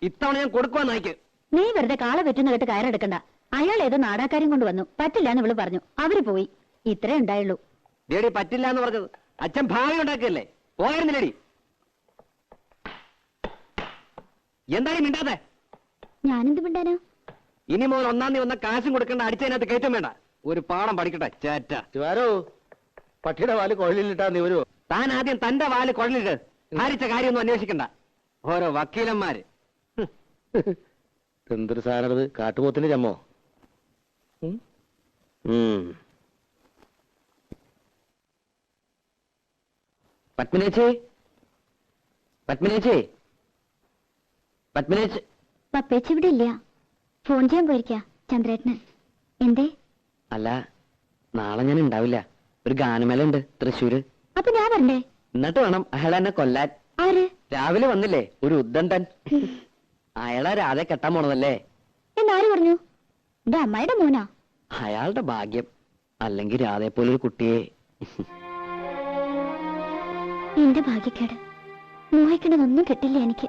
ഇത്തവണ ഞാൻ കൊടുക്കുവാൻ നായിക്ക്. നീ വെറുതെ കാള പറ്റുന്ന കേട്ട് കയറെടുക്കണ്ട. അയാൾ ഏതോ നാടാക്കാരും കൊണ്ട് വന്നു. പറ്റില്ല എന്ന് ഇവള് പറഞ്ഞു. അവര് പോയി. ഇത്രേ ഉണ്ടായുള്ളൂ. ലേഡി പറ്റില്ല എന്ന് പറഞ്ഞത് അച്ഛൻ ഭാവി ഉണ്ടാക്കിയല്ലേ? പോയിരുന്നില്ലേടി? എന്തായാലും മിണ്ടാതെ. ഞാനെന്ത് മിണ്ടാനോ? ഇനി മുതൽ 1-ാം തീയതി വന്ന കാശും കൊടുക്കേണ്ട, അടിച്ചതിനകത്ത് കയറ്റം വേണ്ട. ഒരു പാഠം പഠിക്കട്ടെ ചേറ്റ. ശിവാരോ, പട്ടിയുടെ വാല് കുഴലിലിട്ടാ നീ വരുവോ? താൻ ആദ്യം തന്റെ വാല് കുഴലിട്ട് ഭാരിച്ച കാര്യമൊന്നും അന്വേഷിക്കണ്ട. ഓരോ വക്കീലന്മാര്. എന്തൊരു സാധനത്, കാട്ടുപോത്തിന്റെ ചമ്മോ? പത്മിനേച്ചി, പത്മിനേച്ചി, പത്മിനേച്ചി. പപ്പേച്ചി ഇവിടെ ഇല്ല, ഫോൺ ചെയ്യാൻ പോയിരിക്ക ചന്ദ്രേട്ടന്. എന്തേ? അല്ല, നാളെ ഞാൻ ഉണ്ടാവില്ല. ഒരു ഗാനമേള ഉണ്ട് തൃശ്ശൂര്. അപ്പൊ ഞാൻ വരണ്ടേ? എന്നിട്ട് വേണം അയാൾ എന്നെ കൊല്ലാൻ. ആര്? രാവിലെ വന്നില്ലേ ഒരു ഉദ്ദണ്ടൻ, അയാളെ രാധെ കെട്ടാൻ പോണതല്ലേ. എന്നാര് പറഞ്ഞു? എന്റെ അമ്മായിയുടെ മോനാ. അയാളുടെ ഭാഗ്യം. അല്ലെങ്കിൽ രാധയെ പോലൊരു കുട്ടിയെ. എന്റെ ഭാഗ്യക്കേട്. മോഹിക്കണതൊന്നും കിട്ടില്ല എനിക്ക്.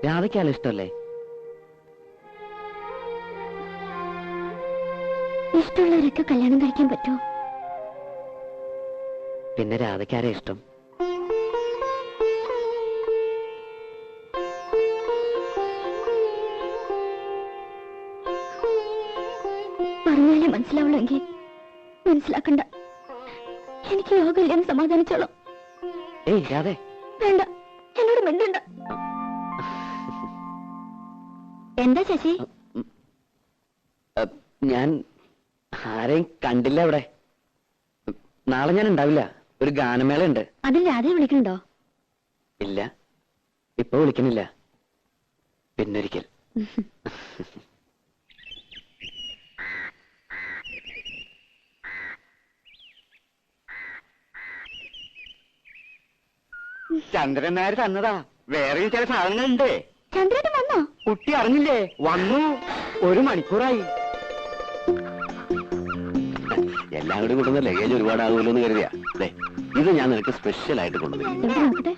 രാധയ്ക്ക് അയാൾ ഇഷ്ടമല്ലേ? ഇഷ്ടമുള്ളവരൊക്കെ കല്യാണം കഴിക്കാൻ പറ്റുമോ? പിന്നെ രാധയ്ക്കാരെ ഇഷ്ടം? പറഞ്ഞാലേ മനസ്സിലാവുള്ളെങ്കിൽ മനസ്സിലാക്കണ്ട. എനിക്ക് യോഗമില്ലെന്ന് സമാധാനിച്ചോളാം. ഏയ് രാധേ, വേണ്ട, എന്നോട് മിണ്ടണ്ട. എന്താ ശശി? ഞാൻ ആരെയും കണ്ടില്ല അവിടെ. നാളെ ഞാൻ ഉണ്ടാവില്ല. ഒരു ഗാനമേള ഉണ്ട്. അതിൽ രാധയെ വിളിക്കണ്ടോ? ഇല്ല, ഇപ്പൊ വിളിക്കണില്ല. പിന്നൊരിക്കൽ. ചന്ദ്രൻ നായർ തന്നതാ. വേറെയും ചില സാധനങ്ങളുണ്ട്. ചന്ദ്രേട്ടൻ വന്നോ? കുട്ടി അറിഞ്ഞില്ലേ? വന്നു. 1 മണിക്കൂറായി. എല്ലാം കൂടി കൊണ്ടുവന്ന ലഗേജ് ഒരുപാടാകുമല്ലോ എന്ന് കരുതിയാ. അതെ, ഇത് ഞാൻ നിനക്ക് സ്പെഷ്യൽ ആയിട്ട് കൊണ്ടുവന്നു. എവിടെ നോക്കട്ടെ?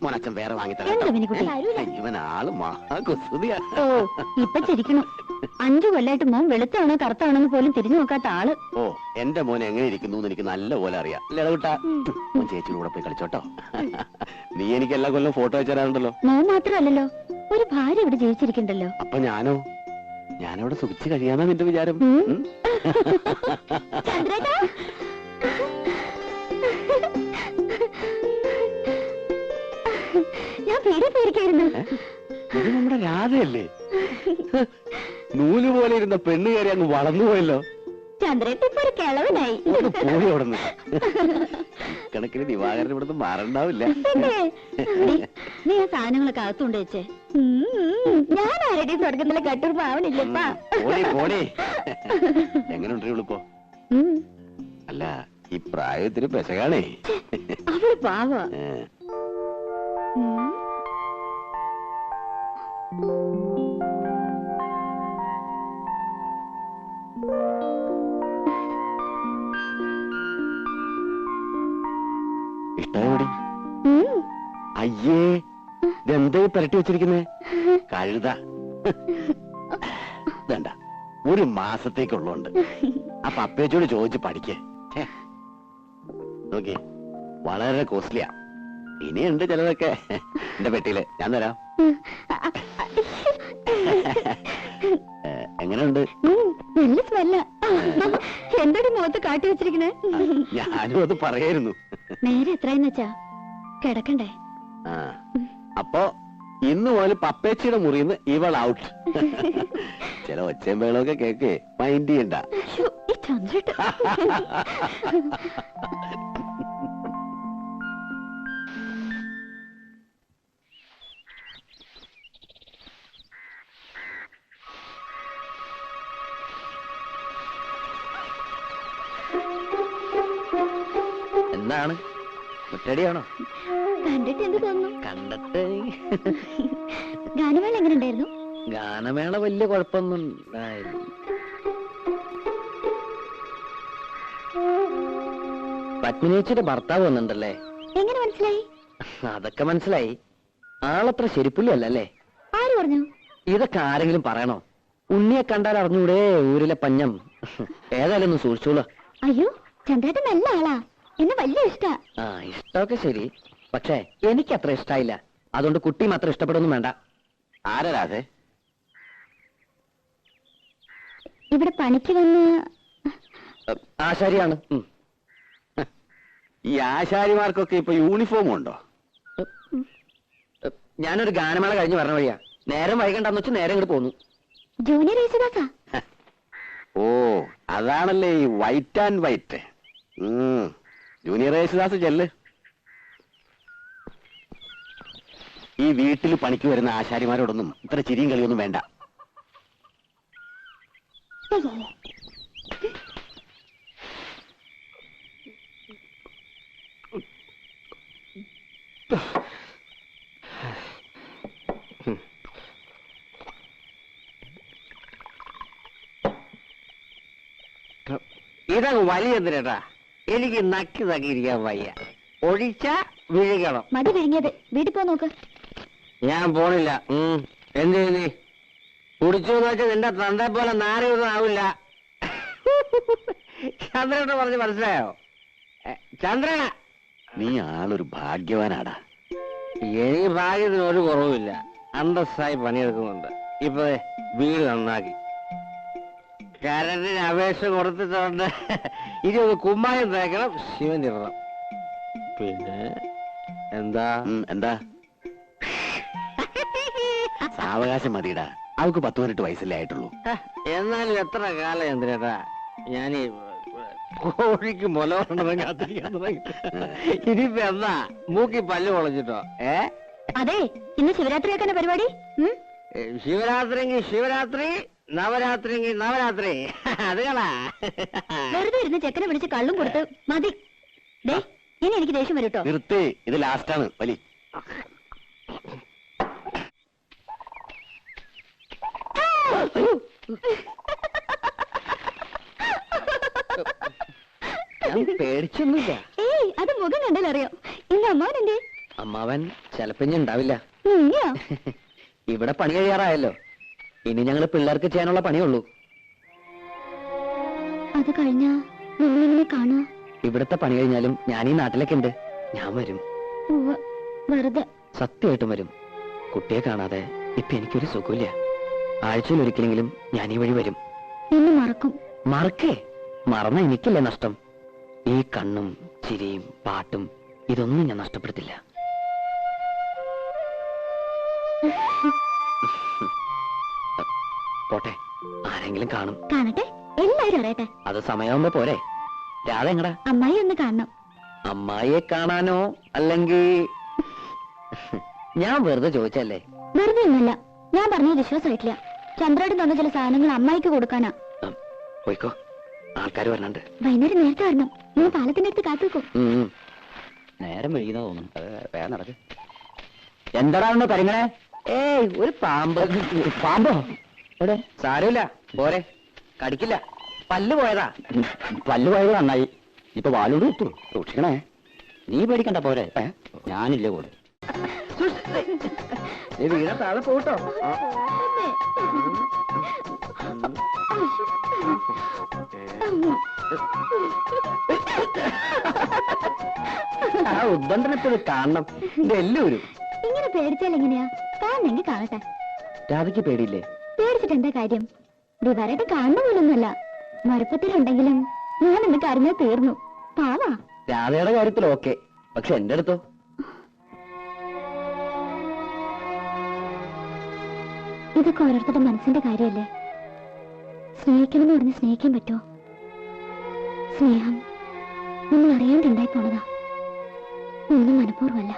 മോനച്ഛൻ വേറെ വാങ്ങിത്തരാം. എന്താ മിനിക്കുട്ടി? ഇവൻ ആള് കുസൃതിയാ. ഓ, ഇപ്പൊ ചിരിക്കണം. 5 കൊല്ലായിട്ട് മോൻ വെളുത്താണോ കറുത്താണോന്ന് പോലും തിരിഞ്ഞു നോക്കാത്ത ആള്. ഓ, എന്റെ മോൻ എങ്ങനെ ഇരിക്കുന്നു എന്ന് എനിക്ക് നല്ല പോലെ അറിയാം. ലടകുട്ടാ, മോൻ ചേച്ചിയുടെ കൂടെ പോയി കളിച്ചോട്ടോ. നീ എനിക്ക് എല്ലാ കൊല്ലം ഫോട്ടോ അയച്ചു തരാറുണ്ടല്ലോ. മോൻ മാത്രമല്ലല്ലോ, ഒരു ഭാര്യ ഇവിടെ ജീവിച്ചിരിക്കണ്ടല്ലോ. അപ്പൊ ഞാനവിടെ സുഖിച്ച് കഴിയാന്നാ നിന്റെ വിചാരം? ചന്ദ്രേട്ടാ, ഞാൻ പേടി പേടിക്കായിരുന്നു. ഇത് നമ്മുടെ രാധയല്ലേ? നൂല് പോലെ ഇരുന്ന പെണ്ണ് കയറി അങ്ങ് വളർന്നുപോയല്ലോ. ചന്ദ്രേട്ട ഇപ്പൊ ഒരു കിളവനായി. പോയി അവിടുന്ന്. കണക്കിന് ദിവാകരൻ ഇവിടുന്ന് മാറണ്ടാവില്ല. നീ ആ സാധനങ്ങളൊക്കെ അകത്തുകൊണ്ട് വെച്ചേ. ഞാൻ ആരുടെയും സ്വർഗത്തിലെ കട്ടൂർ പാവണില്ലപ്പാ. എങ്ങനെയുണ്ട് ഇവളിപ്പോ? അല്ല, ഈ പ്രായത്തിന് പെശകാണേ. അവള് പാവ. ഇഷ്ടമായി? അയ്യേ, ഇതെന്താ പരട്ടി വെച്ചിരിക്കുന്നേ? കഴുത. വേണ്ട, 1 മാസത്തേക്കുള്ളതുണ്ട്. അപ്പൊ അപ്പേച്ചോട് ചോദിച്ച് പഠിക്കേ. നോക്കി, വളരെ കോസ്റ്റ്ലിയാ. ഇനിയുണ്ട് ചിലതൊക്കെ എന്റെ പെട്ടിയില്. ഞാൻ തരാം. എങ്ങനെയുണ്ട്? നല്ല സ്മെല്ല. എന്തൊരു മുഖത്ത് കാട്ടി വെച്ചിരിക്കണേ. ഞാനും അത് പറയായിരുന്നു. നേരെ എത്രയെന്ന് വെച്ചാ കിടക്കണ്ടേ? അപ്പൊ ഇന്ന് മുതൽ പപ്പേച്ചിയുടെ മുറിന്ന് ഇവൾ ഔട്ട്. ചില ഒച്ചയും വേളമൊക്കെ കേക്ക് മൈൻഡ് ചെയ്യണ്ട. ഈ ചന്ദ്രേട്ട എന്താണ്? കുറ്റടിയാണോ? കണ്ടിട്ട് എന്ത് തോന്നുന്നു? കണ്ടിട്ട് ഗാനമേള എങ്ങനെ ഉണ്ടായിരുന്നു? ഗാനമേള വലിയ കുഴപ്പമൊന്നും ഉണ്ടായില്ല. പത്മിനേച്ചിയുടെ ഭർത്താവ് വന്നിട്ടുണ്ടല്ലേ? എങ്ങനെ മനസ്സിലായി? അതൊക്കെ മനസ്സിലായി. ആളത്ര ശരിപ്പുള്ളി അല്ലല്ലേ? ആര് പറഞ്ഞു? ഇതൊക്കെ ആരെങ്കിലും പറയണോ? ഉണ്ണിയെ കണ്ടാൽ അറിഞ്ഞൂടെ ഊരിലെ പഞ്ഞം. ഏതായാലും ഒന്ന് സൂക്ഷിച്ചോളൂ. അയ്യോ, ചന്ദ്രേട്ടൻ നല്ല ആളാ. എന്നെ വലിയ ഇഷ്ടാ. ഇഷ്ടമൊക്കെ ശരി, പക്ഷേ എനിക്ക് അത്ര ഇഷ്ടായില്ല. അതുകൊണ്ട് കുട്ടി മാത്രം ഇഷ്ടപ്പെടുന്നു വേണ്ട. ആരാ രാധേ? ഇവിടെ പണിക്ക് വന്ന് ആശാരിയാണ്. ഈ ആശാരിമാർക്കൊക്കെ ഇപ്പൊ യൂണിഫോം ഉണ്ടോ? ഞാനൊരു ഗാനമേള കഴിഞ്ഞ് പറഞ്ഞ വഴിയാ. നേരം വൈകണ്ടെന്ന് വെച്ച് നേരെ ഇങ്ങോട്ട് പോന്നു. ജൂനിയർ യേശുദാസാ? ഓ അതാണല്ലേ ഈ white and white. Junior Yesudas ചെല്ല്. ഈ വീട്ടിൽ പണിക്ക് വരുന്ന ആശാരിമാരോടൊന്നും ഇത്ര ചിരിയും കളിയൊന്നും വേണ്ട. ഇതങ്ങ് വലിയ എന്തിനാ? എനിക്ക് നക്കി നക്കിയിരിക്കാൻ വയ്യ. ഒഴിച്ച വിഴുകണം. മതി വിഴുങ്ങിയത്. വീട്ടിൽ പോ നോക്ക്. ഞാൻ പോണില്ല. എന്ത് നീ കുടിച്ചു എന്ന് വെച്ചാൽ നിന്റെ തന്റെ പോലെ നാരൊന്നും ആവില്ല. ചന്ദ്രനോട് പറഞ്ഞ് മനസ്സിലായോ? ചന്ദ്രന, നീ ആളൊരു ഭാഗ്യവാനാടാ. എനിക്ക് ഭാഗ്യത്തിന് ഒരു കുറവുമില്ല. അന്തസ്സായി പണിയെടുക്കുന്നുണ്ട്. ഇപ്പൊ വീട് നന്നാക്കി കരണ്ടിന് അപേക്ഷ കൊടുത്തിട്ടുണ്ട്. ഇനി ഒന്ന് കുമ്മായം തേക്കണം, ശിവൻ ഇടണം. പിന്നെ എന്താ എന്താ സാവകാശം മതിയിടാ. അവക്ക് 18 വയസ്സല്ലേ ആയിട്ടുള്ളൂ. എന്നാലും എത്ര കാലം എന്തിനാ ഞാൻ കോഴിക്ക് മുല കൊണ്ടെന്ന് കാത്തിരിക്കാൻ തുടങ്ങി. ഇനിയിപ്പോ എന്താ മൂക്കി പല്ല് പൊളഞ്ഞിട്ടോ? അതെ, ഇന്ന് ശിവരാത്രിയാക്കാன പരിപാടി. ശിവരാത്രിയെങ്കിൽ ശിവരാത്രി, നവരാത്രിയെങ്കിൽ നവരാത്രി. അതുകളാ വെറുതെ ഇരുന്ന് ചെക്കനെ വിളിച്ച് കള്ളും കൊടുത്ത് മതി. ദേ, ഇനി എനിക്ക് ദേഷ്യം വരും കേട്ടോ. നിർത്തി, ഇത് ലാസ്റ്റാണ് വലി. പേടിച്ചൊന്നുമില്ല. ഏയ്, അത് മുഖം കണ്ടാൽ അറിയാം. ഇന്ന് അമ്മാവൻ എന്തേ? അമ്മാവൻ ചിലപ്പോ ഇനി ഉണ്ടാവില്ല. ഇനിയോ? ഇവിടെ പണി കഴിയാറായല്ലോ. ഇനി ഞങ്ങള് പിള്ളേർക്ക് ചെയ്യാനുള്ള പണിയുള്ളൂ. അത് കഴിഞ്ഞാ നിങ്ങളെങ്ങനെ കാണുക? ഇവിടുത്തെ പണി കഴിഞ്ഞാലും ഞാൻ ഈ നാട്ടിലേക്ക് ഉണ്ട്. ഞാൻ വരും. ഉവ്വ്, വെറുതെ. സത്യമായിട്ടും വരും. കുട്ടിയെ കാണാതെ ഇപ്പൊ എനിക്കൊരു സുഖമില്ല. ആഴ്ചയിൽ ഒരിക്കലെങ്കിലും ഞാൻ ഈ വഴി വരും. എന്നെ മറക്കും. മറക്കേ? മറന്ന എനിക്കല്ലേ നഷ്ടം. ഈ കണ്ണും ചിരിയും പാട്ടും ഇതൊന്നും ഞാൻ നഷ്ടപ്പെടുത്തില്ല. പോട്ടെ, ആരെങ്കിലും കാണും. കാണട്ടെ, എല്ലാരും അറിയട്ടെ. അത് സമയമാകുമ്പോ പോരെ. രാധ എങ്ങടാ? അമ്മായി ഒന്ന് കാണണം. അമ്മായിയെ കാണാനോ? അല്ലെങ്കിൽ ഞാൻ വെറുതെ ചോദിച്ചല്ലേ? വെറുതെ ഒന്നുമല്ല. ഞാൻ പറഞ്ഞത് വിശ്വാസമായിട്ടില്ല. ചന്ദ്രേട്ടൻ തന്ന ചില സാധനങ്ങൾ അമ്മായിക്ക് കൊടുക്കാനാ. പോയിക്കോ, ആൾക്കാർ വരണുണ്ട്. വൈകുന്നേരം നേരത്തെ വരണം. ഞാൻ പാലത്തിന്റെ അടുത്ത് കാത്തുവെക്കും. നേരം വൈകുന്ന തോന്നുന്നു. വേഗം നടക്ക്. എന്താടാ ഒന്ന് പരിങ്ങണേ? ഏയ്, ഒരു പാമ്പ്. പാമ്പോ? എവിടെ? സാരമില്ല, പോരെ, കടിക്കില്ല. പല്ല് പോയതാ. പല്ല് പോയത് നന്നായി. ഇപ്പൊ വാലോട് കുത്തു. സൂക്ഷിക്കണേ. നീ പേടിക്കണ്ട, പോരെ. ഞാനില്ലേ കൂടെ. നീ വീണ താഴെ പോട്ടോ. ആ ഉദ്ബന്ധനത്തിൽ കാണണം. ഇത് എല്ലാവരും ഇങ്ങനെ പേടിച്ചാൽ എങ്ങനെയാ? കാണണമെങ്കിൽ കാണട്ടെ. രാധയ്ക്ക് പേടിയില്ലേ? പേടിച്ചിട്ട് എന്താ കാര്യം? ദിവാരായിട്ട് കാണുന്ന പോലൊന്നുമല്ല. മറുപ്പത്തിലുണ്ടെങ്കിലും ഞാൻ എന്റെ കരഞ്ഞ തീർന്നു. പാവാ. രാധയുടെ കാര്യത്തിൽ ഓക്കെ, പക്ഷെ എന്റെ അടുത്തോ? ഇതൊക്കെ ഓരോരുത്തരുടെ മനസ്സിന്റെ കാര്യമല്ലേ. സ്നേഹിക്കണമെന്ന് പറഞ്ഞ് സ്നേഹിക്കാൻ പറ്റുമോ? സ്നേഹം നമ്മൾ അറിയാണ്ടുണ്ടായി പോണതാ. ഒന്നും മനഃപൂർവ്വമല്ല.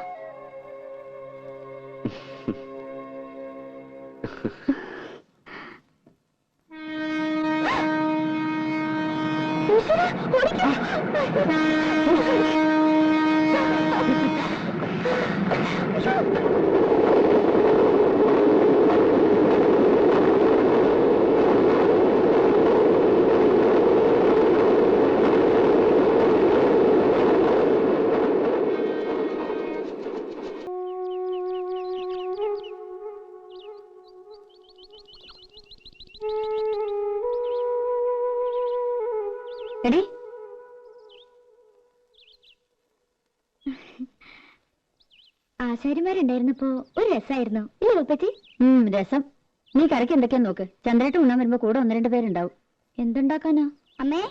എടി, ആശാരിമാരുണ്ടായിരുന്നപ്പോ ഒരു രസമായിരുന്നു ഇല്ല ഉപ്പച്ചി? രസം. നീ കറിക്ക് എന്തൊക്കെയാ നോക്ക്. ചന്ദ്രേട്ട് ഉണ്ണാൻ വരുമ്പോ കൂടെ 1-2 പേരുണ്ടാവും. എന്തുണ്ടാക്കാനാ? അമ്മേ,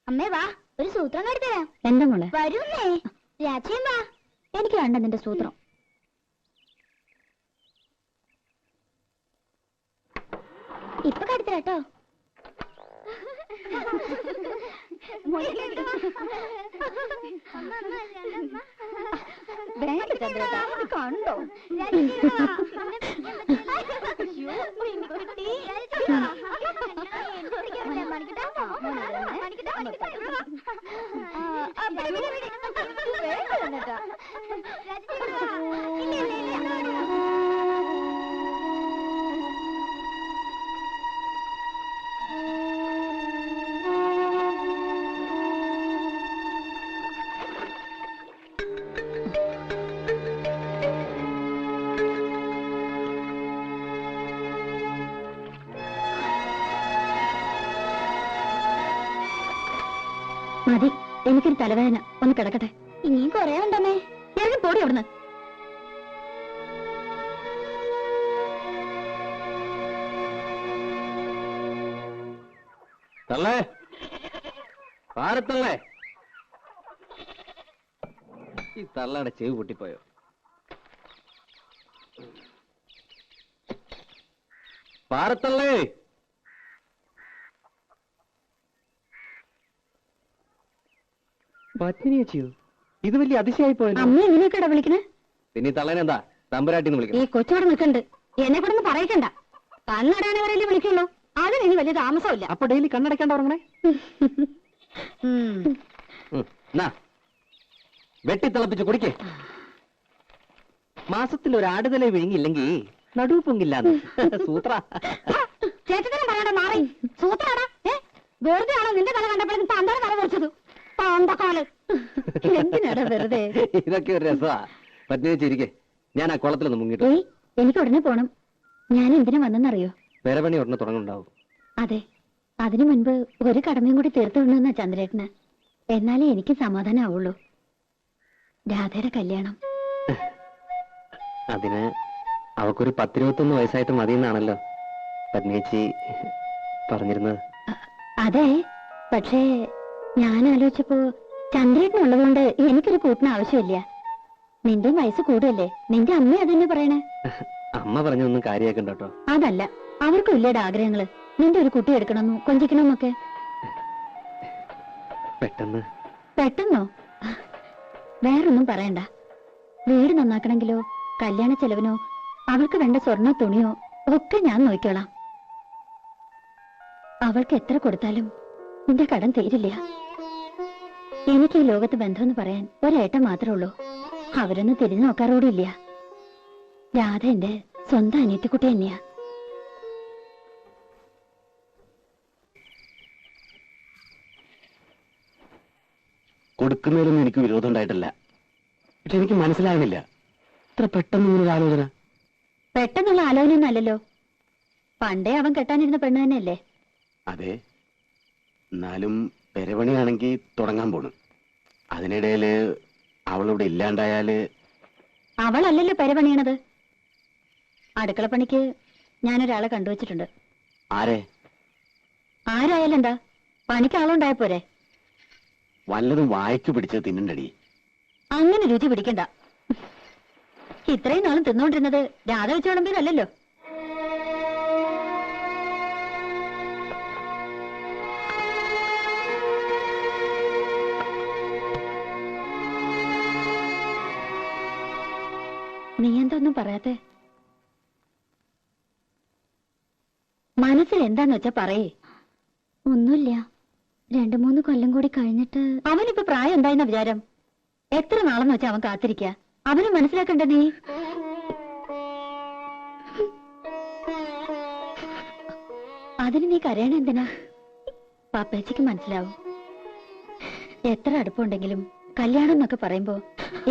അമ്മേ വാ, ഒരു സൂത്രം കാട്ടിത്തരാം. എന്താ മോളെ? വരൂന്നേ. രാത്രിയും വാ. എനിക്ക് വേണ്ട നിന്റെ സൂത്രം. ഇപ്പൊ കാട്ടിത്തരാട്ടോ. വേണ്ട ചന്ദ്രേട്ടാ, ഇത് കണ്ടോ? മതി, എനിക്കൊരു തലവേദന, ഒന്ന് കിടക്കട്ടെ. ഇനിയും കൊറേ ഉണ്ടമ്മേ. ഇറങ്ങി പോടി അവിടുന്ന്. തള്ളേ, പാരത്തള്ളേ. ഈ തള്ളയുടെ ചെവി പൊട്ടിപ്പോയോ? പാരത്തള്ളേ. പത്മിനി ചേച്ചിയോ? ഇത് വലിയ അതിശയായി പോയല്ലോ. അമ്മ എങ്ങനെയൊക്കെയാ വിളിക്കണേ? പിന്നെ ഈ തള്ളേനെന്താ തമ്പുരാട്ടിന്ന് ഈ വിളിക്കണം? കൊച്ചോടെ നിൽക്കണ്ട്. എന്നെ കൂടെ പറയിക്കണ്ട. കണ്ണടാണവരല്ലേ വിളിക്കുള്ളൂ. അതിന് ഇനി വലിയ താമസമില്ല. അപ്പൊ ഡെയിലി കണ്ണടക്കാണ്ട് ഉറങ്ങണേ? വെട്ടിത്തിളപ്പിച്ച് കുടിക്കേ. മാസത്തിൽ ഒരു ആടുതല വിഴുങ്ങില്ലെങ്കിൽ നടുവ് പൊങ്ങില്ലാന്ന് സൂത്ര. ചേട്ടത്തിനും പറയണ്ട, മാറി സൂത്രാടാ. വെറുതെ ആണോ നിന്റെ തല കണ്ടപ്പോഴും തന്തയുടെ തല മുറിച്ചത്? പാമ്പക്കാല് എന്തിനാടാ വെറുതെ? ഇതൊക്കെ ഒരു രസമാ. പത്നി ചേച്ചിരിക്കെ, ഞാൻ ആ കുളത്തിലൊന്ന് മുങ്ങിട്ടു. ഏയ്, എനിക്ക് ഉടനെ പോണം. ഞാൻ എന്തിനു വന്നെന്നറിയോ? പെരപണി ഉടനെ തുടങ്ങുന്നുണ്ടാവും. അതെ, അതിനു മുൻപ് ഒരു കടമയും കൂടി തീർത്തു വിടണമെന്നാ ചന്ദ്രേട്ടന്. എന്നാലേ എനിക്ക് സമാധാനം ആവുള്ളൂ. രാധയുടെ കല്യാണം. അതിന് അവക്കൊരു 10-21 വയസ്സായിട്ട് മതിയെന്നാണല്ലോ പത്നിയേച്ചി പറഞ്ഞിരുന്നത്. അതെ, പക്ഷേ ഞാൻ ആലോചിച്ചപ്പോ ചന്ദ്രേട്ടനുള്ളതുകൊണ്ട് എനിക്കൊരു കൂട്ടിന് ആവശ്യമില്ല. നിന്റെ വയസ്സ് കൂടുതല്ലേ, നിന്റെ അമ്മ അതന്നെ പറയണേ. അമ്മ പറഞ്ഞൊന്നും കാര്യമാക്കണ്ട കേട്ടോ. അതല്ല, അവർക്കും ഇല്ലേടെ ആഗ്രഹങ്ങള്. നിന്റെ ഒരു കുട്ടി എടുക്കണമെന്നോ കൊഞ്ചിക്കണമെന്നൊക്കെ. പെട്ടെന്നോ? വേറൊന്നും പറയണ്ട. വീട് നന്നാക്കണമെങ്കിലോ കല്യാണ ചെലവിനോ അവൾക്ക് വേണ്ട സ്വർണ്ണ തുണിയോ ഒക്കെ ഞാൻ നോക്കിക്കോളാം. അവൾക്ക് എത്ര കൊടുത്താലും നിന്റെ കടം തീരില്ല. എനിക്ക് ഈ ലോകത്ത് ബന്ധമെന്ന് പറയാൻ ഒരേട്ടം മാത്രമേ ഉള്ളൂ. അവരൊന്നും തിരിഞ്ഞു നോക്കാറോടില്ല. രാധ എന്റെ സ്വന്തം അനിയത്തിക്കുട്ടി തന്നെയാ. കൊടുക്കുന്നതിലൊന്നും എനിക്ക് വിരോധം ഉണ്ടായിട്ടില്ല. പക്ഷെ എനിക്ക് മനസ്സിലാകുന്നില്ല, ഇത്ര പെട്ടെന്ന് ഇങ്ങനൊരു ആലോചന. പെട്ടെന്നുള്ള ആലോചനയൊന്നും അല്ലല്ലോ. പണ്ടേ അവൻ കെട്ടാനിരുന്ന പെണ്ണ് തന്നെയല്ലേ? അതെ, എന്നാലും പെരപണിയാണെങ്കിൽ തുടങ്ങാൻ പോണു. അതിനിടയില് അവളിവിടെ ഇല്ലാണ്ടായാല്. അവളല്ലല്ലോ പെരപണിയണത്. അടുക്കളപ്പണിക്ക് ഞാനൊരാളെ കണ്ടുവച്ചിട്ടുണ്ട്. ആരെ? ആരായാലും എന്താ, പണിക്ക് ആളുണ്ടായ പോരെ? വല്ലതും വായിച്ചു പിടിച്ചത് തിന്നണ്ടടി. അങ്ങനെ രുചി പിടിക്കണ്ട. ഇത്രയും നാളും തിന്നോണ്ടിരുന്നത് രാധ വെച്ച് വിളമ്പിയതല്ലോ. നീ എന്തൊന്നും പറയാത്തെ? മനസ്സിൽ എന്താന്ന് വെച്ചാ പറയേ. ഒന്നുമില്ല, 2-3 കൊല്ലം കൂടി കഴിഞ്ഞിട്ട്. അവനിപ്പോ പ്രായം എന്തായെന്ന വിചാരം? എത്ര നാളെന്ന് വെച്ചാ അവൻ കാത്തിരിക്ക? അവന് മനസ്സിലാക്കണ്ട നീ. അതിന് നീ കരയണ എന്തിനാ? പാപ്പേച്ചിക്ക് മനസ്സിലാവും. എത്ര അടുപ്പുണ്ടെങ്കിലും കല്യാണം എന്നൊക്കെ പറയുമ്പോ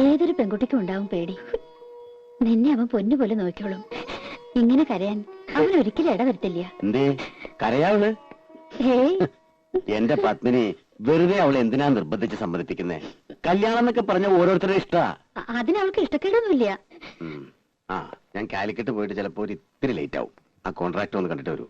ഏതൊരു പെൺകുട്ടിക്കും ഉണ്ടാവും പേടി. നിന്നെ അവൻ പൊന്നുപോലെ നോക്കിയോളും. ഇങ്ങനെ കരയാൻ അവൻ ഒരിക്കലും ഇടവരുത്തില്ല. എന്തേ കരയാവള്? ഹേയ്, എന്റെ പത്മിനി വെറുതെ അവളെ എന്തിനാ നിർബന്ധിച്ച് സമ്മതിപ്പിക്കുന്നേ? കല്യാണം എന്നൊക്കെ പറഞ്ഞ ഓരോരുത്തരുടെ ഇഷ്ടാ. അതിനവൾക്ക് ഇഷ്ടക്കേടൊന്നുമില്ല. ആ, ഞാൻ കാലിക്കറ്റ് പോയിട്ട് ചിലപ്പോ ഒരു ഇത്തിരി ലേറ്റ് ആവും. ആ കോൺട്രാക്ട് ഒന്ന് കണ്ടിട്ട് വരൂ.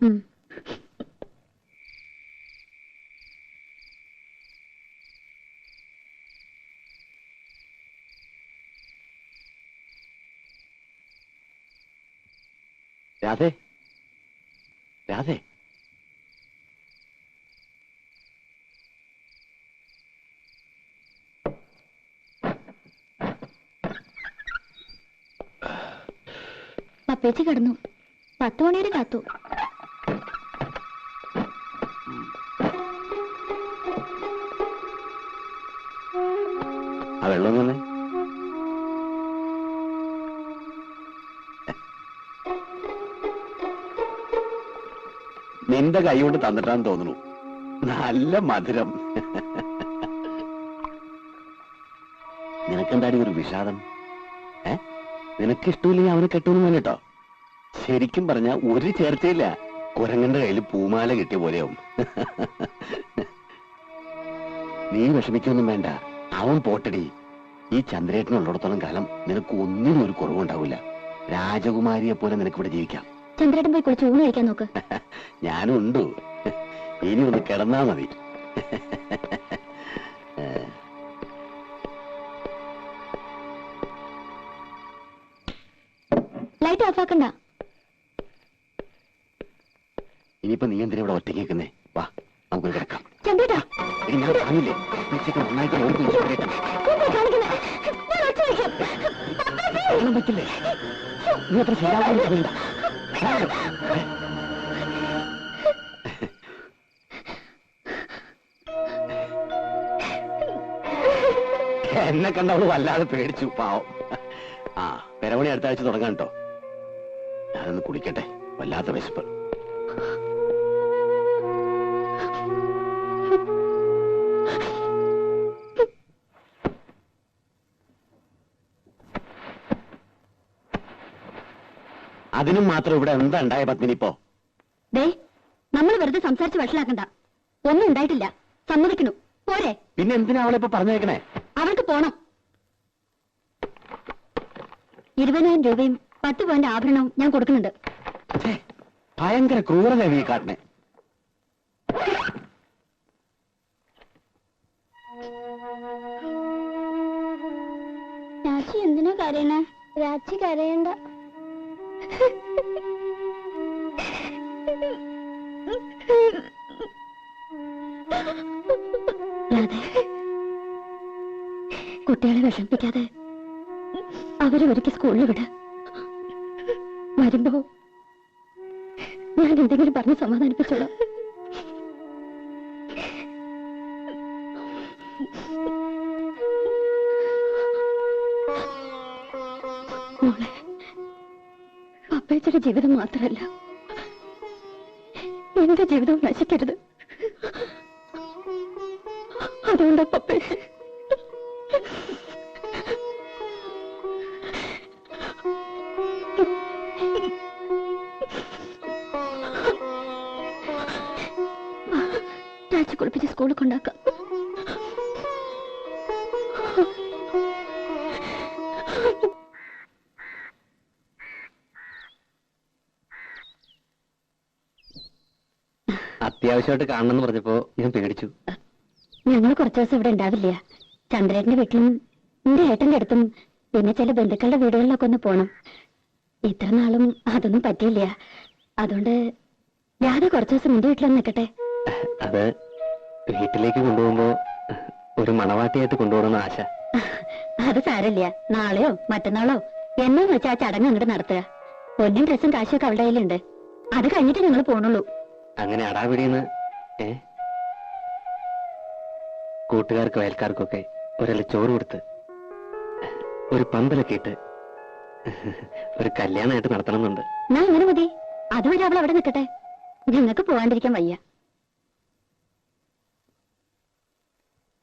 രാധേ, രാധേ, പപ്പേച്ചി കിടന്നു. 10 മണി വരെ കാത്തു. ആ വെള്ളം തന്നെ നിന്റെ കൈ കൊണ്ട് തന്നിട്ടാന്ന് തോന്നുന്നു. നല്ല മധുരം. നിനക്കെന്താടി ഒരു വിഷാദം? നിനക്കിഷ്ടമില്ലെങ്കിൽ അവന് കെട്ടുമെന്ന് വേണ്ടിട്ടോ. ശരിക്കും പറഞ്ഞ ഒരു ചേർച്ചയില്ല. കുരങ്ങന്റെ കയ്യിൽ പൂമാല കിട്ടിയ പോലെയാവും. നീ വിഷമിക്കൊന്നും വേണ്ട, അവൻ പോട്ടടി. ഈ ചന്ദ്രേട്ടനുള്ളിടത്തോളം കാലം നിനക്ക് ഒന്നിനും ഒരു കുറവുണ്ടാവില്ല. രാജകുമാരിയെ പോലെ നിനക്കിവിടെ ജീവിക്കാം. ചന്ദ്രേട്ടൻ പോയി കുളിച്ച് ഊണ് കഴിക്കാൻ നോക്ക്. ഞാനും ഉണ്ടു. ഇനി ഒന്ന് കിടന്നാ മതി. ലൈറ്റ് ഓഫാക്കണ്ട. ഇനിയിപ്പോ നീ എന്തിനാ ഇവിടെ ഒറ്റയ്ക്ക് നിൽക്കുന്നേ? വാ, നമുക്ക് കിടക്കാം. ചന്ദ്രേട്ടാ, ഇനി ഞാൻ പറഞ്ഞില്ലേ, ഉച്ചയ്ക്ക് നന്നായിട്ട് നോക്കി പറ്റില്ലേ? നീ അത്ര ശരിയാവുന്ന വേണ്ട. എന്നെ കണ്ട അവള് വല്ലാതെ പേടിച്ചു, പാവം. ആ, പെരവണി അടുത്ത ആഴ്ച തുടങ്ങാൻ കേട്ടോ. ഞാനൊന്ന് കുടിക്കട്ടെ, വല്ലാത്ത വിശപ്പ്. അതിനും മാത്രം ഇവിടെ എന്താ ഉണ്ടായ പത്മിനി ഇപ്പോ? ദേ, നമ്മൾ വെറുതെ സംസാരിച്ച് വഷളാക്കണ്ട. ഒന്നും ഉണ്ടായിട്ടില്ല, സമ്മതിക്കണു. പോരെ? പിന്നെ എന്തിനാ അവളെ ഇപ്പൊ പറഞ്ഞേക്കണേ? അവൾക്ക് പോണം. 20,000 രൂപയും 10 പവന്റെ ആഭരണവും ഞാൻ കൊടുക്കുന്നുണ്ട്. ഭയങ്കര ക്രൂരത നീ കാട്ടണേ. രാച്ചി എന്തിനാ കരയണേ? രാച്ചി കരയണ്ട. കുട്ടികളെ വിഷമിപ്പിക്കാതെ അവരെ ഒരുക്കി സ്കൂളിൽ വിട്. വരുമ്പോ ഞാൻ എന്തെങ്കിലും പറഞ്ഞ് സമാധാനിപ്പിച്ചോളാം. മോളെ, പപ്പേച്ചയുടെ ജീവിതം മാത്രമല്ല, എന്റെ ജീവിതവും നശിക്കരുത്. അതുകൊണ്ട് പപ്പേച്ച രാജി കുളിപ്പിച്ച് സ്കൂളിൽ കൊണ്ടാക്കാം. അത്യാവശ്യമായിട്ട് കാണണമെന്ന് പറഞ്ഞപ്പോ ഞാൻ പേടിച്ചു. ഞങ്ങൾ കുറച്ചു ദിവസം ഇവിടെ ഉണ്ടാവില്ല. ചന്ദ്രേട്ടന്റെ വീട്ടിലും എന്റെ ഏട്ടന്റെ അടുത്തും പിന്നെ ചില ബന്ധുക്കളുടെ വീടുകളിലൊക്കെ ഒന്ന് പോണം. ഇത്ര നാളും അതൊന്നും പറ്റിയില്ല. അതുകൊണ്ട് രാധ കുറച്ചു ദിവസം എന്റെ വീട്ടിലൊന്ന് നിൽക്കട്ടെ. അത് വീട്ടിലേക്ക് കൊണ്ടുപോകുമ്പോ ഒരു മണവാട്ടിയായിട്ട് കൊണ്ടുപോകണമെന്ന് ആശ. അത് സാരമില്ല. നാളെയോ മറ്റന്നാളോ എന്നു വെച്ചാൽ ആ ചടങ്ങ് അങ്ങോട്ട് നടത്തുക. പൊന്നും ഡ്രസ്സും കാശൊക്കെ അവളുടെ കയ്യിലുണ്ട്. അത് കഴിഞ്ഞിട്ട് ഞങ്ങൾ പോണുള്ളൂ. അങ്ങനെ അടാപിടിയെന്ന് കൂട്ടുകാർക്കും അയൽക്കാർക്കൊക്കെ ഒരല്ല ചോറ് കൊടുത്ത് ഒരു പന്തലൊക്കെ ഇട്ട് ഒരു കല്യാണമായിട്ട് നടത്തണമെന്നുണ്ട്. ഞാൻ അങ്ങനെ മതി. അതുവരെ അവൾ അവിടെ നിൽക്കട്ടെ. ഞങ്ങൾക്ക് പോവാണ്ടിരിക്കാൻ വയ്യ.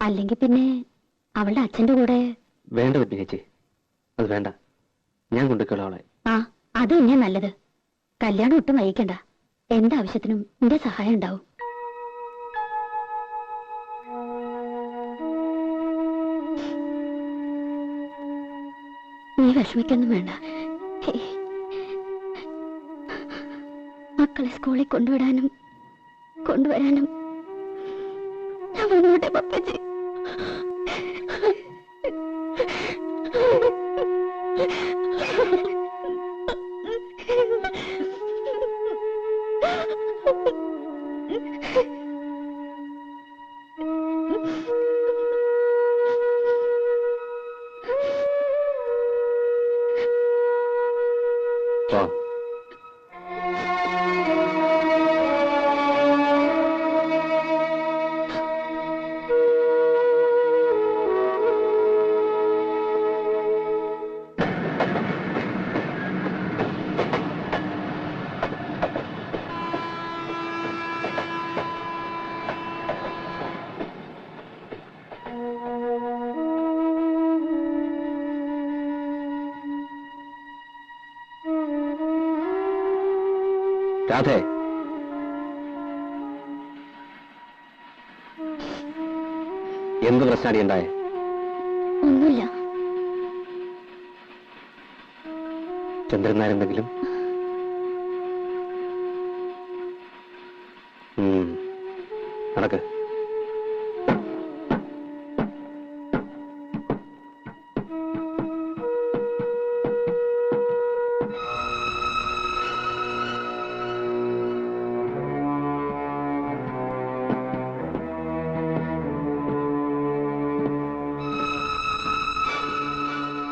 അല്ലെങ്കിൽ പിന്നെ അവളുടെ അച്ഛന്റെ കൂടെ. വേണ്ട പറ്റി ചേച്ചി, അത് വേണ്ട. ഞാൻ കൊണ്ടുപോയിക്കോളാം അവളെ. ആ, അത് തന്നെയാ നല്ലത്. കല്യാണം ഒട്ടും വൈകിക്കണ്ട. എന്താവശ്യത്തിനും എന്റെ സഹായം ഉണ്ടാവും. നീ വിഷമിക്കൊന്നും വേണ്ട. മക്കളെ സ്കൂളിൽ കൊണ്ടുവിടാനും കൊണ്ടുവരാനും ഞാൻ വന്നോട്ടെ പപ്പച്ചി. രാധേ, എന്ത് പ്രശ്നമാണ് ഉണ്ടായേ? ഒന്നുമില്ല. ചന്ദ്രൻ നായർ എന്തെങ്കിലും? നടക്ക്.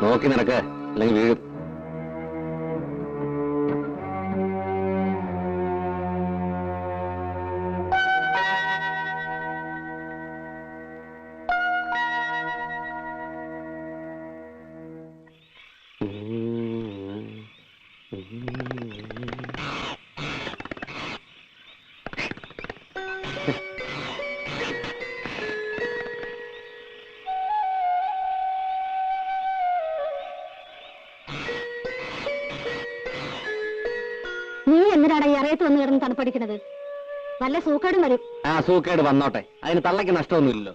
നോക്കി നടക്ക്, അല്ലെങ്കിൽ വീഴും. നീ എന്തിനാണ് ഈ അറിയത്ത് വന്ന് കിടന്ന് തണുപ്പടിക്കണത്? വല്ല സൂക്കേടും വരും. ആ സൂക്കേട് വന്നോട്ടെ, അതിന് തള്ളയ്ക്ക് നഷ്ടമൊന്നുമില്ലല്ലോ.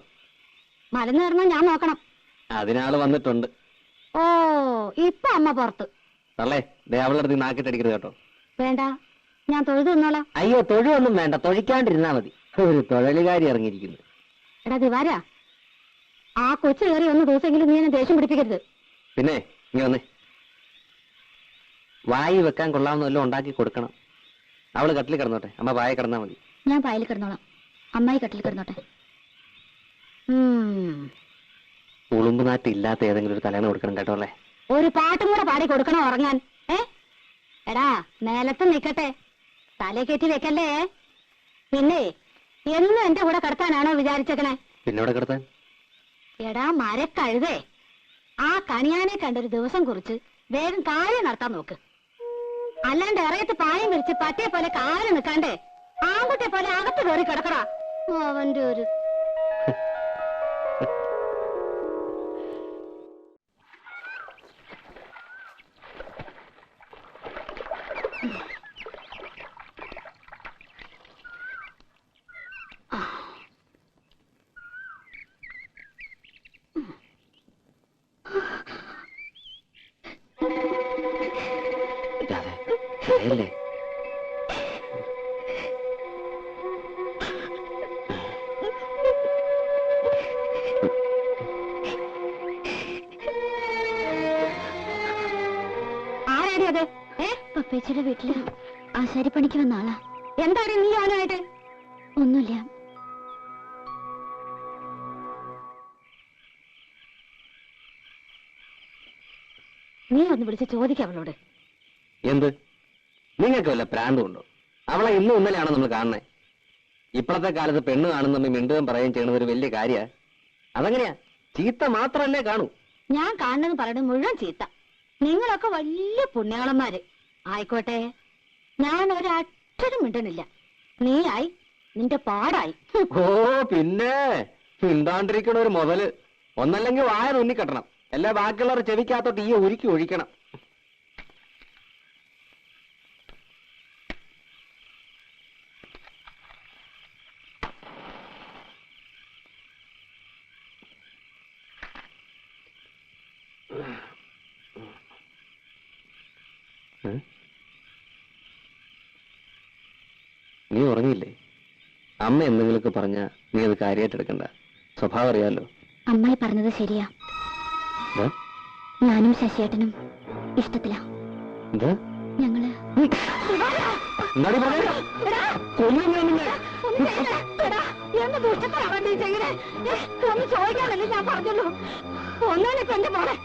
മലന്ന് കയറുന്ന ഞാൻ നോക്കണം. അതിനാള് വന്നിട്ടുണ്ട്. ഓ, ഇപ്പൊ അമ്മ പുറത്ത്. തള്ളേ, ദേ അവളുടെ അടുത്ത് നാക്കിട്ടടിക്കരുത് കേട്ടോ. വേണ്ട, ഞാൻ തൊഴുതു നിന്നോളാം. അയ്യോ, തൊഴുവൊന്നും വേണ്ട, തൊഴിക്കാണ്ടിരുന്നാ മതി. ഒരു തൊഴിലുകാരി ഇറങ്ങിയിരിക്കുന്നു. എടാ ദിവാരാ, ആ കൊച്ചു കയറി ഒന്ന് ദിവസമെങ്കിലും നീ എന്നെ ദേഷ്യം പിടിപ്പിക്കരുത്. പിന്നെ ഇങ്ങനെ വന്നേ, വായി വെക്കാൻ കൊള്ളാവുന്ന വല്ലതും ഉണ്ടാക്കി കൊടുക്കണം. അവള് കട്ടിൽ കിടന്നോട്ടെ, അമ്മ വായ കിടന്നാ മതി. ഞാൻ പായൽ കിടന്നോളാം, അമ്മായി കട്ടിൽ കിടന്നോട്ടെ. ഉളുമ്പ് നാറ്റ് ഇല്ലാത്ത ഏതെങ്കിലും ഒരു തലേന്ന് കൊടുക്കണം കേട്ടോ അല്ലേ. ഒരു പാട്ടും കൂടെ പാടി കൊടുക്കണോ ഉറങ്ങാൻ? എടാ നേലത്ത് നിക്കട്ടെ, തലേ കയറ്റി വെക്കല്ലേ. പിന്നെ എന്നും എന്റെ കൂടെ കിടത്താനാണോ വിചാരിച്ചേക്കണേ? പിന്നെ ഇവിടെ കിടത്താൻ? എടാ മരക്കഴുതേ, ആ കണിയാനെ കണ്ടൊരു ദിവസം കുറിച്ച് വേഗം കാര്യം നടത്താൻ നോക്ക്. അല്ലാണ്ട് ഇറയത്ത് പായം വിരിച്ച് പറ്റേ പോലെ കാല് നിൽക്കാണ്ടേ ആൺകുട്ടിയെ പോലെ അകത്ത് കയറി കിടക്കടാ. അവന്റെ ഒരു അല്ലേ ആരാടി അത്? പപ്പേച്ചിയുടെ വീട്ടില് ആശാരിപ്പണിക്ക് വന്ന ആളാ. എന്താണ് നീ അവനായിട്ട്? ഒന്നുമില്ല. നീ ഒന്ന് വിളിച്ച് ചോദിക്കാം അവളോട്. എന്ത്? നിങ്ങൾക്ക് വല്ല പ്രാന്തമുണ്ടോ? അവളെ ഇന്നും ഇന്നലെയാണോ നമ്മൾ കാണുന്നേ? ഇപ്പോഴത്തെ കാലത്ത് പെണ്ണ് കാണുന്ന മിണ്ടുകയും പറയുകയും ചെയ്യണത് ഒരു വലിയ കാര്യ. അതെങ്ങനെയാ? ചീത്ത മാത്രല്ലേ കാണൂ. ഞാൻ കാണുന്നത് പറയുന്നത് മുഴുവൻ ചീത്ത. നിങ്ങളൊക്കെ വലിയ പുണ്യാളന്മാര് ആയിക്കോട്ടെ. ഞാൻ ഒരക്ഷരം മിണ്ടണില്ല. നീയായി, നിന്റെ പാടായി. ഓ പിന്നെ മിണ്ടാണ്ടിരിക്കണ ഒരു മുതല്. ഒന്നല്ലെങ്കിൽ വായ തുന്നിക്കെട്ടണം, എല്ലാ ബാക്കിയുള്ളവർ ചെവിക്കകത്തോട്ട് ഈ ഉരുക്കി ഒഴിക്കണം. നീ ഉറങ്ങിയില്ലേ? അമ്മ എന്തെങ്കിലുമൊക്കെ പറഞ്ഞ നീ അത് കാര്യമായിട്ട് എടുക്കണ്ട. സ്വഭാവം അറിയാലോ. അമ്മായി പറഞ്ഞത് ശരിയാ. ഞാനും ശശിയേട്ടനും ഇഷ്ടത്തിലാ. ഞങ്ങള് ഒന്ന് ചോദിക്കാനല്ലേ ഞാൻ പറഞ്ഞുള്ളൂ. ഒന്നാനിപ്പോ എന്റെ മോളെ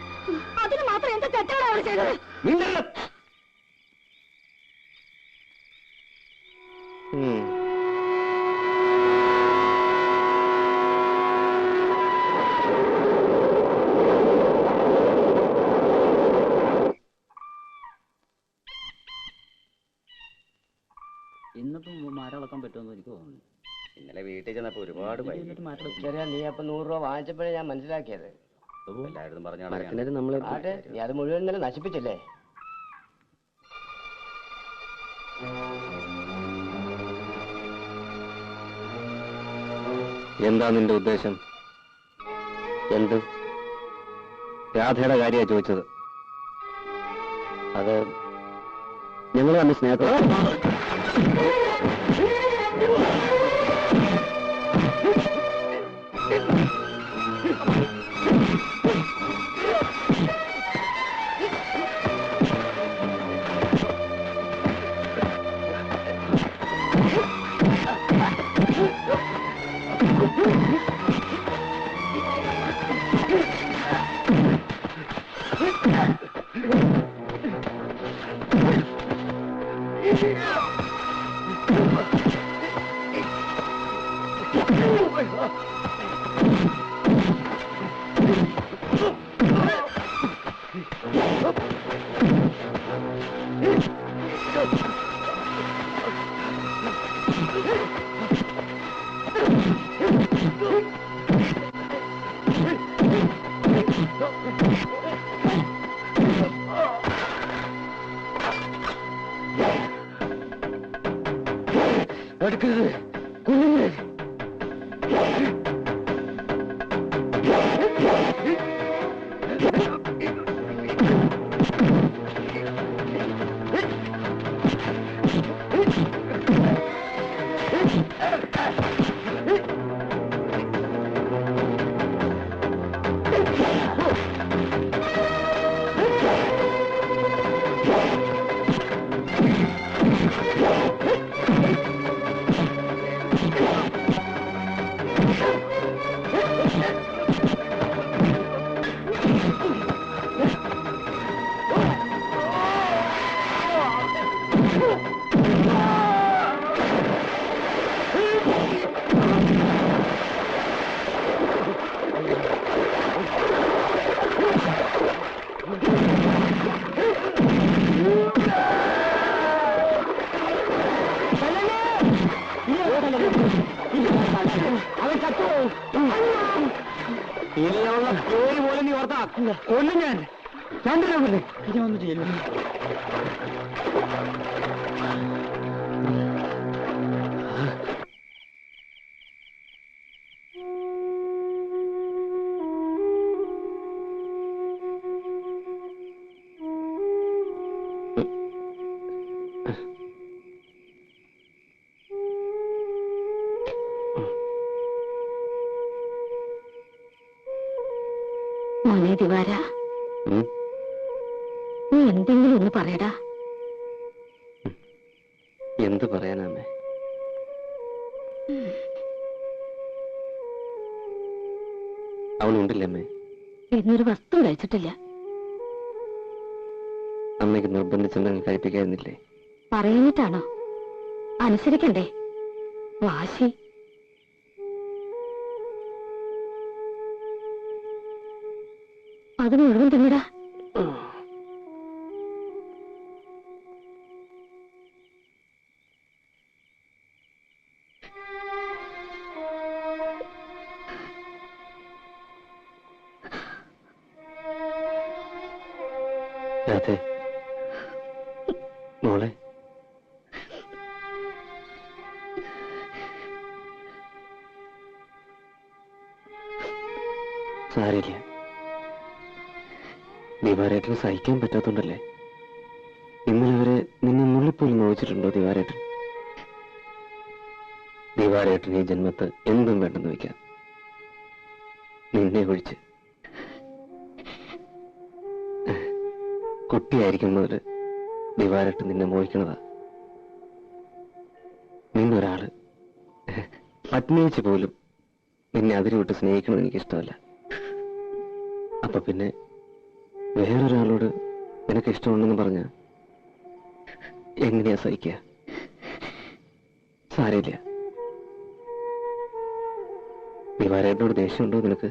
അതിന് മാത്രം എന്ത് തെറ്റാണ് അവൾ ചെയ്തത്? ഇന്നിപ്പോ മാറ്റളക്കാൻ പറ്റുമെന്ന് എനിക്ക് തോന്നുന്നു. ഇന്നലെ വീട്ടിൽ ചെന്നപ്പോ ഒരുപാട് നീ അപ്പൊ 100 രൂപ വാങ്ങിച്ചപ്പോഴേ ഞാൻ മനസ്സിലാക്കിയത്. നീ അത് മുഴുവൻ ഇന്നലെ നശിപ്പിച്ചല്ലേ? എന്താ നിന്റെ ഉദ്ദേശം? എന്ത്? രാധയുടെ കാര്യമാണ് ചോദിച്ചത്. അത് ഞങ്ങൾ തന്നെ സ്നേഹത്തോടെ എടുക്കരുത്. കുഞ്ഞുങ്ങളെ ഇനിയുള്ള പേര് പോലെ നീ ഓർത്താ കൊല്ലും ഞാൻ. രണ്ടിനെ കൊല്ലേ. ഇനി ഒന്നും ചെയ്യില്ല. മോനെ ദിവാര, നീ എന്തെങ്കിലും ഒന്ന് പറയടാ. എന്ത് പറയാനാമേ? അവനുണ്ടല്ലേ അമ്മേ? ഇന്നൊരു വസ്തു കഴിച്ചിട്ടില്ല. അമ്മയ്ക്ക് നിർബന്ധിച്ചെന്തെങ്കിലും കഴിപ്പിക്കായിരുന്നില്ലേ? പറയുന്നിട്ടാണോ? അനുസരിക്കണ്ടേ? വാശി. അത് മുഴുവൻ തിന്നിടാ. രാധേ, മോളെ, സാരില്ല. ദിവാരേട്ടന് സഹിക്കാൻ പറ്റാത്തോണ്ടല്ലേ. ഇന്നലെ വരെ നിന്നെ നുള്ളിപ്പോലും നോവിച്ചിട്ടുണ്ടോ ദിവാരേട്ടൻ? ദിവാരേട്ടൻ ഈ ജന്മത്ത് എന്തും വേണ്ടെന്ന് വയ്ക്കാം, നിന്നെ ഒഴിച്ച്. കുട്ടിയായിരിക്കും മുതൽ ദിവാരേട്ടൻ നിന്നെ മോഹിക്കണതാ. നിന്നൊരാള് പത്നിയിച്ച് പോലും നിന്നെ അതിരുവിട്ട് സ്നേഹിക്കണമെന്ന് എനിക്കിഷ്ടമല്ല. അപ്പൊ പിന്നെ വേറൊരാളോട് നിനക്ക് ഇഷ്ടമുണ്ടെന്ന് പറഞ്ഞ എങ്ങനെയാ സഹിക്കുക? സാരമില്ല. ദിവാരേട്ടനോട് ദേഷ്യമുണ്ടോ നിനക്ക്?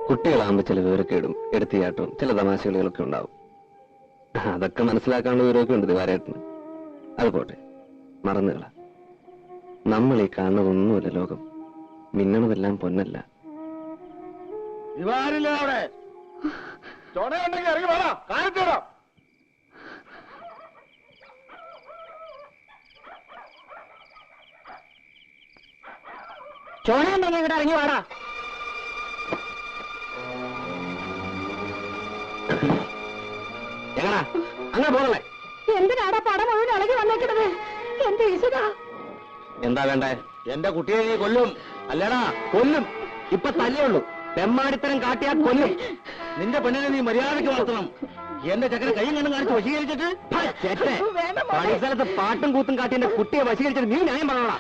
കുട്ടികളാകുമ്പോ ചില വിവരക്കേടും എടുത്തിയാട്ടവും ചില തമാശകളികളൊക്കെ ഉണ്ടാവും. അതൊക്കെ മനസ്സിലാക്കാനുള്ള വിവരമൊക്കെ ഉണ്ട് ദിവാരേട്ടന്. അത് പോട്ടെ, മറന്നുകള. നമ്മൾ ഈ കാണുന്നതൊന്നുമല്ല ലോകം. മിന്നണതെല്ലാം പൊന്നല്ല. അവിടെ ചുണയുണ്ടെങ്കിൽ ഇറങ്ങി വേണം കാണിച്ചോടാം. ചോണയുണ്ടെങ്കിൽ ഇവിടെ ഇറങ്ങി വാടാ. എങ്ങനാ അങ്ങനെ പോകണേ? എന്തിനാടാ പടം മുഴുവൻ ഇളകി വന്നേക്കണത്? എന്റെ ഈശ്വര, എന്താ വേണ്ടേ? എന്റെ കുട്ടിയെ നീ കൊല്ലും. അല്ലേടാ കൊല്ലും. ഇപ്പൊ തല്ലേയുള്ളൂ. തെമ്മാടിത്തരം കാട്ടിയാൽ കൊല്ലും. നിന്റെ പെണ്ണിനെ നീ മര്യാദയ്ക്ക് വളർത്തണം. എന്റെ ചക്കനെ കൈയും കണ്ണും കാണിച്ച് വശീകരിച്ചിട്ട് പരിസരത്ത് പാട്ടും കൂത്തും കാട്ടി എന്റെ കുട്ടിയെ വശീകരിച്ചിട്ട് നീ ന്യായം പറഞ്ഞോളാ.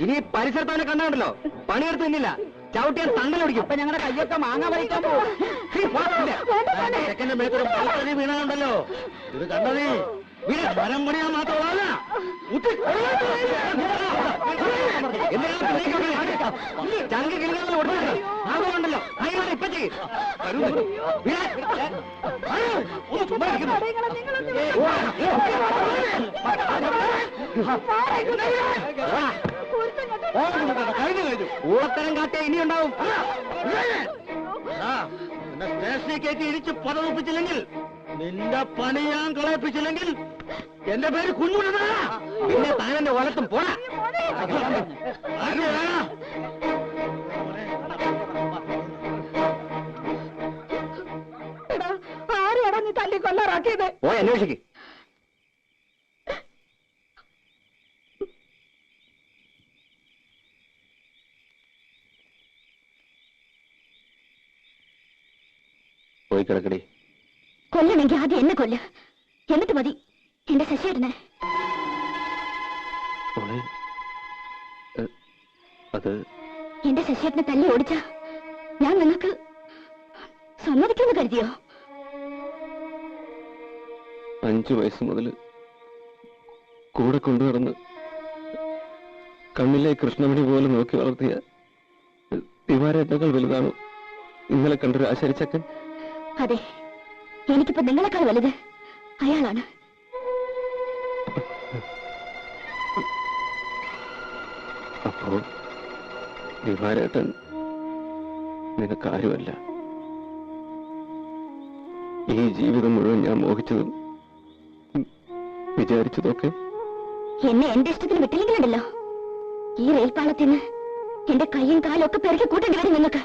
ഇനി പരിസരത്ത് അവനെ കണ്ടുണ്ടല്ലോ, പണിയെടുത്ത് നിന്നില്ല, ചവിട്ടിയാൽ തണ്ടലൊടിക്കും. അപ്പൊ ഞങ്ങളുടെ കയ്യൊക്കെ മാങ്ങ പറിക്കാൻ പോകും. ചെക്കന്റെ മേത്തൊരു പളക്കടി വീണുണ്ടല്ലോ, ഇത് കണ്ടതേ മരം പണിയാൻ മാത്രമല്ല ചങ്ക കിളികൾ കൊടുത്തിട്ടുണ്ടല്ലോ. അതിനോട് ഇപ്പൊ ചെയ്യും. ഊളത്തരം കാട്ടിയ ഇനിയുണ്ടാവും. സ്റ്റേഷനിൽ കയറ്റി ഇടിച്ച് പദവിപ്പിച്ചില്ലെങ്കിൽ, നിന്റെ പണി ഞാൻ കളയിപ്പിച്ചില്ലെങ്കിൽ എന്റെ പേര് കുഞ്ഞുണ്ണ. പിന്നെ താനെന്റെ വലത്തും പോടാ. ആരെയാടാ നീ തല്ലി കൊല്ലാറാക്കിയത്? പോയി അന്വേഷിക്ക്. പോയി കിടക്കടി. കൊല്ലണമെങ്കിൽ ആദ്യം എന്നെ കൊല്ല്, എന്നിട്ട് മതി എന്റെ ശശിയേട്ടനെ. അത് എന്റെ ശശിയേട്ടനെ തല്ലി ഓടിച്ച ഞാൻ നിങ്ങൾക്ക് സമ്മതിക്കുമെന്ന് കരുതിയോ? 5 വയസ്സ് മുതൽ കൂടെ കൊണ്ടുനടന്ന് കണ്ണിലെ കൃഷ്ണമണി പോലെ നോക്കി വളർത്തിയ തിവാരേട്ടകൾ വലുതാണോ ഇന്നലെ കണ്ടൊരു ആശരിച്ചക്കൻ? അതെ, എനിക്കിപ്പോ നിങ്ങളെക്കാൾ വലുത് അയാളാണ്. അപ്പോ വിമാരേട്ടൻ നിനക്കാരുമല്ല. ഈ ജീവിതം മുഴുവൻ ഞാൻ മോഹിച്ചതും വിചാരിച്ചതൊക്കെ എന്നെ എന്റെ ഇഷ്ടത്തിന് വിട്ടില്ലെങ്കിലുണ്ടല്ലോ, ഈ റെയിൽപാളത്തിൽ നിന്ന് എന്റെ കൈയും കാലും ഒക്കെ പെരുക്കി കൂട്ടേണ്ടി വരും നിങ്ങൾക്ക്.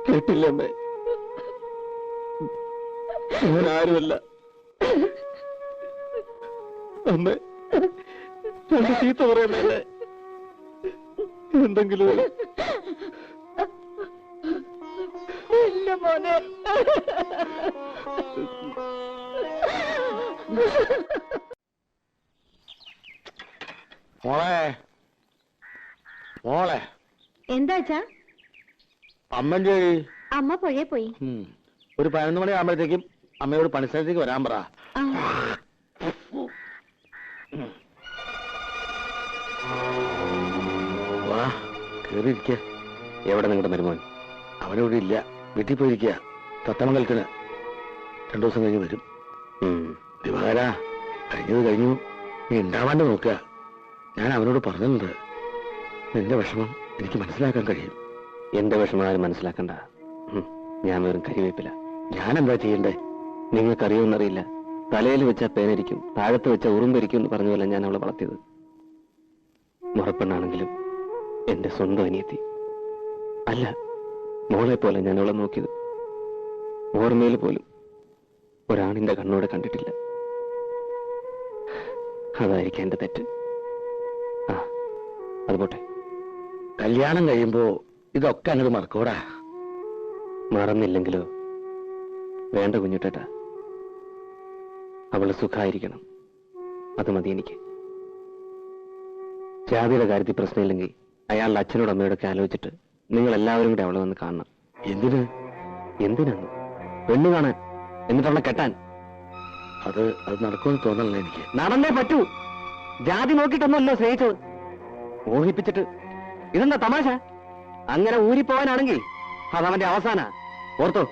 കേട്ടില്ല അമ്മേ, ഞാൻ ആരുമല്ല. അമ്മേ, രണ്ട് ചീത്ത പറയുന്നല്ലേ എന്തെങ്കിലും ഇല്ല മോനെ. മോളെ മോളെ എന്താച്ചാ? അമ്മന്റെ അമ്മ പുഴയെ പോയി. ഒരു 11 മണി ആകുമ്പോഴത്തേക്കും അമ്മയോട് പണിസ്ഥലത്തേക്ക് വരാൻ പറ. വാ കേറിയിരിക്ക. എവിടെ നിങ്ങളുടെ മരുമോൻ? അവനിവിടെ ഇല്ല, വീട്ടിൽ പോയിരിക്കുക. തത്തമംഗലത്തിന് 2 ദിവസം കഴിഞ്ഞ് വരും. ദിവാകര, കഴിഞ്ഞത് കഴിഞ്ഞു, നീ ഉണ്ടാവാണ്ട് നോക്കുക. ഞാൻ അവനോട് പറഞ്ഞിട്ടുണ്ട്, നിന്റെ വിഷമം എനിക്ക് മനസ്സിലാക്കാൻ കഴിയും. എന്റെ വിഷമം ആരും മനസ്സിലാക്കണ്ട. ഞാൻ വെറും കരിവേപ്പില. ഞാൻ എന്താ ചെയ്യണ്ടേ? നിങ്ങൾക്കറിയുമെന്നറിയില്ല, തലയിൽ വെച്ച പേനരിക്കും, താഴത്ത് വെച്ച ഉറുമ്പരിക്കും എന്ന് പറഞ്ഞ പോലെ ഞാൻ അവളെ വളർത്തിയത്. മുറപ്പെണ്ണാണെങ്കിലും എന്റെ സ്വന്തം അനിയത്തി അല്ല, മോളെ പോലെ ഞാൻ അവളെ നോക്കിയത്. ഓർമ്മയിൽ പോലും ഒരാണിന്റെ കണ്ണോടെ കണ്ടിട്ടില്ല. അതായിരിക്കും എന്റെ തെറ്റ്. ആ, അത് പോട്ടെ. കല്യാണം കഴിയുമ്പോ ഇതൊക്കെ അങ്ങോട്ട് മറക്കോടാ. മറന്നില്ലെങ്കിലോ? വേണ്ട കുഞ്ഞുട്ടേട്ടാ, അവള് സുഖായിരിക്കണം, അത് മതി എനിക്ക്. ജാതിയുടെ കാര്യത്തിൽ പ്രശ്നമില്ലെങ്കിൽ അയാളുടെ അച്ഛനോടും അമ്മയോടൊക്കെ ആലോചിച്ചിട്ട് നിങ്ങൾ എല്ലാവരും കൂടെ അവളെ വന്ന് കാണണം. എന്തിനാന്ന്? പെണ്ണു കാണാൻ, എന്നിട്ട് അവളെ കെട്ടാൻ. അത് നടക്കുമെന്ന് തോന്നണല്ലോ എനിക്ക്. നടന്നേ പറ്റൂ. ജാതി നോക്കിയിട്ടൊന്നുമല്ലോ സ്നേഹിച്ചത്, മോഹിപ്പിച്ചിട്ട്. ഇതെന്താ തമാശ? അങ്ങനെ ഊരിപ്പോവാനാണെങ്കിൽ അതവന്റെ അവസാന. ഓർത്തോ?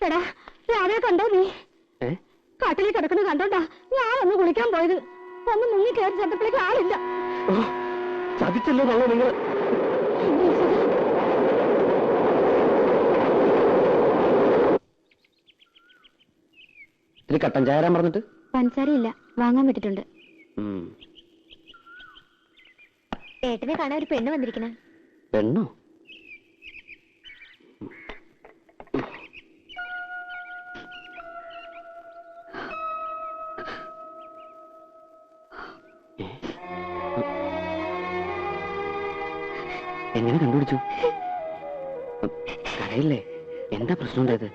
എടാ രാവിലെ കണ്ടോ നീ ഏ? കാട്ടിൽ കിടക്കുന്നത് കണ്ടോണ്ടാ ഞാനൊന്ന് കുളിക്കാൻ പോയത്. ഒന്ന് മുങ്ങി കയറി ചെന്നപ്പോഴേക്ക് ആളില്ല. ഓ, ചതിച്ചല്ലോ നല്ല നിങ്ങൾ. ഇത് കട്ടൻ ചായ തരാൻ പറഞ്ഞിട്ട് പഞ്ചസാരയില്ല, വാങ്ങാൻ വിട്ടിട്ടുണ്ട്. ഉം. ഏട്ടനെ കാണാൻ ഒരു പെണ്ണ് വന്നിരിക്കണേ. പെണ്ണോ? എങ്ങനെ കണ്ടുപിടിച്ചു? കരയില്ലേ? എന്താ പ്രശ്നം ഉണ്ടായത്?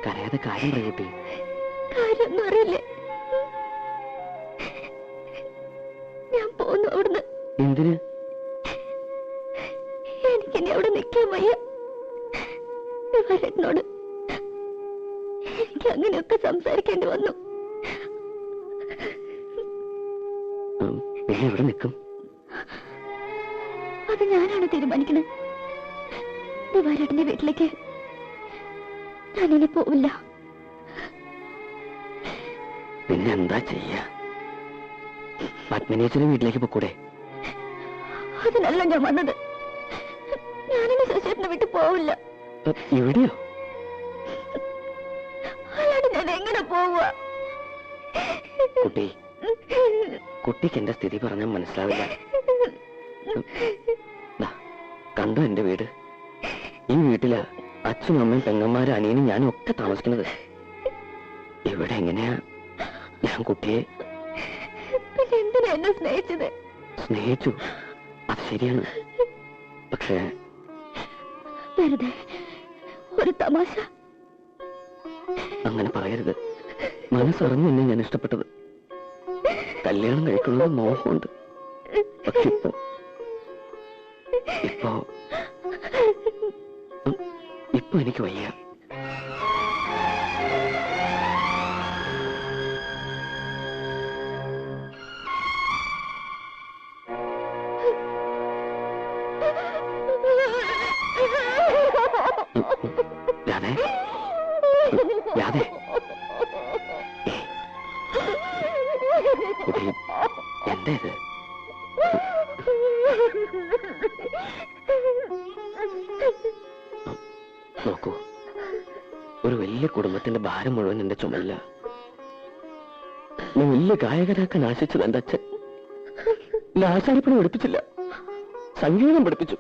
കരയാതെ കാര്യം പറയൂട്ടി. കാര്യമൊന്നും അറിയില്ലേ? ഞാൻ പോന്നു അവിടുന്ന്. എന്തിന്? എനിക്കിനി അവിടെ നിൽക്കാൻ വയ്യ. വരനോട് എനിക്ക് അങ്ങനെയൊക്കെ സംസാരിക്കേണ്ടി വന്നു. പിന്നെ എവിടെ നിൽക്കും? അത് ഞാനാണ് തീരുമാനിക്കുന്നത്. ദിവാരേട്ടന്റെ വീട്ടിലേക്ക് ഞാനിനി പോവില്ല. പിന്നെ എന്താ ചെയ്യാ? പത്മിനിയച്ഛന്റെ വീട്ടിലേക്ക് പൊക്കൂടെ? അതിനല്ല ഞാൻ വന്നത്. ഞാനിനി ശശിയേട്ടനെ വിട്ട് പോവില്ല. ഇവിടെയോ? അല്ലാണ്ട് ഞാൻ എങ്ങനെ പോവുക? കുട്ടി, കുട്ടിക്ക് എന്റെ സ്ഥിതി പറഞ്ഞാൽ മനസ്സിലാവില്ല. കണ്ടോ എന്റെ വീട്? ഈ വീട്ടിലാ അച്ഛനും അമ്മയും പെങ്ങന്മാരും അനിയനും ഞാനും ഒക്കെ താമസിക്കുന്നത്. ഇവിടെ എങ്ങനെയാ ഞാൻ കുട്ടിയെ? പിന്നെ എന്തിനാ എന്നെ സ്നേഹിച്ചത്? സ്നേഹിച്ചു, അത് ശരിയാണ്. പക്ഷേ വെറുതെ ഒരു തമാശ. അങ്ങനെ പറയരുത്. മനസ്സറിഞ്ഞ് എന്നെ ഞാൻ ഇഷ്ടപ്പെട്ടത്. കല്യാണം കഴിക്കുന്നത് മോഹമുണ്ട്. പക്ഷെ ഇപ്പൊ എനിക്ക് വയ്യ. രാധേ, രാധേ, കുട്ടി എന്താ ഇത്? നോക്കൂ, ഒരു വലിയ കുടുംബത്തിന്റെ ഭാരം മുഴുവൻ എന്റെ ചുമല്ല. ഞാൻ വലിയ ഗായകനാക്കാൻ ആശിച്ചത് എന്റെ അച്ഛൻ. എന്നെ ആശാരിപ്പണി പഠിപ്പിച്ചില്ല, സംഗീതം പഠിപ്പിച്ചു.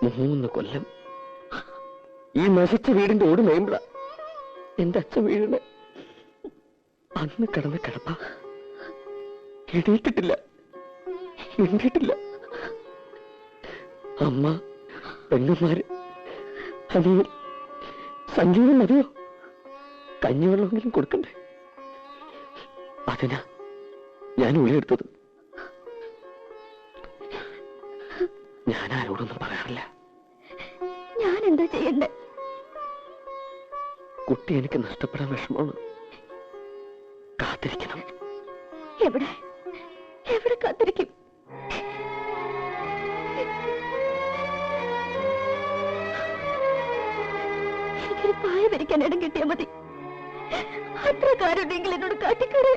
3 കൊല്ലം ഈ നശിച്ച വീടിന്റെ ഓട് മേമ്പള എന്റെ അച്ഛൻ വീടിന് അന്ന് കിടന്ന കിടപ്പ. എണീറ്റിട്ടില്ല, മിണ്ടിയിട്ടില്ല. അമ്മ, പെങ്ങന്മാര്, അനിയൻ, സംഗീതം മതിയോ? കഞ്ഞിവെള്ളമെങ്കിലും കൊടുക്കണ്ടേ? അതിനാ ഞാൻ ഉള്ളിയെടുത്തത്. ഞാൻ ആരോടൊന്നും പറയാറില്ല. ഞാൻ എന്താ ചെയ്യണ്ടേ? കുട്ടി എനിക്ക് നഷ്ടപ്പെടാൻ വിഷമമാണ്. കാത്തിരിക്കണം. എവിടെ എവിടെ കാത്തിരിക്കും? എനിക്കൊരു പായ വരിക്കാൻ ഇടം കിട്ടിയാൽ മതി. അത്ര കാര്യമുണ്ടെങ്കിൽ എന്നോട് കാട്ടിക്കൂടെ?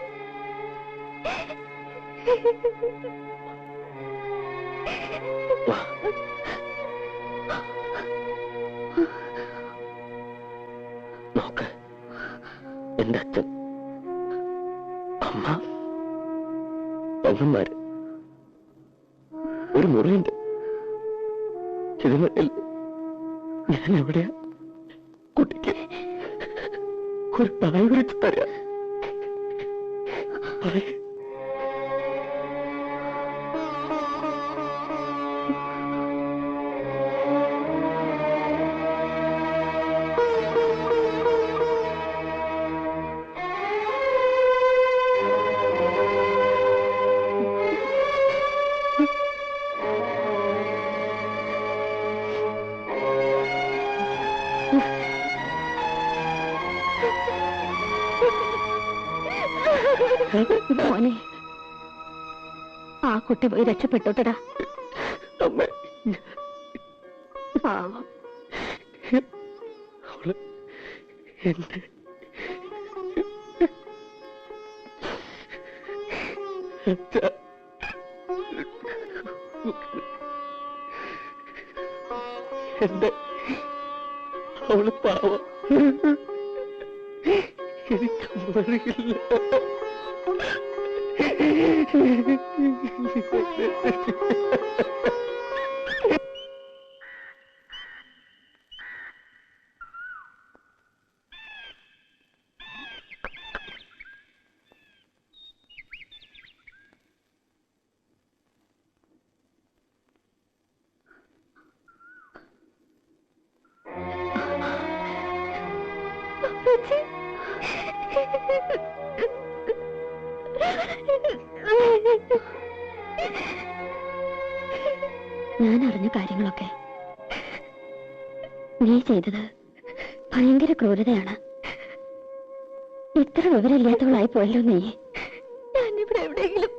നോക്ക്, എന്റെ അച്ഛൻ, അമ്മ, പെങ്ങന്മാര്, ഒരു മുറിയുണ്ട്. ഇതിനിടയിൽ ഞാൻ എവിടെയാ കുട്ടിക്ക് ഒരു പായ വിരിച്ച് തരാം? പറയേ. മോനെ, ആ കുട്ടി പോയി രക്ഷപ്പെട്ടോട്ടടാ. പാവം. എന്റെ അവള് പാവം, എനിക്കൊന്നും അറിയില്ല. ഞാൻ അറിഞ്ഞ കാര്യങ്ങളൊക്കെ നീ ചെയ്തത് ഭയങ്കര ക്രൂരതയാണ്. ഇത്ര വിവരമില്ലാത്തവളായി പോയല്ലോ നീ. ഞാനിവിടെ എവിടെയെങ്കിലും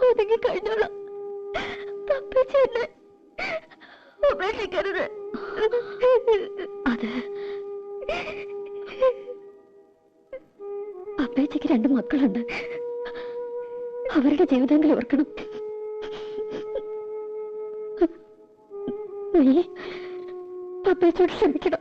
ഒതുങ്ങി കഴിഞ്ഞോളാം. ഉപേക്ഷിക്കരുത്. അത് അപ്പേച്ചയ്ക്ക് 2 മക്കളുണ്ട്. അവരുടെ ജീവിതമെങ്കിലും ഓർക്കണം. നീ അപ്പേച്ചോട് ക്ഷമിക്കണം.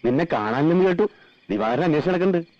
നിന്നെ കാണാനില്ലെന്ന് കേട്ടു. ദിവാകരൻ അന്വേഷണം നടക്കുന്നുണ്ട്.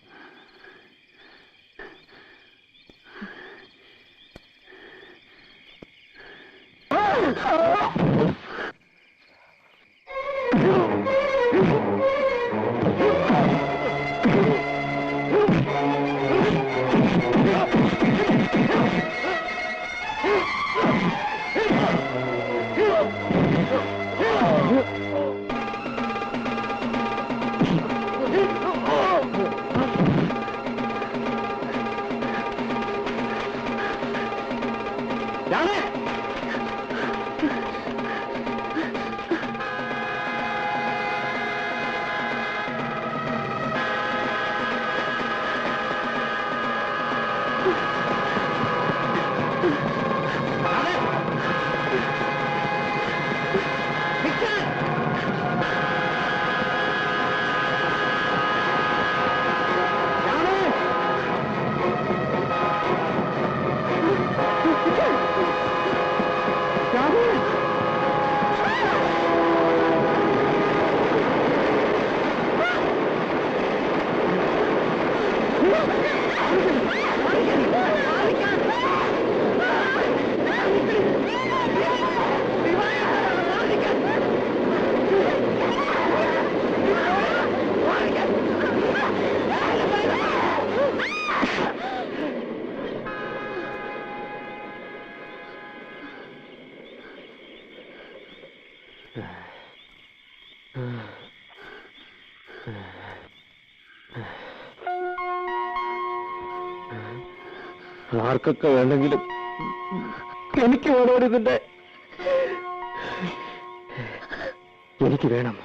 ആർക്കൊക്കെ വേണ്ടെങ്കിലും എനിക്ക് വേണം ഇതിന്റെ. എനിക്ക് വേണം.